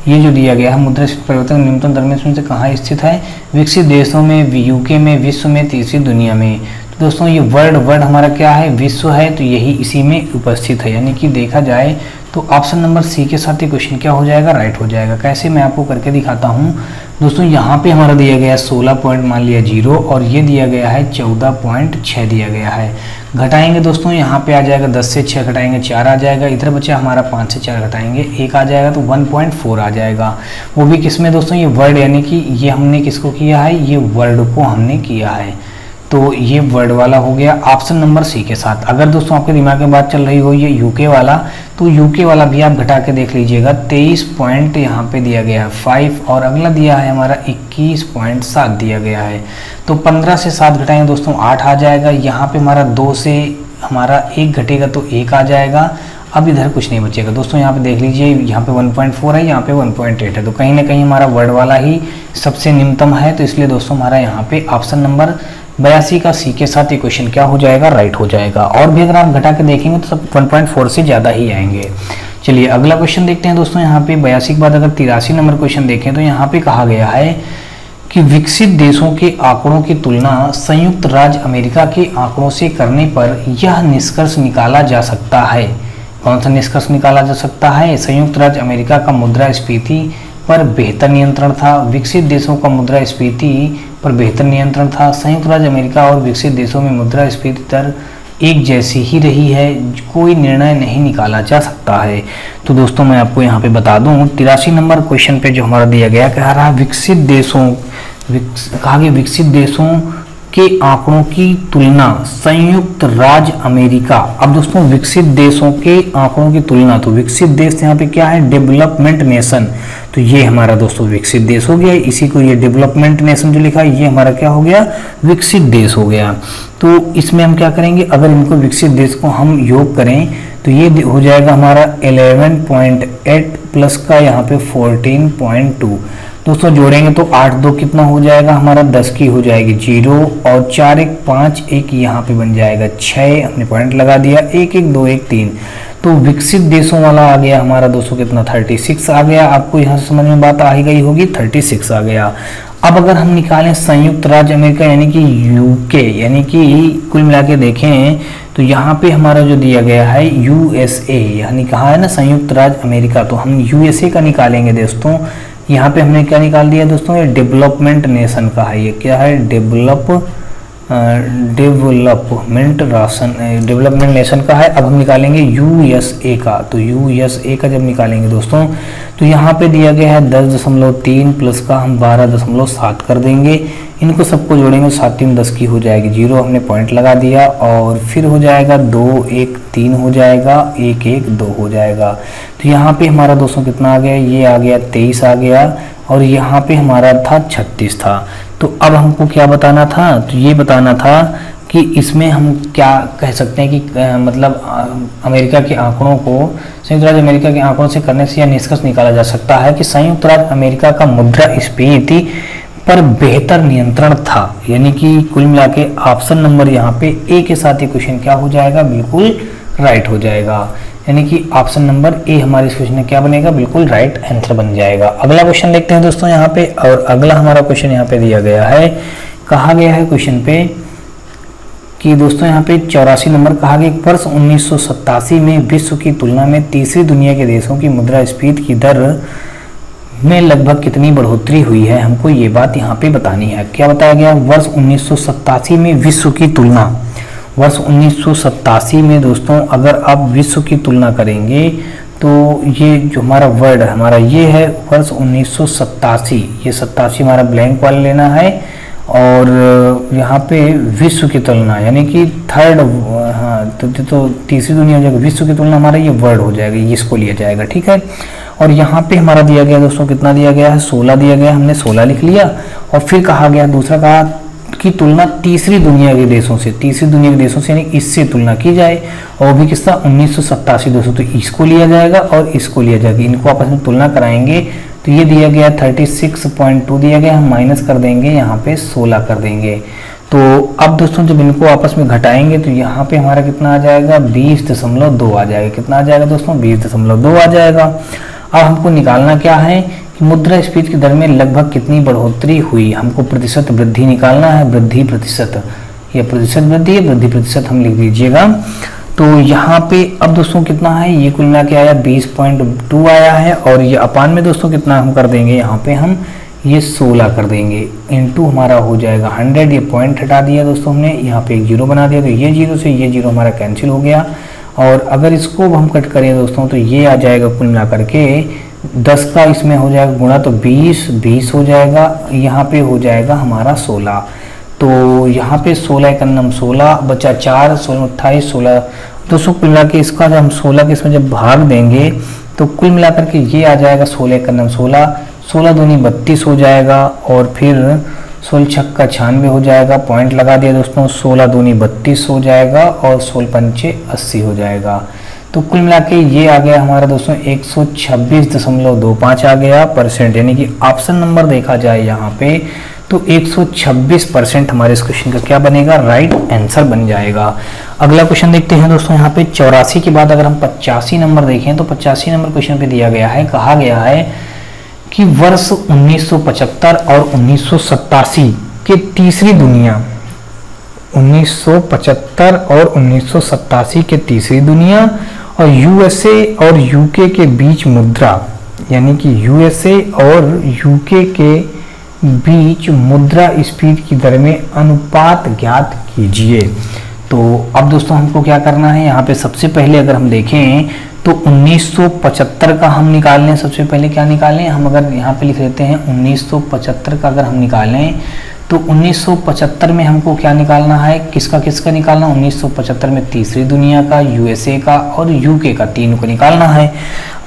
ये जो दिया गया है मुद्रास्फीति परिवर्तन न्यूनतम दर में से कहाँ स्थित है, विकसित देशों में, यूके में, विश्व में, तीसरी दुनिया में। तो दोस्तों ये वर्ल्ड हमारा क्या है, विश्व है, तो यही इसी में उपस्थित है। यानी कि देखा जाए तो ऑप्शन नंबर सी के साथ ये क्वेश्चन क्या हो जाएगा, राइट हो जाएगा। कैसे, मैं आपको करके दिखाता हूँ दोस्तों। यहाँ पे हमारा दिया गया है 16 पॉइंट मान लिया 0 और ये दिया गया है 14.6 दिया गया है। घटाएंगे दोस्तों यहाँ पे आ जाएगा 10 से 6 घटाएंगे 4 आ जाएगा। इधर बचा हमारा 5 से 4 घटाएंगे 1 आ जाएगा तो 1.4 आ जाएगा। वो भी किसमें दोस्तों, ये वर्ड, यानी कि ये हमने किसको किया है, ये वर्ड को हमने किया है। तो ये वर्ड वाला हो गया ऑप्शन नंबर सी के साथ। अगर दोस्तों आपके दिमाग में बात चल रही हो ये यूके वाला, तो यूके वाला भी आप घटा के देख लीजिएगा। 23 पॉइंट यहाँ पे दिया गया है 5 और अगला दिया है हमारा 21.7 दिया गया है। तो 15 से 7 घटाएंगे दोस्तों 8 आ जाएगा। यहाँ पे हमारा 2 से हमारा 1 घटेगा तो 1 आ जाएगा। अब इधर कुछ नहीं बचेगा दोस्तों। यहाँ पे देख लीजिए, यहाँ पे 1.4 है, यहाँ पे 1.8 है, तो कहीं ना कहीं हमारा वर्ड वाला ही सबसे निम्नतम है। तो इसलिए दोस्तों हमारा यहाँ पे ऑप्शन नंबर 82 का सी के साथ ये क्वेश्चन क्या हो जाएगा, राइट हो जाएगा। और भी अगर आप घटा के देखेंगे तो सब 1.4 से ज़्यादा ही आएंगे। चलिए अगला क्वेश्चन देखते हैं दोस्तों। यहाँ पे 82 के बाद अगर 83 नंबर क्वेश्चन देखें तो यहाँ पे कहा गया है कि विकसित देशों के आंकड़ों की तुलना संयुक्त राज्य अमेरिका के आंकड़ों से करने पर यह निष्कर्ष निकाला जा सकता है। कौन सा निष्कर्ष निकाला जा सकता है, संयुक्त राज्य अमेरिका का मुद्रास्फीति पर बेहतर नियंत्रण था, विकसित देशों का मुद्रास्फीति पर बेहतर नियंत्रण था, संयुक्त राज्य अमेरिका और विकसित देशों में मुद्रास्फीति दर एक जैसी ही रही है, कोई निर्णय नहीं निकाला जा सकता है। तो दोस्तों मैं आपको यहाँ पे बता दूं 83 नंबर क्वेश्चन पे जो हमारा दिया गया कह रहा है विकसित देशों, कहा गया विकसित देशों के आंकड़ों की तुलना संयुक्त राज्य अमेरिका। अब दोस्तों विकसित देशों के आंकड़ों की तुलना, तो विकसित देश यहाँ पे क्या है, डेवलपमेंट नेशन, तो ये हमारा दोस्तों विकसित देश हो गया। इसी को ये डेवलपमेंट नेशन जो लिखा है ये हमारा क्या हो गया, विकसित देश हो गया। तो इसमें हम क्या करेंगे, अगर इनको विकसित देश को हम योग करें तो ये हो जाएगा हमारा 11.8 प्लस का यहाँ पे 14.2। दोस्तों जोड़ेंगे तो 8 2 कितना हो जाएगा हमारा, 10 की हो जाएगी 0 और 4 1 5 1 यहाँ पे बन जाएगा 6, हमने पॉइंट लगा दिया, 1 1 2 1 3। तो विकसित देशों वाला आ गया हमारा दोस्तों कितना, 36 आ गया। आपको यहाँ से समझ में बात आ ही गई होगी, 36 आ गया। अब अगर हम निकालें संयुक्त राज्य अमेरिका यानी कि यूके, यानी कि कुल मिला के देखें तो यहाँ पे हमारा जो दिया गया है यूएसए, यानी कहा है ना संयुक्त राज्य अमेरिका, तो हम यूएसए का निकालेंगे दोस्तों। यहाँ पे हमने क्या निकाल दिया दोस्तों, ये डेवलपमेंट नेशन का है, ये क्या है, डेवलपमेंट नेशन का है। अब हम निकालेंगे यूएसए का, तो यूएसए का जब निकालेंगे दोस्तों तो यहाँ पे दिया गया है 10.3 प्लस का हम 12.7 कर देंगे। इनको सबको जोड़ेंगे 7 3 10 की हो जाएगी 0, हमने पॉइंट लगा दिया, और फिर हो जाएगा 2 1 3 हो जाएगा, 1 1 2 हो जाएगा। तो यहाँ पे हमारा दोस्तों कितना आ गया, ये आ गया 23 आ गया, और यहाँ पे हमारा था 36 था। तो अब हमको क्या बताना था, तो ये बताना था कि इसमें हम क्या कह सकते हैं कि मतलब अमेरिका के आंकड़ों को, संयुक्त राज्य अमेरिका के आंकड़ों से करने से यह निष्कर्ष निकाला जा सकता है कि संयुक्त राज्य अमेरिका का मुद्रास्फीति पर बेहतर नियंत्रण था। यानी कि कुल मिला के ऑप्शन नंबर यहाँ पे ए के साथ ये क्वेश्चन क्या हो जाएगा, बिल्कुल राइट हो जाएगा। यानी कि ऑप्शन नंबर ए हमारे इस क्वेश्चन में क्या बनेगा, बिल्कुल राइट आंसर बन जाएगा। अगला क्वेश्चन देखते हैं दोस्तों यहाँ पे, और अगला हमारा क्वेश्चन यहाँ पे दिया गया है, कहा गया है क्वेश्चन पे कि दोस्तों यहाँ पे 84 नंबर कहा गया, वर्ष 1987 में विश्व की तुलना में तीसरी दुनिया के देशों की मुद्रास्फीति की दर में लगभग कितनी बढ़ोतरी हुई है, हमको ये बात यहाँ पे बतानी है। क्या बताया गया, वर्ष 1987 में विश्व की तुलना, वर्ष 1987 में दोस्तों अगर आप विश्व की तुलना करेंगे तो ये जो हमारा वर्ड हमारा ये है वर्ष 1987, ये 87 हमारा ब्लैंक वाला लेना है, और यहाँ पे विश्व की तुलना यानी कि थर्ड, हाँ तो तीसरी दुनिया हो जाएगा, विश्व की तुलना हमारा ये वर्ड हो जाएगा, ये इसको लिया जाएगा, ठीक है। और यहाँ पे हमारा दिया गया दोस्तों कितना दिया गया है, 16 दिया गया, हमने 16 लिख लिया। और फिर कहा गया दूसरा कहा की तुलना तीसरी दुनिया के देशों से, तीसरी दुनिया के देशों से यानी इससे तुलना की जाए, और भी किसका 1987 दोस्तों, तो इसको लिया जाएगा और इसको लिया जाएगा, इनको आपस में तुलना कराएंगे। तो ये दिया गया 36.2 दिया गया, हम माइनस कर देंगे यहाँ पे 16 कर देंगे। तो अब दोस्तों जब इनको आपस में घटाएंगे तो यहाँ पे हमारा कितना आ जाएगा, 20.2 आ जाएगा। कितना आ जाएगा दोस्तों, 20.2 आ जाएगा। अब हमको निकालना क्या है कि मुद्रास्फीति की दर में लगभग कितनी बढ़ोतरी हुई, हमको प्रतिशत वृद्धि निकालना है, वृद्धि प्रतिशत, या प्रतिशत वृद्धि या वृद्धि प्रतिशत हम लिख दीजिएगा। तो यहाँ पे अब दोस्तों कितना है, ये कुल मिला के आया 20.2 आया है, और ये अपान में दोस्तों कितना हम कर देंगे, यहाँ पे हम ये 16 कर देंगे, इनटू हमारा हो जाएगा 100, ये पॉइंट हटा दिया दोस्तों हमने, यहाँ पे एक 0 बना दिया, तो ये 0 से ये 0 हमारा कैंसिल हो गया। और अगर इसको हम कट करें दोस्तों तो ये आ जाएगा कुल मिला करके 10 का इसमें हो जाएगा गुणा, तो 20 हो जाएगा, यहाँ पे हो जाएगा हमारा 16। तो यहाँ पे 16 1 9 16 बचा 4, 16 28 16 दोस्तों कुल मिला के इसका जब हम 16 के इसमें जब भाग देंगे तो कुल मिला करके ये आ जाएगा 16 1 9 16, 16 दूनी 32 हो जाएगा, और फिर 16 छक्का 96 हो जाएगा, पॉइंट लगा दिया दोस्तों, 16 दूनी 32 हो जाएगा, और 16 पंचे 80 हो जाएगा। तो कुल मिला के ये आ गया हमारा दोस्तों 126.25 आ गया परसेंट, यानी कि ऑप्शन नंबर देखा जाए यहाँ पे तो 126% हमारे इस क्वेश्चन का क्या बनेगा, राइट आंसर बन जाएगा। अगला क्वेश्चन देखते हैं दोस्तों, यहाँ पे 84 के बाद अगर हम 85 नंबर देखें तो 85 नंबर क्वेश्चन पे दिया गया है, कहा गया है कि वर्ष 1975 और 1987 के तीसरी दुनिया, 1975 और 1987 के तीसरी दुनिया और यूएसए और यूके के बीच मुद्रा, यानी कि यूएसए और यूके के बीच मुद्रास्फीति की दर में अनुपात ज्ञात कीजिए। तो अब दोस्तों हमको क्या करना है, यहाँ पे सबसे पहले अगर हम देखें तो 1975 का हम निकाल लें। सबसे पहले क्या निकालें हम, अगर यहाँ पे लिख लेते हैं 1975 का अगर हम निकालें तो 1975 में हमको क्या निकालना है, किसका किसका निकालना, 1975 में तीसरी दुनिया का, यूएसए का और यूके का, तीनों को निकालना है।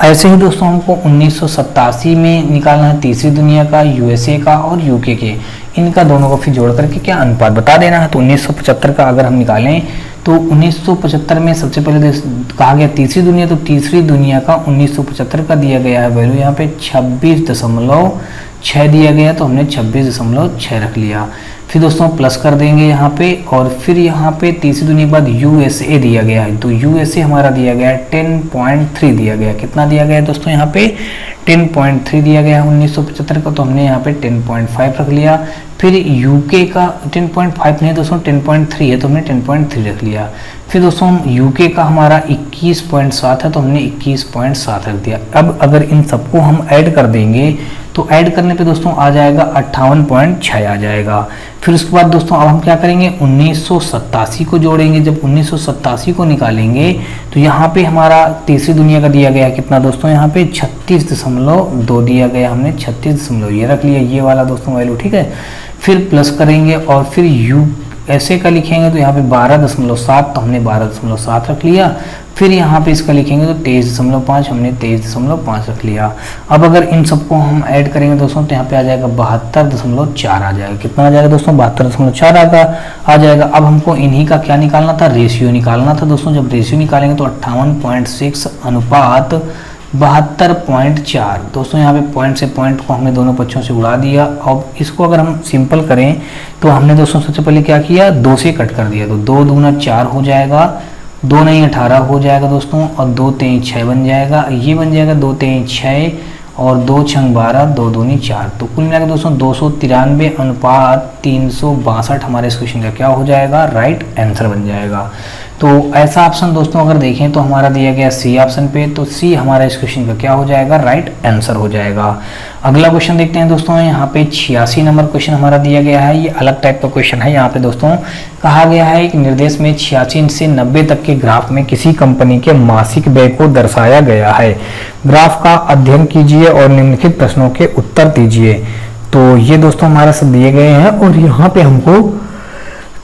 ऐसे ही दोस्तों हमको 1987 में निकालना है तीसरी दुनिया का, यूएसए का और यूके के, इनका दोनों को फिर जोड़ करके क्या अनुपात बता देना है। तो 1975 का अगर हम निकालें तो 1975 में सबसे पहले कहा गया तीसरी दुनिया, तो तीसरी दुनिया का 1975 का दिया गया है वैल्यू यहाँ पे 26.6 दिया गया, तो हमने 26.6 रख लिया। फिर दोस्तों प्लस कर देंगे यहाँ पे, और फिर यहाँ पे तीसरी दुनिया के बाद यूएसए दिया गया है, तो यूएसए हमारा दिया गया है 10.3 दिया गया। कितना दिया गया है दोस्तों, यहाँ पे 10.3 दिया गया है 1975 का, तो हमने यहाँ पे 10.5 रख लिया। फिर यूके का 10.5 नहीं दोस्तों 10.3 है, तो हमने 10.3 रख लिया। फिर दोस्तों यूके का हमारा 21.7 है, तो हमने 21.7 रख दिया। अब अगर इन सबको हम ऐड कर देंगे तो ऐड करने पे दोस्तों आ जाएगा 58.6 आ जाएगा। फिर उसके बाद दोस्तों अब हम क्या करेंगे, 1987 को जोड़ेंगे। जब 1987 को निकालेंगे तो यहाँ पे हमारा तीसरी दुनिया का दिया गया कितना दोस्तों, यहाँ पे 36.2 दिया गया, हमने 36 ये रख लिया, ये वाला दोस्तों वैल्यू, ठीक है। फिर प्लस करेंगे और फिर यूएसए का लिखेंगे तो यहाँ पे 12.7, तो हमने 12.7 रख लिया। फिर यहाँ पे इसका लिखेंगे तो 23.5, हमने 23.5 रख लिया। अब अगर इन सबको हम ऐड करेंगे दोस्तों तो यहाँ पे आ जाएगा 72.4 आ जाएगा। कितना आ जाएगा दोस्तों, 72.4 आ जाएगा। अब हमको इन्हीं का क्या निकालना था, रेशियो निकालना था दोस्तों। जब रेशियो निकालेंगे तो 58.6 अनुपात 72.4 दोस्तों, यहाँ पे पॉइंट से पॉइंट को हमने दोनों पक्षों से उड़ा दिया। अब इसको अगर हम सिंपल करें तो हमने दोस्तों सबसे पहले क्या किया, 2 से कट कर दिया, तो 2 दूना 4 हो जाएगा, 2 नहीं 18 हो जाएगा दोस्तों, और 2 3 6 बन जाएगा, ये बन जाएगा 2 3 6 और 2 6 12, 2 दूनी 4, तो कुल मिलाकर दोस्तों 293 अनुपात 362 हमारे इस क्वेश्चन का क्या हो जाएगा, राइट आंसर बन जाएगा। तो ऐसा ऑप्शन दोस्तों अगर देखें तो हमारा दिया गया सी ऑप्शन पे, तो सी हमारा इस क्वेश्चन का क्या हो जाएगा, राइट आंसर हो जाएगा। अगला क्वेश्चन देखते हैं दोस्तों, यहाँ पे 86 नंबर क्वेश्चन हमारा दिया गया है। ये अलग टाइप का क्वेश्चन है। यहाँ पे दोस्तों कहा गया है कि निर्देश में 86 से 90 तक के ग्राफ में किसी कंपनी के मासिक व्यय को दर्शाया गया है। ग्राफ का अध्ययन कीजिए और निम्नलिखित प्रश्नों के उत्तर दीजिए। तो ये दोस्तों हमारा सब दिए गए हैं, और यहाँ पे हमको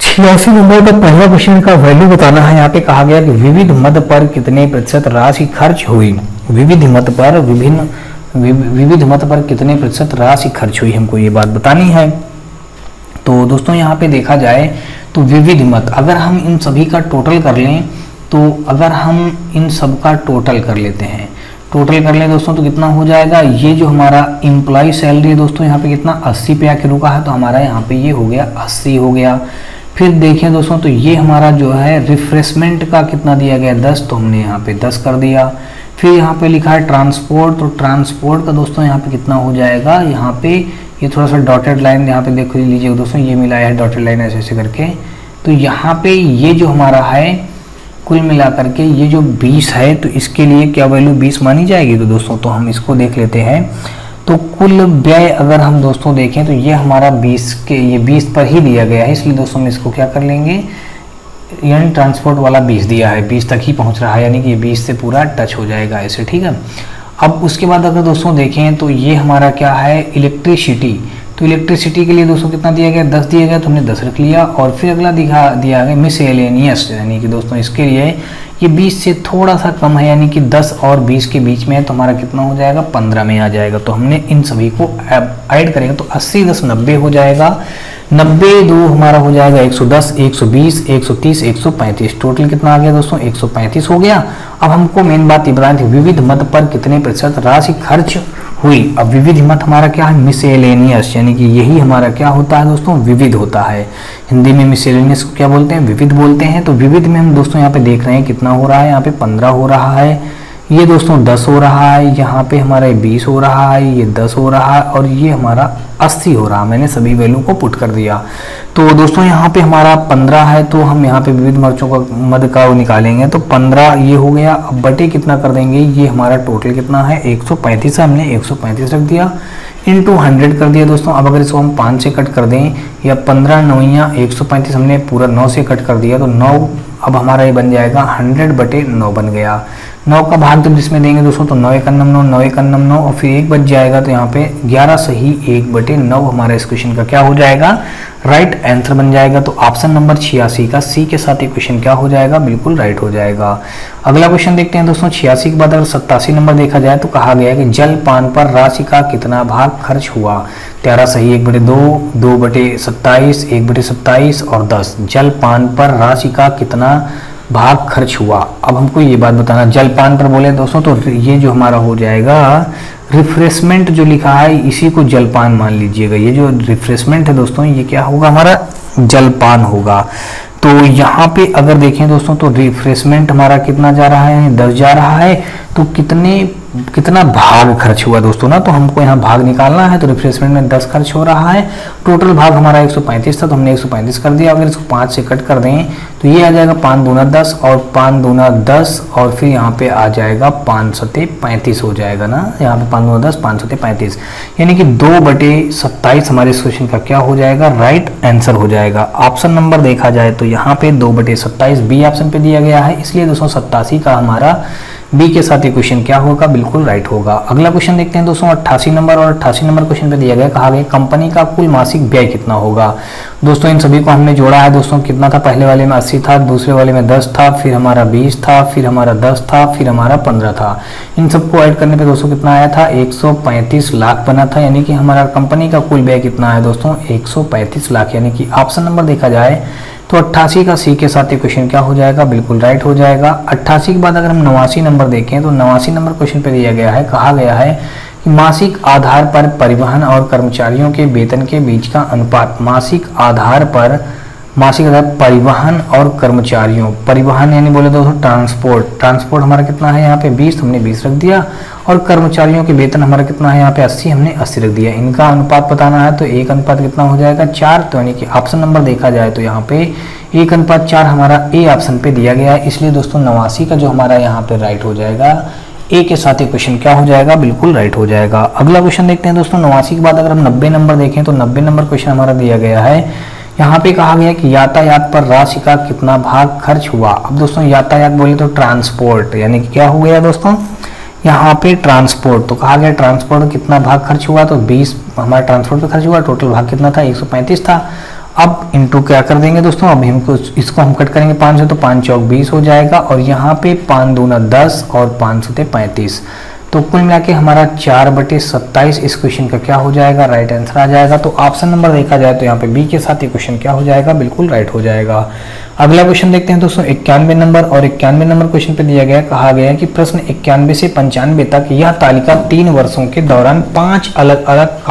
86 नंबर का पहला क्वेश्चन का वैल्यू बताना है। यहाँ पे कहा गया कि विविध मद पर कितने प्रतिशत राशि खर्च हुई, विविध मद पर कितने प्रतिशत राशि खर्च हुई, हमको ये बात बतानी है। तो दोस्तों यहाँ पे देखा जाए तो विविध मद, अगर हम इन सभी का टोटल कर लें, तो अगर हम इन सब का टोटल कर लेते हैं, टोटल कर लें दोस्तों तो कितना हो जाएगा, ये जो हमारा एम्प्लॉय सैलरी है दोस्तों यहाँ पे कितना 80 पे आके रुका है, तो हमारा यहाँ पे ये हो गया 80 हो गया। फिर देखें दोस्तों तो ये हमारा जो है रिफ्रेशमेंट का कितना दिया गया 10, तो हमने यहाँ पे 10 कर दिया। फिर यहाँ पे लिखा है ट्रांसपोर्ट, तो ट्रांसपोर्ट का दोस्तों यहाँ पे कितना हो जाएगा, यहाँ पे ये थोड़ा सा डॉटेड लाइन यहाँ पे देख लीजिए दोस्तों, ये मिलाया है डॉटेड लाइन ऐसे ऐसे करके। तो यहाँ पे ये जो हमारा है कुल मिला करके ये जो 20 है, तो इसके लिए क्या वैल्यू 20 मानी जाएगी। तो दोस्तों तो हम इसको देख लेते हैं। तो कुल व्यय अगर हम दोस्तों देखें तो ये हमारा 20 पर ही दिया गया है, इसलिए दोस्तों हम इसको क्या कर लेंगे, यानी ट्रांसपोर्ट वाला 20 दिया है, 20 तक ही पहुंच रहा है, यानी कि ये 20 से पूरा टच हो जाएगा ऐसे, ठीक है। अब उसके बाद अगर दोस्तों देखें तो ये हमारा क्या है, इलेक्ट्रिसिटी। तो इलेक्ट्रिसिटी के लिए दोस्तों कितना दिया गया, 10 दिया गया, तो हमने 10 रख लिया। और फिर अगला दिया गया मिसलेनियस, यानी कि दोस्तों इसके लिए ये 20 से थोड़ा सा कम है, यानी कि 10 और 20 के बीच में है, तो हमारा कितना हो जाएगा, 15 में आ जाएगा। तो हमने इन सभी को ऐड करेंगे तो 80 10 90 हो जाएगा, 90 2 हमारा हो जाएगा 110, 120, 130, 135, टोटल कितना आ गया दोस्तों, 135 हो गया। अब हमको मेन बात ये बतानी थी, विविध मद पर कितने प्रतिशत राशि खर्च हुई। अब विविध मद हमारा क्या है, मिसलेनियस, यानी कि यही हमारा क्या होता है दोस्तों, विविध होता है। हिंदी में मिसलेनियस को क्या बोलते हैं, विविध बोलते हैं। तो विविध में हम दोस्तों यहाँ पे देख रहे हैं कितना हो रहा है, यहाँ पे 15 हो रहा है, ये दोस्तों 10 हो रहा है, यहाँ पे हमारा 20 हो रहा है, ये 10 हो रहा है, और ये हमारा 80 हो रहा है। मैंने सभी वैल्यू को पुट कर दिया। तो दोस्तों यहाँ पे हमारा 15 है, तो हम यहाँ पे विविध मर्चों का मद का निकालेंगे तो 15 ये हो गया। अब बटे कितना कर देंगे, ये हमारा टोटल कितना है 135 है, हमने 135 रख दिया, इंटू 100 कर दिया दोस्तों। अब अगर इसको हम 5 से कट कर दें, या 15 9 135 हमने पूरा 9 से कट कर दिया, तो 9 अब हमारा ये बन जाएगा 100/9 बन गया। 9 का भाग जब जिसमें देंगे दोस्तों तो 9 एकन्नम 9, 9 एकन्नम 9 और फिर 1 बच जाएगा, तो यहाँ पे 11 सही 1/9 हमारा इस क्वेश्चन का क्या हो जाएगा, राइट आंसर बन जाएगा। तो ऑप्शन नंबर 86 का सी के साथ ये क्वेश्चन क्या हो जाएगा, बिल्कुल राइट हो जाएगा। अगला क्वेश्चन देखते हैं दोस्तों। 86 के बाद अगर 87 नंबर देखा जाए तो कहा गया कि जलपान पर राशि का कितना भाग खर्च हुआ। 13 सही 1/2, 2/27, 1/27 और 10। जलपान पर राशि का कितना भाग खर्च हुआ। अब हमको ये बात बताना, जलपान पर बोले दोस्तों तो ये जो हमारा हो जाएगा रिफ्रेशमेंट जो लिखा है इसी को जलपान मान लीजिएगा। ये जो रिफ्रेशमेंट है दोस्तों ये क्या होगा, हमारा जलपान होगा। तो यहाँ पे अगर देखें दोस्तों तो रिफ्रेशमेंट हमारा कितना जा रहा है, 10 जा रहा है। तो कितना भाग खर्च हुआ दोस्तों ना, तो हमको यहाँ भाग निकालना है। तो रिफ्रेशमेंट में 10 खर्च हो रहा है, टोटल भाग हमारा 135 था तो हमने 135 कर दिया। अगर इसको 5 से कट कर दें तो ये आ जाएगा 5 दूना 10 और 5 दूना 10 और फिर यहाँ पे आ जाएगा 5 सते 35 हो जाएगा ना। यहाँ पे 5 दूना 10, 5 सते 35 यानी कि 2/27 हमारे इस क्वेश्चन का क्या हो जाएगा, राइट आंसर हो जाएगा। ऑप्शन नंबर देखा जाए तो यहाँ पे 2/27 बी ऑप्शन पे दिया गया है, इसलिए दोस्तों 87 का हमारा बी के साथ ये क्वेश्चन क्या होगा, बिल्कुल राइट होगा। अगला क्वेश्चन देखते हैं दोस्तों 88 नंबर और 88 नंबर क्वेश्चन पे दिया गया, कहा गया कंपनी का कुल मासिक व्यय कितना होगा। दोस्तों इन सभी को हमने जोड़ा है दोस्तों, कितना था, पहले वाले में 80 था, दूसरे वाले में 10 था, फिर हमारा 20 था, फिर हमारा 10 था, फिर हमारा 15 था। इन सबको ऐड करने पे दोस्तों कितना आया था, 135 लाख बना था। यानी कि हमारा कंपनी का कुल व्यय कितना है दोस्तों, 135 लाख। यानी कि ऑप्शन नंबर देखा जाए तो 88 का सी के साथ ये क्वेश्चन क्या हो जाएगा, बिल्कुल राइट हो जाएगा। 88 के बाद अगर हम 89 नंबर देखें तो 89 नंबर क्वेश्चन पे दिया गया है, कहा गया है कि मासिक आधार पर परिवहन और कर्मचारियों के वेतन के बीच का अनुपात। मासिक आधार परिवहन और कर्मचारियों, परिवहन यानी बोले तो ट्रांसपोर्ट हमारा कितना है यहाँ पे 20, हमने 20 रख दिया। और कर्मचारियों के वेतन हमारा कितना है यहाँ पे 80, हमने 80 रख दिया। इनका अनुपात बताना है तो 1 अनुपात कितना हो जाएगा 4। तो यानी कि ऑप्शन नंबर देखा जाए तो यहाँ पे 1 अनुपात 4 हमारा ए ऑप्शन पे दिया गया है। इसलिए दोस्तों 89 का जो हमारा यहाँ पे राइट हो जाएगा, ए के साथ ये क्वेश्चन क्या हो जाएगा, बिल्कुल राइट हो जाएगा। अगला क्वेश्चन देखते हैं दोस्तों 89 के बाद अगर हम 90 नंबर देखें तो 90 नंबर क्वेश्चन हमारा दिया गया है। यहाँ पे कहा गया कि यातायात पर राशि का कितना भाग खर्च हुआ। अब दोस्तों यातायात बोले तो ट्रांसपोर्ट, यानी कि क्या हो गया दोस्तों यहाँ पे ट्रांसपोर्ट। तो कहा गया ट्रांसपोर्ट कितना भाग खर्च हुआ, तो 20 हमारा ट्रांसपोर्ट पे खर्च हुआ। टोटल भाग कितना था, 135 था। अब इनटू क्या कर देंगे दोस्तों, अब हमको इसको हम कट करेंगे 5 से तो 5 चौक 20 हो जाएगा। और यहाँ पे 5 दूना 10 और 5 सते 35। तो कुल मिला के हमारा 4/27 इस क्वेश्चन का क्या हो जाएगा, राइट आंसर आ जाएगा। तो ऑप्शन नंबर देखा जाए तो यहाँ पे बी के साथ ये क्वेश्चन क्या हो जाएगा, बिल्कुल राइट हो जाएगा। अगला क्वेश्चन देखते हैं दोस्तों 91 नंबर और 91 नंबर क्वेश्चन पे दिया गया, कहा गया है कि प्रश्न 91 से 95 तक यह तालिका 3 वर्षों के दौरान 5 अलग अलग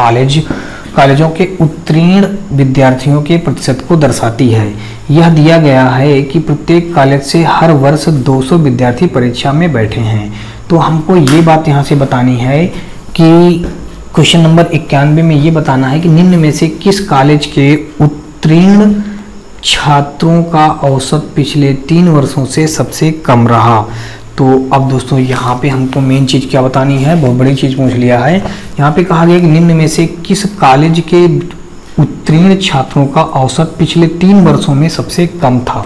कॉलेजों के उत्तीर्ण विद्यार्थियों के प्रतिशत को दर्शाती है। यह दिया गया है कि प्रत्येक कॉलेज से हर वर्ष 200 विद्यार्थी परीक्षा में बैठे हैं। तो हमको ये बात यहाँ से बतानी है कि क्वेश्चन नंबर 91 में ये बताना है कि निम्न में से किस कॉलेज के उत्तीर्ण छात्रों का औसत पिछले 3 वर्षों से सबसे कम रहा। तो अब दोस्तों यहाँ पे हमको मेन चीज़ क्या बतानी है, बहुत बड़ी चीज़ पूछ लिया है। यहाँ पे कहा गया कि निम्न में से किस कॉलेज के उत्तीर्ण छात्रों का औसत पिछले 3 वर्षों में सबसे कम था।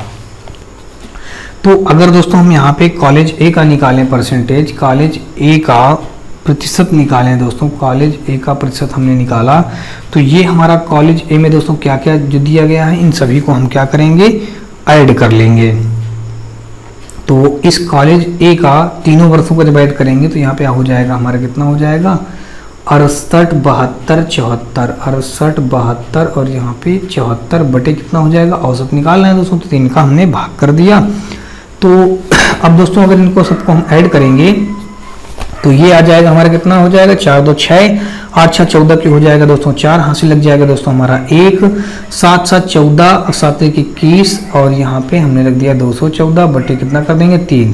तो अगर दोस्तों हम यहाँ पे कॉलेज ए का निकालें परसेंटेज, कॉलेज ए का प्रतिशत निकालें दोस्तों, कॉलेज ए का प्रतिशत हमने निकाला तो ये हमारा कॉलेज ए में दोस्तों क्या क्या जो दिया गया है इन सभी को हम क्या करेंगे, ऐड कर लेंगे। तो इस कॉलेज ए का तीनों वर्षों को जब ऐड करेंगे तो यहाँ पे हो जाएगा हमारा कितना हो जाएगा 68, 72, 74, 68, 72 और यहाँ पे 74 बटे कितना हो जाएगा, औसत निकालना है दोस्तों। तो 3 का हमने भाग कर दिया। तो अब दोस्तों अगर इनको सबको हम ऐड करेंगे तो ये आ जाएगा हमारा कितना हो जाएगा 4 2 6, 8 6 14 की हो जाएगा दोस्तों 4, हासिल लग जाएगा दोस्तों हमारा 1, 7 7 14 और 7 1 21 और यहाँ पे हमने रख दिया 214 बटे कितना कर देंगे 3।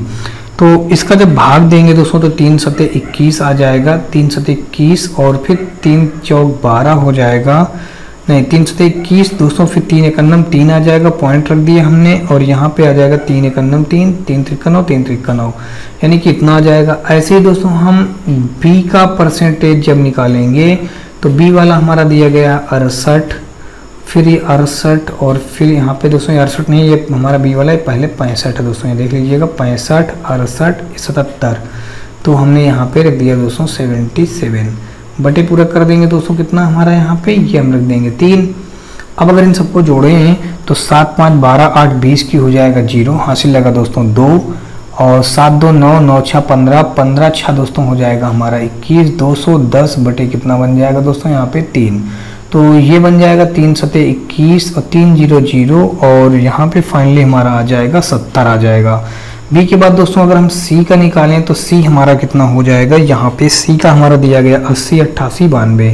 तो इसका जब भाग देंगे दोस्तों तो 3 सते 21 आ जाएगा, 3 सते 21 और फिर 3 चौक 12 हो जाएगा, नहीं 3 सते 21 दोस्तों, फिर 3 एकन्नम 3 आ जाएगा, पॉइंट रख दिए हमने और यहाँ पे आ जाएगा 3 एकन्नम 3, 3 त्रिका 9, 3 त्रिका 9 यानी कि इतना आ जाएगा। ऐसे ही दोस्तों हम बी का परसेंटेज जब निकालेंगे तो बी वाला हमारा दिया गया 68, फिर ये 68 और फिर यहाँ पे दोस्तों 68 नहीं, ये हमारा बी वाला है, पहले 65 है दोस्तों, ये देख लीजिएगा 65, 68, 77, तो हमने यहाँ पे रख दिया दोस्तों 77 बटे पूरा कर देंगे दोस्तों कितना हमारा यहाँ पे, ये हम रख देंगे 3। अब अगर इन सबको जोड़े हैं तो 7 5 12 8 20 की हो जाएगा 0, हासिल लगा दोस्तों 2, और 7 2 9 9 6 15 15 6 दोस्तों हो जाएगा हमारा 21, 210 बटे कितना बन जाएगा दोस्तों यहाँ पे 3, तो ये बन जाएगा 3 सते 21 और 3 0 0, और यहाँ पे फाइनली हमारा आ जाएगा 70 आ जाएगा। बी के बाद दोस्तों अगर हम सी का निकालें तो सी हमारा कितना हो जाएगा, यहाँ पे सी का हमारा दिया गया 80 88 92,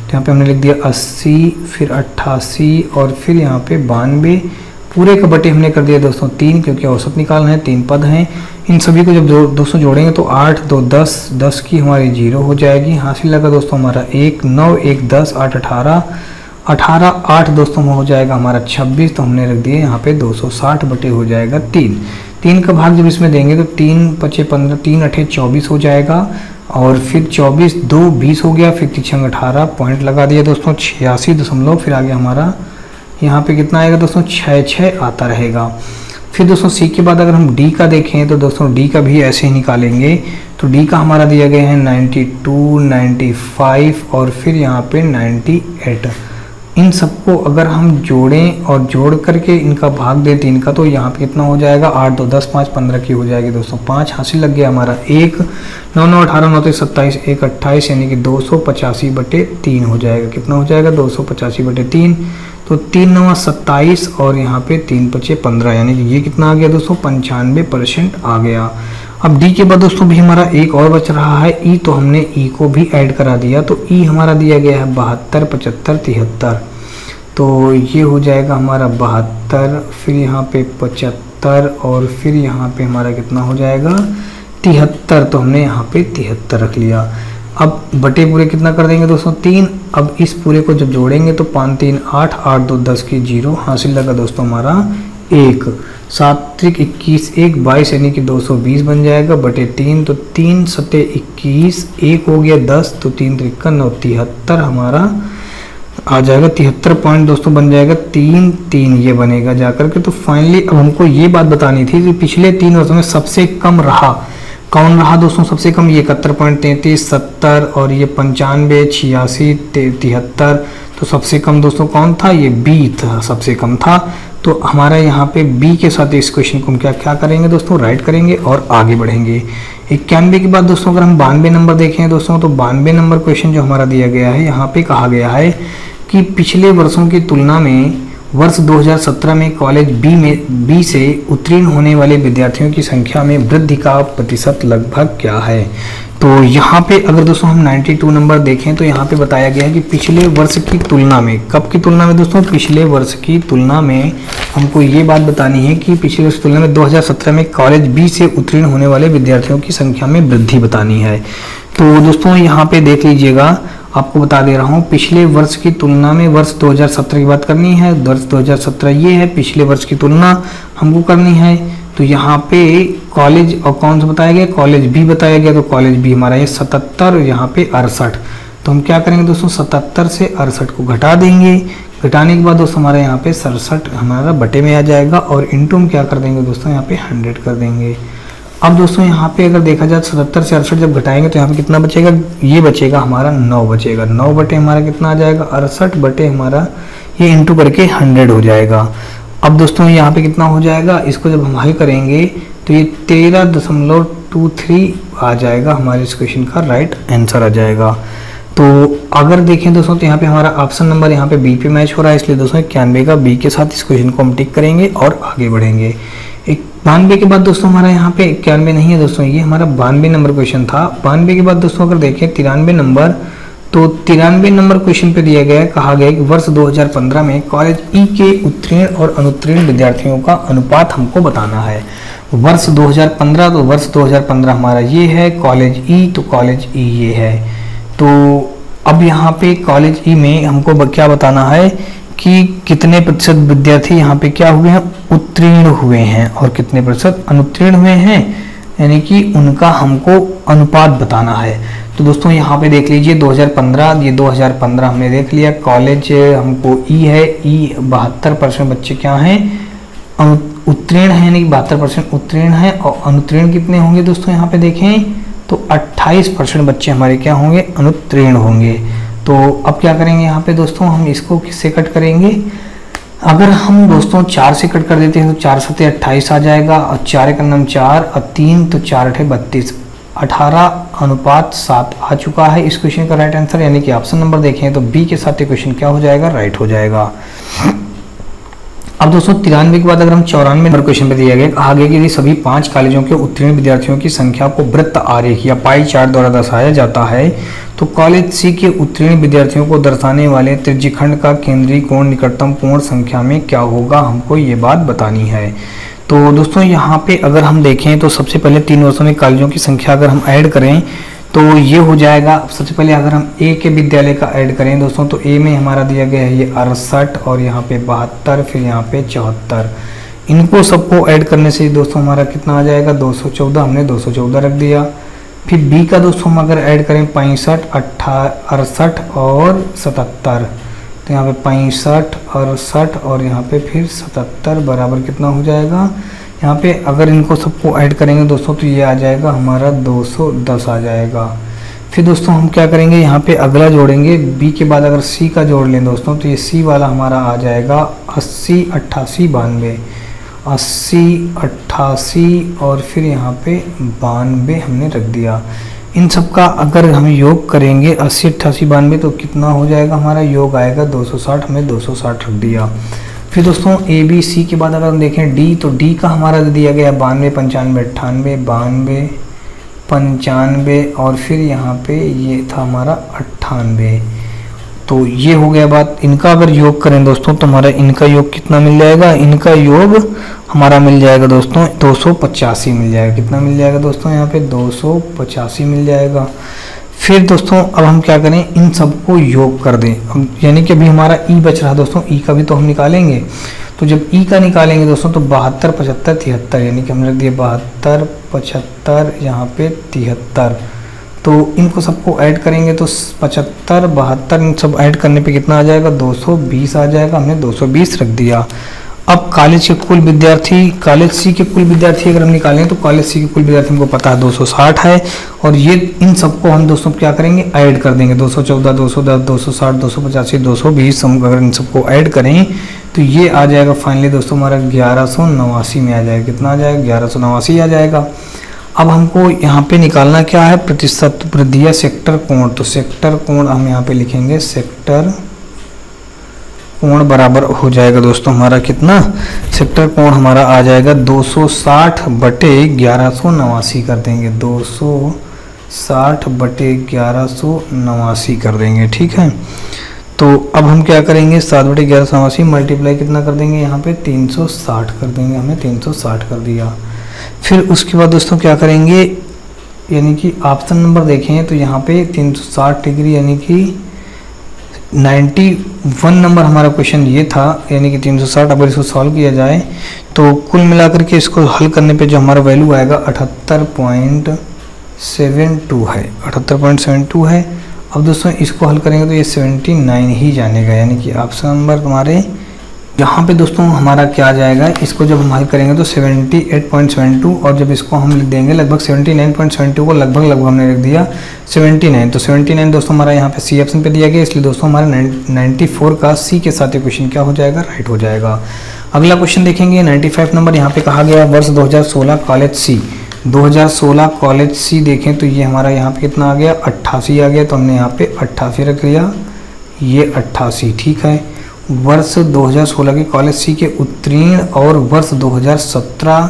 तो यहाँ पे हमने लिख दिया 80 फिर 88 और फिर यहाँ पे 92, पूरे का बटे हमने कर दिया दोस्तों 3, क्योंकि औसत निकालना है, 3 पद हैं। इन सभी को जब दोस्तों जोड़ेंगे तो 8 2 10 10 की हमारी 0 हो जाएगी, हासिल लगा दोस्तों हमारा 1 9 1 10 8 18 18 8 दोस्तों हो जाएगा हमारा 26, तो हमने रख दिए यहाँ पे 260 बटे हो जाएगा 3। 3 का भाग जब इसमें देंगे तो 3 5 15 3 8 24 हो जाएगा, और फिर 24 2 20 हो गया, फिर 6 18 पॉइंट लगा दिया दोस्तों 86 दशमलव, फिर आगे हमारा यहाँ पे कितना आएगा दोस्तों 6 आता रहेगा। फिर दोस्तों सी के बाद अगर हम डी का देखें तो दोस्तों डी का भी ऐसे ही निकालेंगे, तो डी का हमारा दिया गया है 92 95 और फिर यहाँ पे 98। इन सबको अगर हम जोड़ें और जोड़ करके इनका भाग दें 3 का, तो यहाँ पे कितना हो जाएगा 8 2 10 5 15 की हो जाएगी दोस्तों 5, हासिल लग गया हमारा 1 9 9 18 9 27 1 28 यानी कि 285 बटे 3 हो जाएगा। कितना हो जाएगा 285 बटे 3, तो 3 9 27 और यहाँ पे 3 5 15 यानी कि ये कितना आ गया दोस्तों 95% आ गया। अब डी के बाद दोस्तों भी हमारा एक और बच रहा है ई, तो हमने ई को भी ऐड करा दिया, तो ई हमारा दिया गया है 72 75 73, तो ये हो जाएगा हमारा 72, फिर यहाँ पे 75 और फिर यहाँ पे हमारा कितना हो जाएगा 73, तो हमने यहाँ पे 73 रख लिया। अब बटे पूरे कितना कर देंगे दोस्तों 3। अब इस पूरे को जब जोड़ेंगे तो 5 3 8 8 2 10 की 0, हासिल लगा दोस्तों हमारा 1, 7 3 21 1 22 यानी कि 220 बन जाएगा बटे 3, तो 3 सते 21 1 हो गया 10, तो 3 3 9 73 हमारा आ जाएगा 73 पॉइंट दोस्तों बन जाएगा 3 3 ये बनेगा जाकर के। तो फाइनली अब हमको ये बात बतानी थी कि पिछले 3 वर्षों में सबसे कम रहा कौन रहा दोस्तों, सबसे कम ये 71.33 70 और ये 95 86 73, तो सबसे कम दोस्तों कौन था, ये बी था, सबसे कम था। तो हमारा यहाँ पे बी के साथ इस क्वेश्चन को हम क्या करेंगे दोस्तों, राइट करेंगे और आगे बढ़ेंगे। 91 के बाद दोस्तों अगर हम 92 नंबर देखें दोस्तों, तो 92 नंबर क्वेश्चन जो हमारा दिया गया है, यहाँ पे कहा गया है कि पिछले वर्षों की तुलना में वर्ष 2017 में कॉलेज बी से उत्तीर्ण होने वाले विद्यार्थियों की संख्या में वृद्धि का प्रतिशत लगभग क्या है। तो यहाँ पे अगर दोस्तों हम 92 नंबर देखें तो यहाँ पे बताया गया है कि पिछले वर्ष की तुलना में, कब की तुलना में दोस्तों, पिछले वर्ष की तुलना में हमको ये बात बतानी है कि पिछले वर्ष की तुलना में 2017 में कॉलेज बी से उत्तीर्ण होने वाले विद्यार्थियों की संख्या में वृद्धि बतानी है। तो दोस्तों यहाँ पे देख लीजिएगा, आपको बता दे रहा हूँ पिछले वर्ष की तुलना में वर्ष 2017 की बात करनी है, वर्ष 2017 ये है, पिछले वर्ष की तुलना हमको करनी है। तो यहाँ पे कॉलेज और कौन सा बताया गया, कॉलेज बी बताया गया, तो कॉलेज बी हमारा ये 77 और यहाँ पे 68, तो हम क्या करेंगे दोस्तों 77 से 68 को घटा देंगे, घटाने के बाद दोस्तों हमारे यहाँ पे 67 हमारा बटे में आ जाएगा और इंटू हम क्या कर देंगे दोस्तों यहाँ पे 100 कर देंगे। अब दोस्तों यहाँ पे अगर देखा जाए 77 से 68 जब घटाएंगे तो यहाँ पे कितना बचेगा, ये बचेगा हमारा 9 बचेगा, 9 बटे हमारा कितना आ जाएगा 68 बटे हमारा ये इंटू करके 100 हो जाएगा। अब दोस्तों यहाँ पे कितना हो जाएगा, इसको जब हम हल करेंगे तो ये 13.23 आ जाएगा, हमारे इस क्वेश्चन का राइट आंसर आ जाएगा। तो अगर देखें दोस्तों तो यहाँ पे हमारा ऑप्शन नंबर यहाँ पे बी पे मैच हो रहा है, इसलिए दोस्तों 91 का बी के साथ इस क्वेश्चन को हम टिक करेंगे और आगे बढ़ेंगे। 92 के बाद दोस्तों हमारा यहाँ पे 91 नहीं है दोस्तों, ये हमारा 92 नंबर क्वेश्चन था। 92 के बाद दोस्तों अगर देखें 93 नंबर, तो 93 नंबर क्वेश्चन पे दिया गया है, कहा गया है कि वर्ष 2015 में कॉलेज ई के उत्तीर्ण और अनुत्तीर्ण विद्यार्थियों का अनुपात हमको बताना है। वर्ष 2015, तो वर्ष 2015 हमारा ये है, कॉलेज ई तो कॉलेज ई ये है। तो अब यहाँ पे कॉलेज ई में हमको क्या बताना है कि कितने प्रतिशत विद्यार्थी यहाँ पे क्या हुए हैं, उत्तीर्ण हुए हैं और कितने प्रतिशत अनुत्तीर्ण हुए हैं। यानी कि उनका हमको अनुपात बताना है। तो दोस्तों यहाँ पे देख लीजिए 2015, ये 2015 हमने देख लिया। कॉलेज हमको ई है, ई 72% बच्चे क्या हैं, उत्तीर्ण है, यानी कि 72% उत्तीर्ण है। और अनुत्तीर्ण कितने होंगे दोस्तों, यहाँ पे देखें तो 28% बच्चे हमारे क्या होंगे, अनुत्तीर्ण होंगे। तो अब क्या करेंगे यहाँ पे दोस्तों, हम इसको किससे कट करेंगे, अगर हम दोस्तों 4 से कट कर देते हैं तो 4 सत्ते 28 आ जाएगा, और 4 का नाम 4 और 3 तो 4 अठे 32, 18:7 आ चुका है इस क्वेश्चन का राइट आंसर। यानी कि ऑप्शन नंबर देखें तो बी के साथ ये क्वेश्चन क्या हो जाएगा, राइट हो जाएगा। अब दोस्तों 93 के बाद अगर हम 94 नंबर क्वेश्चन पे दिया गया, कहा गया कि यदि सभी 5 कॉलेजों के उत्तीर्ण विद्यार्थियों की संख्या को वृत्त आरेख या पाई चार्ट द्वारा दर्शाया जाता है तो कॉलेज सी के उत्तीर्ण विद्यार्थियों को दर्शाने वाले त्रिज्यखंड का केंद्रीय कोण निकटतम पूर्ण संख्या में क्या होगा, हमको ये बात बतानी है। तो दोस्तों यहाँ पे अगर हम देखें तो सबसे पहले 3 वर्षों में कॉलेजों की संख्या अगर हम ऐड करें तो ये हो जाएगा। सबसे पहले अगर हम ए के विद्यालय का ऐड करें दोस्तों तो ए में हमारा दिया गया है ये 68 और यहाँ पे 72, फिर यहाँ पे 74। इनको सबको ऐड करने से दोस्तों हमारा कितना आ जाएगा, 214, हमने 214 रख दिया। फिर बी का दोस्तों हम अगर ऐड करें 65, 68 और 77, तो यहाँ पे 65, 68 और यहाँ पे फिर 77 बराबर कितना हो जाएगा, यहाँ पे अगर इनको सबको ऐड करेंगे दोस्तों तो ये आ जाएगा हमारा 210 आ जाएगा। फिर दोस्तों हम क्या करेंगे, यहाँ पे अगला जोड़ेंगे, बी के बाद अगर सी का जोड़ लें दोस्तों तो ये सी वाला हमारा आ जाएगा 80, 88, 92, 80, 88 और फिर यहाँ पे 92 हमने रख दिया। इन सब का अगर हम योग करेंगे 80, 88, 92 तो कितना हो जाएगा, हमारा योग आएगा 260, हमने 260 रख दिया। फिर दोस्तों ए बी सी के बाद अगर हम देखें डी, तो डी का हमारा दिया गया 92, 95, 98, 92, 95 और फिर यहाँ पे ये था हमारा 98। तो ये हो गया बात। इनका अगर योग करें दोस्तों तो हमारा इनका योग कितना मिल जाएगा, इनका योग हमारा मिल जाएगा दोस्तों 285 मिल जाएगा। कितना मिल जाएगा दोस्तों, यहाँ पे 285 मिल जाएगा। फिर दोस्तों अब हम क्या करें, इन सबको योग कर दें। अब यानी कि अभी हमारा ई बच रहा दोस्तों, ई का भी तो हम निकालेंगे। तो जब ई का निकालेंगे दोस्तों तो 72, 75, 73, यानी कि हमने रख दिया 72, 75, यहाँ पे 73। तो इनको सबको ऐड करेंगे तो 75, 72 इन सब ऐड करने पे कितना आ जाएगा, 220 आ जाएगा। हमने 220 रख दिया। अब कॉलेज के कुल विद्यार्थी, कॉलेज सी के कुल विद्यार्थी अगर हम निकालें तो कॉलेज सी के कुल विद्यार्थी हमको पता है 260 है। और ये इन सबको हम दोस्तों क्या करेंगे, ऐड कर देंगे। 214, 210, 260, 285, 220 हम अगर इन सबको ऐड करें तो ये आ जाएगा फाइनली दोस्तों हमारा 1189 में आ जाएगा। कितना आ जाएगा, 1189 आ जाएगा। अब हमको यहाँ पे निकालना क्या है, प्रतिशत वृद्धि या सेक्टर कोण। तो सेक्टर कोण हम यहाँ पे लिखेंगे, सेक्टर कोण बराबर हो जाएगा दोस्तों हमारा कितना, सेक्टर कोण हमारा आ जाएगा 260 बटे 1189 कर देंगे, 260 बटे 1189 कर देंगे। ठीक है, तो अब हम क्या करेंगे, 7 बटे 1189 मल्टीप्लाई कितना कर देंगे, यहाँ पे 360 कर देंगे। हमने 360 कर दिया। फिर उसके बाद दोस्तों क्या करेंगे, यानी कि ऑप्शन नंबर देखें तो यहाँ पे 360 डिग्री यानी कि 91 नंबर हमारा क्वेश्चन ये था, यानी कि 360। अगर इसको सॉल्व किया जाए तो कुल मिलाकर के इसको हल करने पे जो हमारा वैल्यू आएगा 78.72 है, 78.72 है। अब दोस्तों इसको हल करेंगे तो ये 79 ही जानेगा, यानी कि ऑप्शन नंबर तुम्हारे यहाँ पे दोस्तों हमारा क्या आ जाएगा, इसको जब हम हल करेंगे तो 78.72 और जब इसको हम लिख देंगे लगभग 79.72 को लगभग हमने लिख दिया 79। तो 79 दोस्तों हमारा यहाँ पे सी ऑप्शन पे दिया गया, इसलिए दोस्तों हमारा 94 का सी के साथ ये क्वेश्चन क्या हो जाएगा, राइट हो जाएगा। अगला क्वेश्चन देखेंगे 95 नंबर। यहाँ पे कहा गया वर्ष 2016 कॉलेज सी, 2016 कॉलेज सी देखें तो ये हमारा यहाँ पे कितना आ गया, 88 आ गया। तो हमने यहाँ पे 88 रख लिया, ये 88 ठीक है। वर्ष 2016 के कॉलेज सी के उत्तीर्ण और वर्ष 2017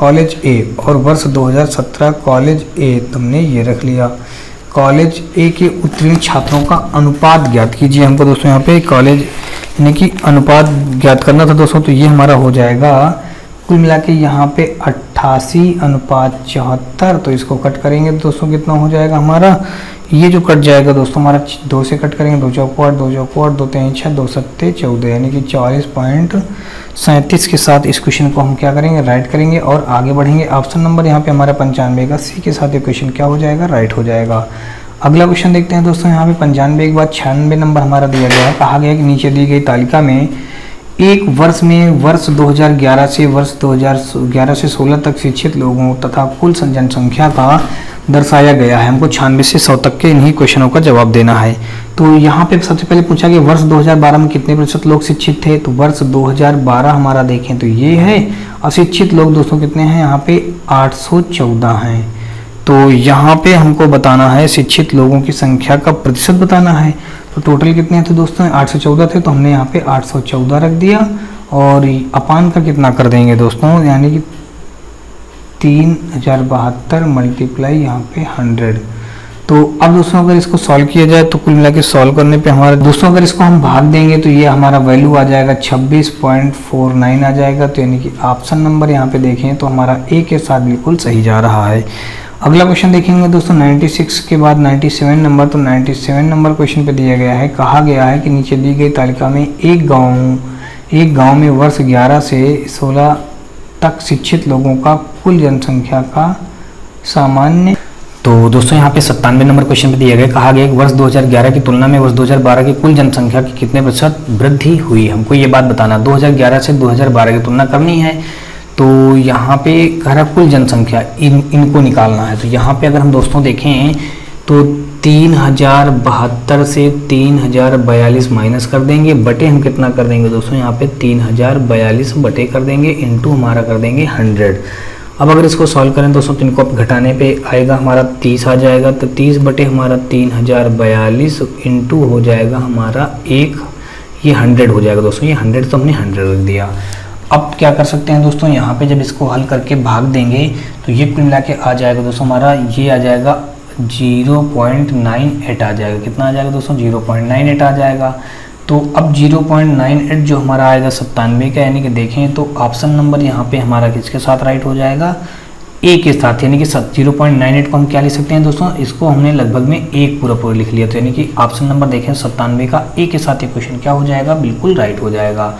कॉलेज ए और वर्ष 2017 कॉलेज ए, तुमने ये रख लिया। कॉलेज ए के उत्तीर्ण छात्रों का अनुपात ज्ञात कीजिए। हमको दोस्तों यहाँ पे कॉलेज यानी कि अनुपात ज्ञात करना था दोस्तों, तो ये हमारा हो जाएगा कुल मिला के यहाँ पे 88:74। तो इसको कट करेंगे तो दोस्तों कितना हो जाएगा हमारा, ये जो कट जाएगा दोस्तों हमारा 2 से कट करेंगे, 2 चौको 8, 2 चौको 8, 2 3 6, 2 सत्ते 14, यानी कि 37 के साथ इस क्वेश्चन को हम क्या करेंगे, राइट करेंगे और आगे बढ़ेंगे। ऑप्शन नंबर यहाँ पे हमारा 95 का सी के साथ ये क्वेश्चन क्या हो जाएगा, राइट हो जाएगा। अगला क्वेश्चन देखते हैं दोस्तों। यहाँ पे 95 के बाद 96 नंबर हमारा दिया गया है। कहा गया कि नीचे दी गई तालिका में एक वर्ष में वर्ष 2011 से वर्ष 2011 से 16 तक शिक्षित लोगों तथा कुल जनसंख्या का दर्शाया गया है। हमको 96 से 100 तक के इन्हीं क्वेश्चनों का जवाब देना है। तो यहाँ पे सबसे पहले पूछा कि वर्ष 2012 में कितने प्रतिशत लोग शिक्षित थे। तो वर्ष 2012 हमारा देखें तो ये है। अशिक्षित लोग दोस्तों कितने हैं, यहाँ पे 814 हैं। तो यहाँ पे हमको बताना है शिक्षित लोगों की संख्या का प्रतिशत बताना है। तो टोटल कितने थे दोस्तों, 814 थे, तो हमने यहाँ पे 814 रख दिया और अपान का कितना कर देंगे दोस्तों, यानी कि 3072 मल्टीप्लाई यहाँ पे 100। तो अब दोस्तों अगर इसको सॉल्व किया जाए तो कुल मिला के सॉल्व करने पे हमारा दोस्तों अगर इसको हम भाग देंगे तो ये हमारा वैल्यू आ जाएगा 26.49 आ जाएगा। तो यानी कि ऑप्शन नंबर यहाँ पे देखें तो हमारा ए के साथ बिल्कुल सही जा रहा है। अगला क्वेश्चन देखेंगे दोस्तों 96 के बाद 97 नंबर। तो 97 नंबर क्वेश्चन पे दिया गया है। कहा गया है कि नीचे दी गई तालिका में एक गांव में वर्ष 11 से 16 तक शिक्षित लोगों का कुल जनसंख्या का सामान्य। तो दोस्तों यहाँ पे 97 नंबर क्वेश्चन पे दिया गया। कहा गया कि वर्ष 2011 की तुलना में वर्ष 2012 की कुल जनसंख्या की कितने प्रतिशत वृद्धि हुई। हमको ये बात बताना, 2011 से 2012 की तुलना करनी है। तो यहाँ पे कह कुल जनसंख्या इनको निकालना है। तो यहाँ पे अगर हम दोस्तों देखें तो 3072 से 3042 माइनस कर देंगे, बटे हम कितना कर देंगे दोस्तों, यहाँ पे 3042 बटे कर देंगे, इंटू हमारा कर देंगे 100। अब अगर इसको सॉल्व करें दोस्तों तो इनको घटाने पे आएगा हमारा 30 आ जाएगा। तो 30 बटे हमारा 3042 इंटू हो जाएगा हमारा एक, ये 100 हो जाएगा दोस्तों। ये 100 तो हमने 100 रख दिया। अब क्या कर सकते हैं दोस्तों, यहाँ पे जब इसको हल करके भाग देंगे तो ये कुल मिला के आ जाएगा दोस्तों हमारा, ये आ जाएगा 0.98 आ जाएगा। कितना आ जाएगा दोस्तों, 0.98 आ जाएगा। तो अब 0.98 जो हमारा आएगा 97 का, यानी कि देखें तो ऑप्शन नंबर यहाँ पे हमारा किसके साथ राइट हो जाएगा, ए के साथ। यानी कि 0.98 को हम क्या लिख सकते हैं दोस्तों, इसको हमने लगभग में एक पूरा लिख लिया। तो यानी कि ऑप्शन नंबर देखें 97 का ए के साथ ये क्वेश्चन क्या हो जाएगा, बिल्कुल राइट हो जाएगा।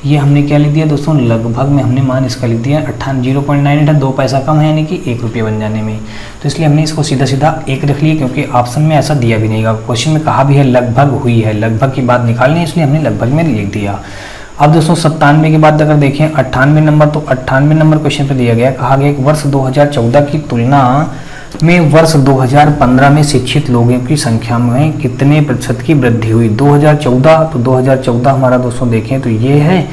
ये हमने क्या लिख दिया दोस्तों, लगभग में हमने मान इसका लिख दिया 0.98 है, 2 पैसा कम है, यानी कि 1 रुपये बन जाने में। तो इसलिए हमने इसको सीधा सीधा 1 रख लिया, क्योंकि ऑप्शन में ऐसा दिया भी नहीं है। क्वेश्चन में कहा भी है लगभग हुई है, लगभग की बात निकालनी है, इसलिए हमने लगभग में लिख दिया। अब दोस्तों 97 के बाद अगर देखें 98 नंबर, तो 98 नंबर क्वेश्चन पे दिया गया। कहा गया कि वर्ष 2014 की तुलना में वर्ष 2015 में शिक्षित लोगों की संख्या में कितने प्रतिशत की वृद्धि हुई। 2014, तो 2014 हमारा दोस्तों देखें तो ये है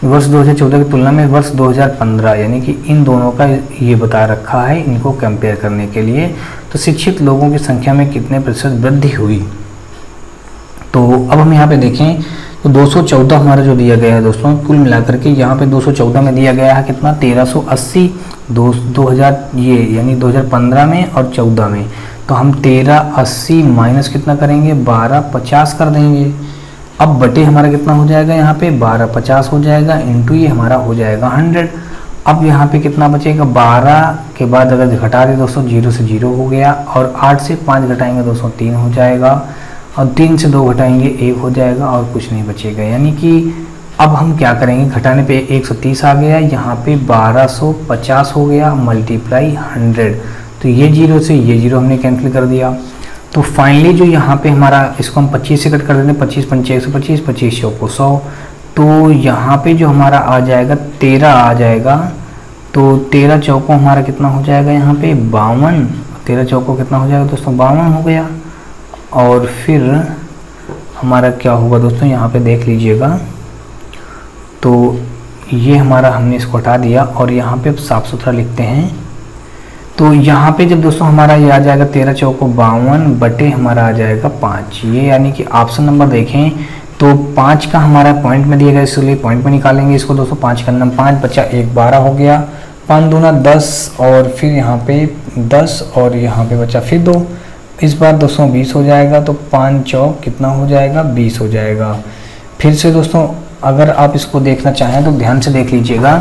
वर्ष 2014 की तुलना में वर्ष 2015, यानी कि इन दोनों का ये बता रखा है, इनको कंपेयर करने के लिए। तो शिक्षित लोगों की संख्या में कितने प्रतिशत वृद्धि हुई। तो अब हम यहाँ पे देखें तो 214 हमारा जो दिया गया है दोस्तों, कुल मिलाकर के यहाँ पे 214 में दिया गया है कितना, 1380 2000 ये यानी 2015 में और 14 में। तो हम 1380 माइनस कितना करेंगे, 1250 कर देंगे। अब बटे हमारा कितना हो जाएगा, यहाँ पे 1250 हो जाएगा, इंटू ये हमारा हो जाएगा 100। अब यहाँ पे कितना बचेगा, 12 के बाद अगर घटा दें दोस्तों 0 से 0 हो गया, और 8 से 5 घटाएंगे दोस्तों 3 हो जाएगा, और 3 से 2 घटाएंगे 1 हो जाएगा, और कुछ नहीं बचेगा। यानी कि अब हम क्या करेंगे, घटाने पे 130 आ गया, यहाँ पे 1250 हो गया, मल्टीप्लाई 100। तो ये 0 से ये 0 हमने कैंसिल कर दिया। तो फाइनली जो यहाँ पे हमारा, इसको हम 25 से कट कर देते, 25 पंचे 125, 25 चौको 100। तो यहाँ पे जो हमारा आ जाएगा 13 आ जाएगा। तो 13 चौको हमारा कितना हो जाएगा, यहाँ पे 52। 13 चौको कितना हो जाएगा दोस्तों, 52 हो गया। और फिर हमारा क्या होगा दोस्तों, यहाँ पे देख लीजिएगा। तो ये हमारा, हमने इसको हटा दिया और यहाँ पे साफ सुथरा लिखते हैं। तो यहाँ पे जब दोस्तों हमारा ये आ जाएगा 13 चौको 52 बटे हमारा आ जाएगा 5। ये यानी कि ऑप्शन नंबर देखें तो 5 का हमारा पॉइंट में दिया गया, इसलिए पॉइंट में निकालेंगे इसको दोस्तों। 5 का नंबर 5 बचा 1 12 हो गया, 5 दूना 10, और फिर यहाँ पे 10, और यहाँ पे बचा फिर 2। इस बार दोस्तों 20 हो जाएगा। तो 5 चौक कितना हो जाएगा, 20 हो जाएगा। फिर से दोस्तों अगर आप इसको देखना चाहें तो ध्यान से देख लीजिएगा।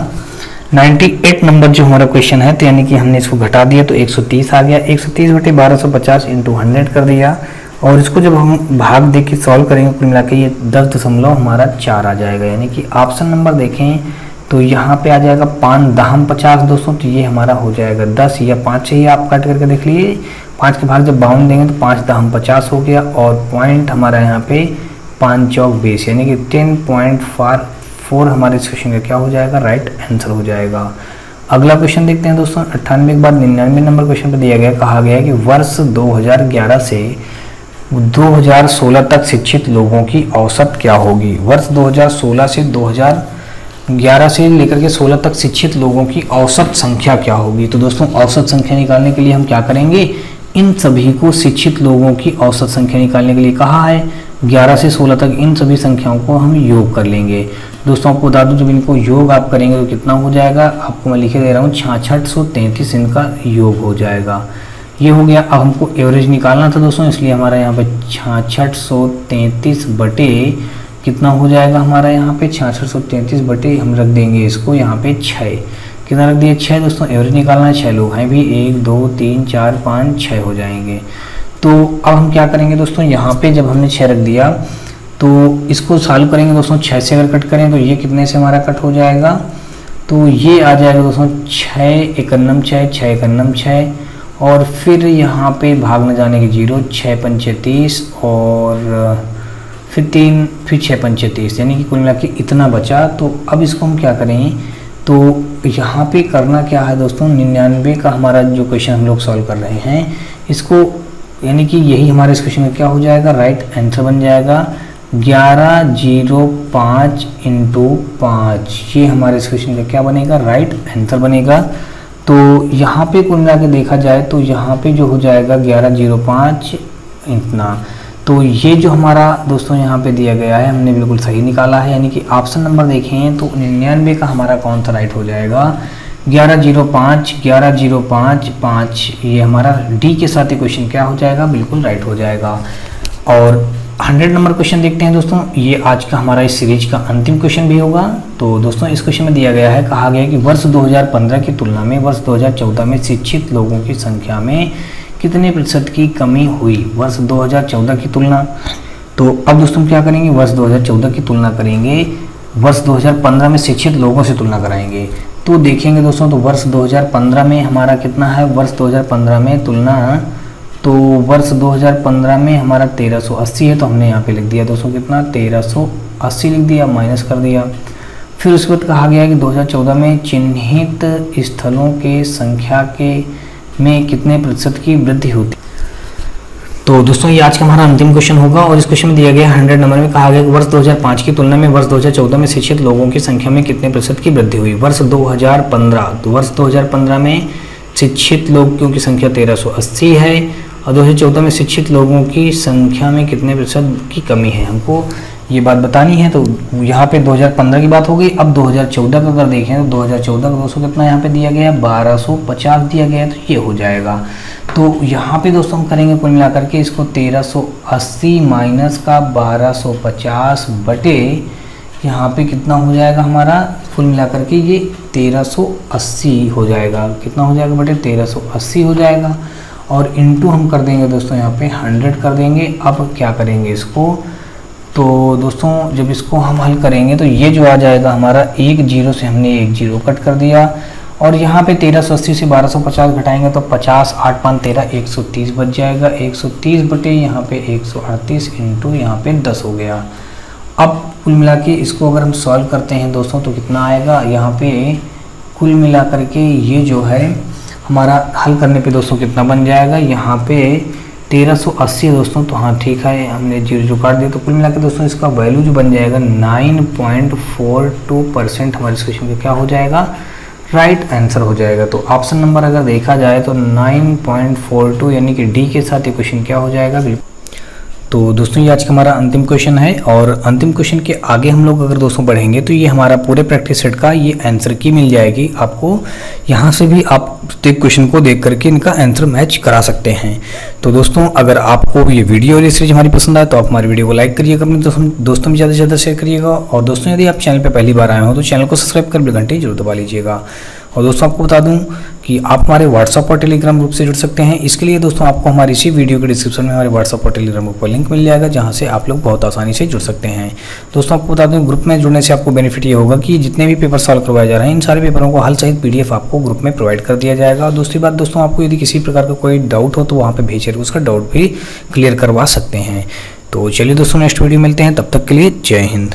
98 नंबर जो हमारा क्वेश्चन है, तो यानी कि हमने इसको घटा दिया तो 130 आ गया। 130 बटे 1250 इंटू 100 कर दिया, और इसको जब हम भाग दे के सॉल्व करेंगे कुल मिला के ये 10 दशमलव हमारा 4 आ जाएगा। यानी कि ऑप्शन नंबर देखें तो यहाँ पे आ जाएगा 5 दाहम 50 दोस्तों, तो ये हमारा हो जाएगा 10 या 5 चाहिए आप काट करके देख लीजिए। 5 के भाग जब 52 देंगे तो 5 दाहम 50 हो गया और पॉइंट हमारा यहाँ पे 5 चौक 20 यानी कि 10.4 हमारे इस क्वेश्चन का क्या हो जाएगा, राइट आंसर हो जाएगा। अगला क्वेश्चन देखते हैं दोस्तों। 98 के बाद 99 नंबर क्वेश्चन पर दिया गया, कहा गया कि वर्ष 2011 से 2016 तक शिक्षित लोगों की औसत क्या होगी। वर्ष 2016 से 2011 से लेकर के 16 तक शिक्षित लोगों की औसत संख्या क्या होगी। तो दोस्तों औसत संख्या निकालने के लिए हम क्या करेंगे, इन सभी को शिक्षित लोगों की औसत संख्या निकालने के लिए कहा है 11 से 16 तक इन सभी संख्याओं को हम योग कर लेंगे। दोस्तों आपको बता दूं जब इनको योग आप करेंगे तो कितना हो जाएगा, आपको मैं लिखे दे रहा हूँ 6633 इनका योग हो जाएगा। ये हो गया। अब हमको एवरेज निकालना था दोस्तों, इसलिए हमारा यहाँ पे 6633 बटे कितना हो जाएगा, हमारा यहाँ पे 6633 बटे हम रख देंगे इसको यहाँ पे 6। कितना रख दिया 6 दोस्तों। एवरेज निकालना है, 6 लोग हैं भी, 1 2 3 4 5 6 हो जाएंगे। तो अब हम क्या करेंगे दोस्तों, यहाँ पे जब हमने 6 रख दिया तो इसको सॉल्व करेंगे दोस्तों। 6 से अगर कट करें तो ये कितने से हमारा कट हो जाएगा, तो ये आ जाएगा दोस्तों 6 एकन्नम 6 6 एकन्नम 6 और फिर यहाँ पे भाग न जाने के 0, 6 पंचे 30 और फिर 3 फिर 6 पंचे 30 यानी कि कुल मिला के इतना बचा। तो अब इसको हम क्या करें, तो यहाँ पे करना क्या है दोस्तों, 99 का हमारा जो क्वेश्चन हम लोग सॉल्व कर रहे हैं इसको, यानी कि यही हमारे इस क्वेश्चन में क्या हो जाएगा, राइट आंसर बन जाएगा 1105 इंटू 5। ये हमारे इस क्वेश्चन का क्या बनेगा, राइट आंसर बनेगा। तो यहाँ पे कुल मिला के देखा जाए तो यहाँ पे जो हो जाएगा 1105 इतना। तो ये जो हमारा दोस्तों यहाँ पे दिया गया है हमने बिल्कुल सही निकाला है, यानी कि ऑप्शन नंबर देखें तो 99 का हमारा कौन सा राइट हो जाएगा, 1105 ये हमारा डी के साथ ही क्वेश्चन क्या हो जाएगा, बिल्कुल राइट हो जाएगा। और 100 नंबर क्वेश्चन देखते हैं दोस्तों। ये आज का हमारा इस सीरीज का अंतिम क्वेश्चन भी होगा। तो दोस्तों इस क्वेश्चन में दिया गया है, कहा गया कि वर्ष 2015 की तुलना में वर्ष 2014 में शिक्षित लोगों की संख्या में कितने प्रतिशत की कमी हुई, वर्ष 2014 की तुलना। तो अब दोस्तों क्या करेंगे, वर्ष 2014 की तुलना करेंगे, वर्ष 2015 में शिक्षित लोगों से तुलना कराएंगे। तो देखेंगे दोस्तों, तो वर्ष 2015 में हमारा कितना है, वर्ष 2015 में तुलना, तो वर्ष 2015 में हमारा 1380 है, तो हमने यहाँ पे लिख दिया दोस्तों कितना 1380 लिख दिया, माइनस कर दिया। फिर उसके बाद कहा गया कि 2014 में चिन्हित स्थलों के संख्या के में कितने प्रतिशत की वृद्धि होती। तो दोस्तों ये आज का हमारा अंतिम क्वेश्चन होगा और इस क्वेश्चन में दिया गया 100 नंबर में, कहा गया कि वर्ष 2005 की तुलना में वर्ष 2014 में शिक्षित लोगों की संख्या में कितने प्रतिशत की वृद्धि हुई। वर्ष 2015, तो वर्ष 2015 में शिक्षित लोगों की संख्या 1380 है और 2014 में शिक्षित लोगों की संख्या में कितने प्रतिशत की कमी है, हमको ये बात बतानी है। तो यहाँ पे 2015 की बात हो गई। अब 2014 का अगर देखें तो 2014 का दोस्तों कितना यहाँ पे दिया गया है, 1250 दिया गया है, तो ये हो जाएगा। तो यहाँ पे दोस्तों हम करेंगे कुल मिलाकर के इसको 1380 माइनस का 1250 बटे यहाँ पे कितना हो जाएगा हमारा, कुल मिलाकर के ये 1380 हो जाएगा। कितना हो जाएगा बटे 1380 हो जाएगा और इनटू हम कर देंगे दोस्तों यहाँ पे 100 कर देंगे। अब क्या करेंगे इसको, तो दोस्तों जब इसको हम हल करेंगे तो ये जो आ जाएगा हमारा 1 0 से हमने 1 0 कट कर दिया और यहाँ पे 1380 से 1250 घटाएंगे तो 50 8 5 13 130 बच जाएगा। 130 बटे यहाँ पे 138 इंटू यहाँ पे 10 हो गया। अब कुल मिला के इसको अगर हम सॉल्व करते हैं दोस्तों तो कितना आएगा, यहाँ पे कुल मिला करके ये जो है हमारा हल करने पे दोस्तों कितना बन जाएगा, यहाँ पे 1380 है दोस्तों। तो हाँ ठीक है, हमने 0 काट दिया। तो कुल मिला के दोस्तों इसका वैल्यू जो बन जाएगा 9.42% हमारे इस क्वेश्चन का क्या हो जाएगा, राइट आंसर हो जाएगा। तो ऑप्शन नंबर अगर देखा जाए तो 9.42 यानी कि डी के साथ ये क्वेश्चन क्या हो जाएगा, बिल्कुल। तो दोस्तों ये आज का हमारा अंतिम क्वेश्चन है और अंतिम क्वेश्चन के आगे हम लोग अगर दोस्तों बढ़ेंगे तो ये हमारा पूरे प्रैक्टिस सेट का ये आंसर की मिल जाएगी आपको। यहाँ से भी आप प्रत्येक क्वेश्चन को देख करके इनका आंसर मैच करा सकते हैं। तो दोस्तों अगर आपको ये वीडियो और ये सीरीज हमारी पसंद आए तो आप हमारी वीडियो को लाइक करिएगा, अपने दोस्तों में ज़्यादा से ज़्यादा शेयर करिएगा। और दोस्तों यदि आप चैनल पर पहली बार आए हो तो चैनल को सब्सक्राइब कर बेल घंटी जरूर दबा लीजिएगा। और दोस्तों आपको बता दूं कि आप हमारे व्हाट्सअप और टेलीग्राम ग्रुप से जुड़ सकते हैं। इसके लिए दोस्तों आपको हमारी इसी वीडियो के डिस्क्रिप्शन में हमारे व्हाट्सअप और टेलीग्राम ग्रुप का लिंक मिल जाएगा, जहां से आप लोग बहुत आसानी से जुड़ सकते हैं। दोस्तों आपको बता दूं, ग्रुप में जुड़ने से आपको बेनिफिट ये होगा कि जितने भी पेपर सॉल्व करवाए जा रहे हैं इन सारे पेपरों को हल सहित PDF आपको ग्रुप में प्रोवाइड कर दिया जाएगा। और दूसरी बात दोस्तों, आपको यदि किसी प्रकार का कोई डाउट हो तो वहाँ पर भेज कर उसका डाउट भी क्लियर करवा सकते हैं। तो चलिए दोस्तों, नेक्स्ट वीडियो मिलते हैं, तब तक के लिए जय हिंद।